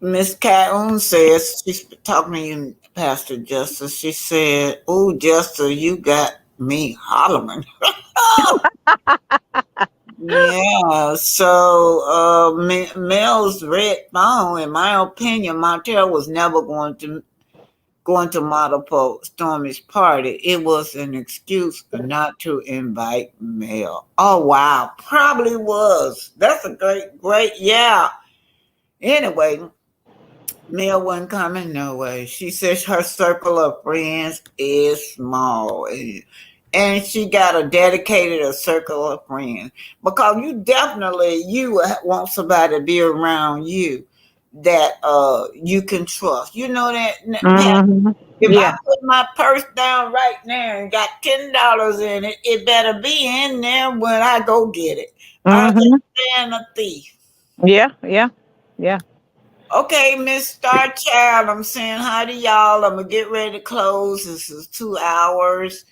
Miss Calhoun says she's talking to you, Pastor Justice. She said, "Oh, Justice, you got me hollering." Yeah. So, Mel's red phone. In my opinion, Montel was never going to model for Stormy's party. It was an excuse not to invite Mel. Oh wow, probably was. That's a great, yeah. Anyway, Mel wasn't coming no way. She says her circle of friends is small. And she got a circle of friends. Because you want somebody to be around you that you can trust. You know that, Pat, Mm-hmm. if I Yeah. put my purse down right now and got $10 in it, it better be in there when I go get it. I Mm-hmm. can't stand a thief. Yeah. Yeah. Yeah. Okay, Miss Star Child, I'm saying hi to y'all. I'm gonna get ready to close. This is 2 hours.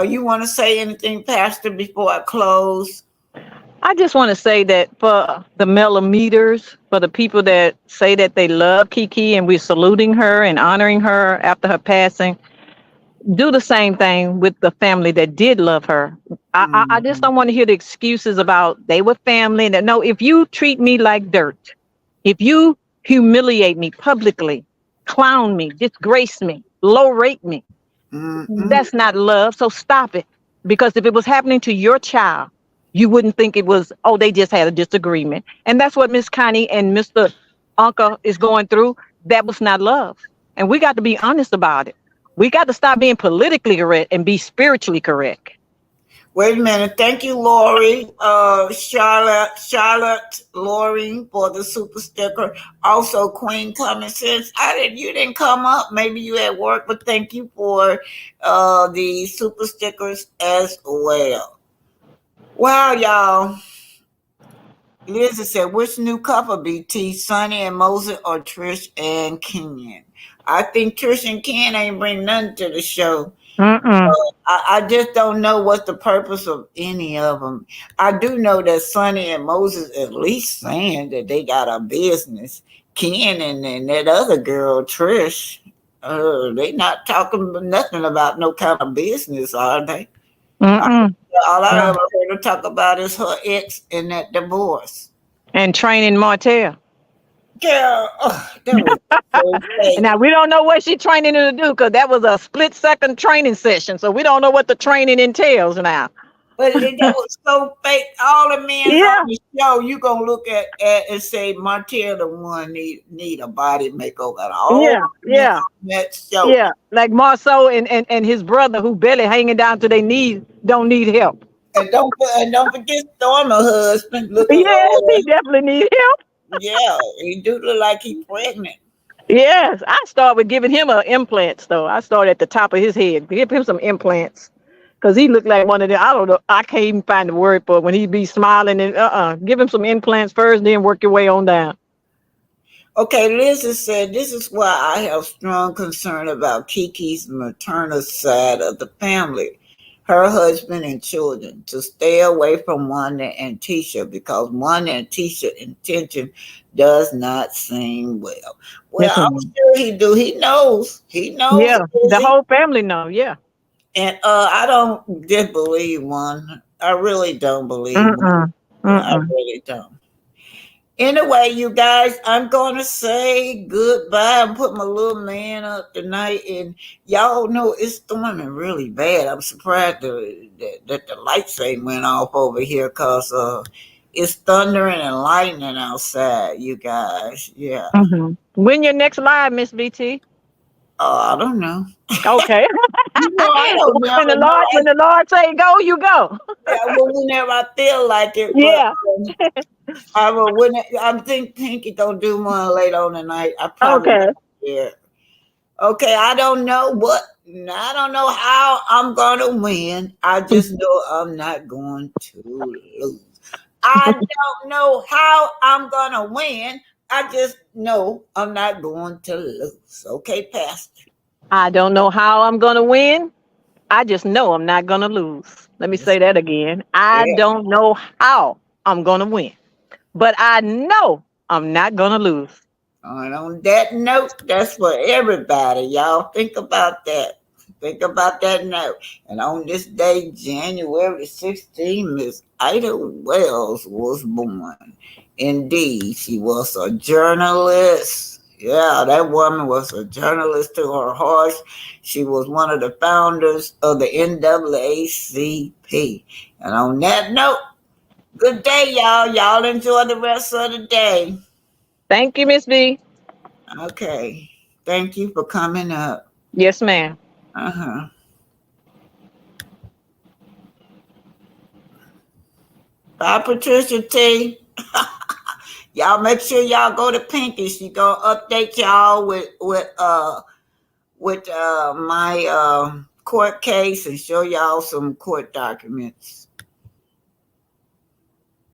You want to say anything, Pastor, before I close? I just want to say that for the millimeters, for the people that say that they love Kiki and we're saluting her and honoring her after her passing, do the same thing with the family that did love her. I just Mhm. don't want to hear the excuses about they were family. And no, if you treat me like dirt, if you humiliate me publicly, clown me, disgrace me, low rate me, Mm-mm. that's not love. So stop it. Because if it was happening to your child, you wouldn't think it was, oh, they just had a disagreement. And that's what Miss Connie and Mr. Uncle is going through. That was not love. And we got to be honest about it. We got to stop being politically correct and be spiritually correct. Wait a minute. Thank you, Lori. Charlotte, Lori for the super sticker. Also, Queen Common Sense. You didn't come up. Maybe you at work, but thank you for the super stickers as well. Wow, y'all. Lizzie said, which new couple be T, Sonny and Moses or Trish and Ken? I think Trish and Ken ain't bring nothing to the show. Mm-mm. I just don't know what's the purpose of any of them. I do know that Sonny and Moses at least saying that they got a business. Ken and that other girl, Trish, they not talking nothing about no kind of business, are they? Mm-mm. All I No. ever heard her talk about is her ex and that divorce. And training Martell. Girl, that was so And fake. now we don't know what she training her to do because that was a split second training session. So we don't know what the training entails now. But that was so fake. All the men on Yeah. the show, you gonna look at and say Martell the one need a body makeover. And all Yeah. the men Yeah. on that show, Yeah. Like Marceau and his brother who barely hanging down to their knees don't need help. and don't forget Stormer husband looking Yes, he definitely need help. yeah, he do look like he pregnant. Yes. I start with giving him implants though. I start at the top of his head. Give him some implants. Cause he looked like one of them. I don't know. I can't even find the word for it when he be smiling and give him some implants first, then work your way on down. Okay, Liz has said, this is why I have strong concern about Kiki's maternal side of the family, her husband and children, to stay away from Wanda and Tisha because Wanda and Tisha intention does not seem well. Well, I'm Mhm. sure he do. He knows. He knows, Yeah, the Lizzie. whole family know. Yeah. And I don't disbelieve one. I really don't believe one. Mm-mm. I Mm-mm. really don't. Anyway, you guys, I'm going to say goodbye and put my little man up tonight. And y'all know it's storming really bad. I'm surprised that the lights ain't went off over here because it's thundering and lightning outside, you guys. Yeah. Mm-hmm. When your next live, Miss BT? I don't know. Okay. I don't when the never know. Lord, when the Lord say go, you go. Yeah, well, whenever I feel like it, but Yeah. I will. When I think Pinky gonna do one later on tonight, I probably Okay. yeah. Okay, I don't know what. I don't know how I'm gonna win. I just know I'm not going to lose. I don't know how I'm gonna win. I just know I'm not going to lose. Okay, Pastor. I don't know how I'm gonna win. I just know I'm not gonna lose. Let me say that again. I Yeah. don't know how I'm gonna win, but I know I'm not gonna lose. And on that note, that's for everybody. Y'all think about that. Think about that note. And on this day, January 16th, Miss Ida Wells was born. Indeed, she was a journalist. Yeah, that woman was a journalist to her heart. She was one of the founders of the NAACP. And on that note, good day, y'all. Y'all enjoy the rest of the day. Thank you, Miss B. Okay. Thank you for coming up. Yes, ma'am. Uh-huh. Bye, Patricia T. Y'all make sure y'all go to Pinky. She gonna update y'all with my court case and show y'all some court documents.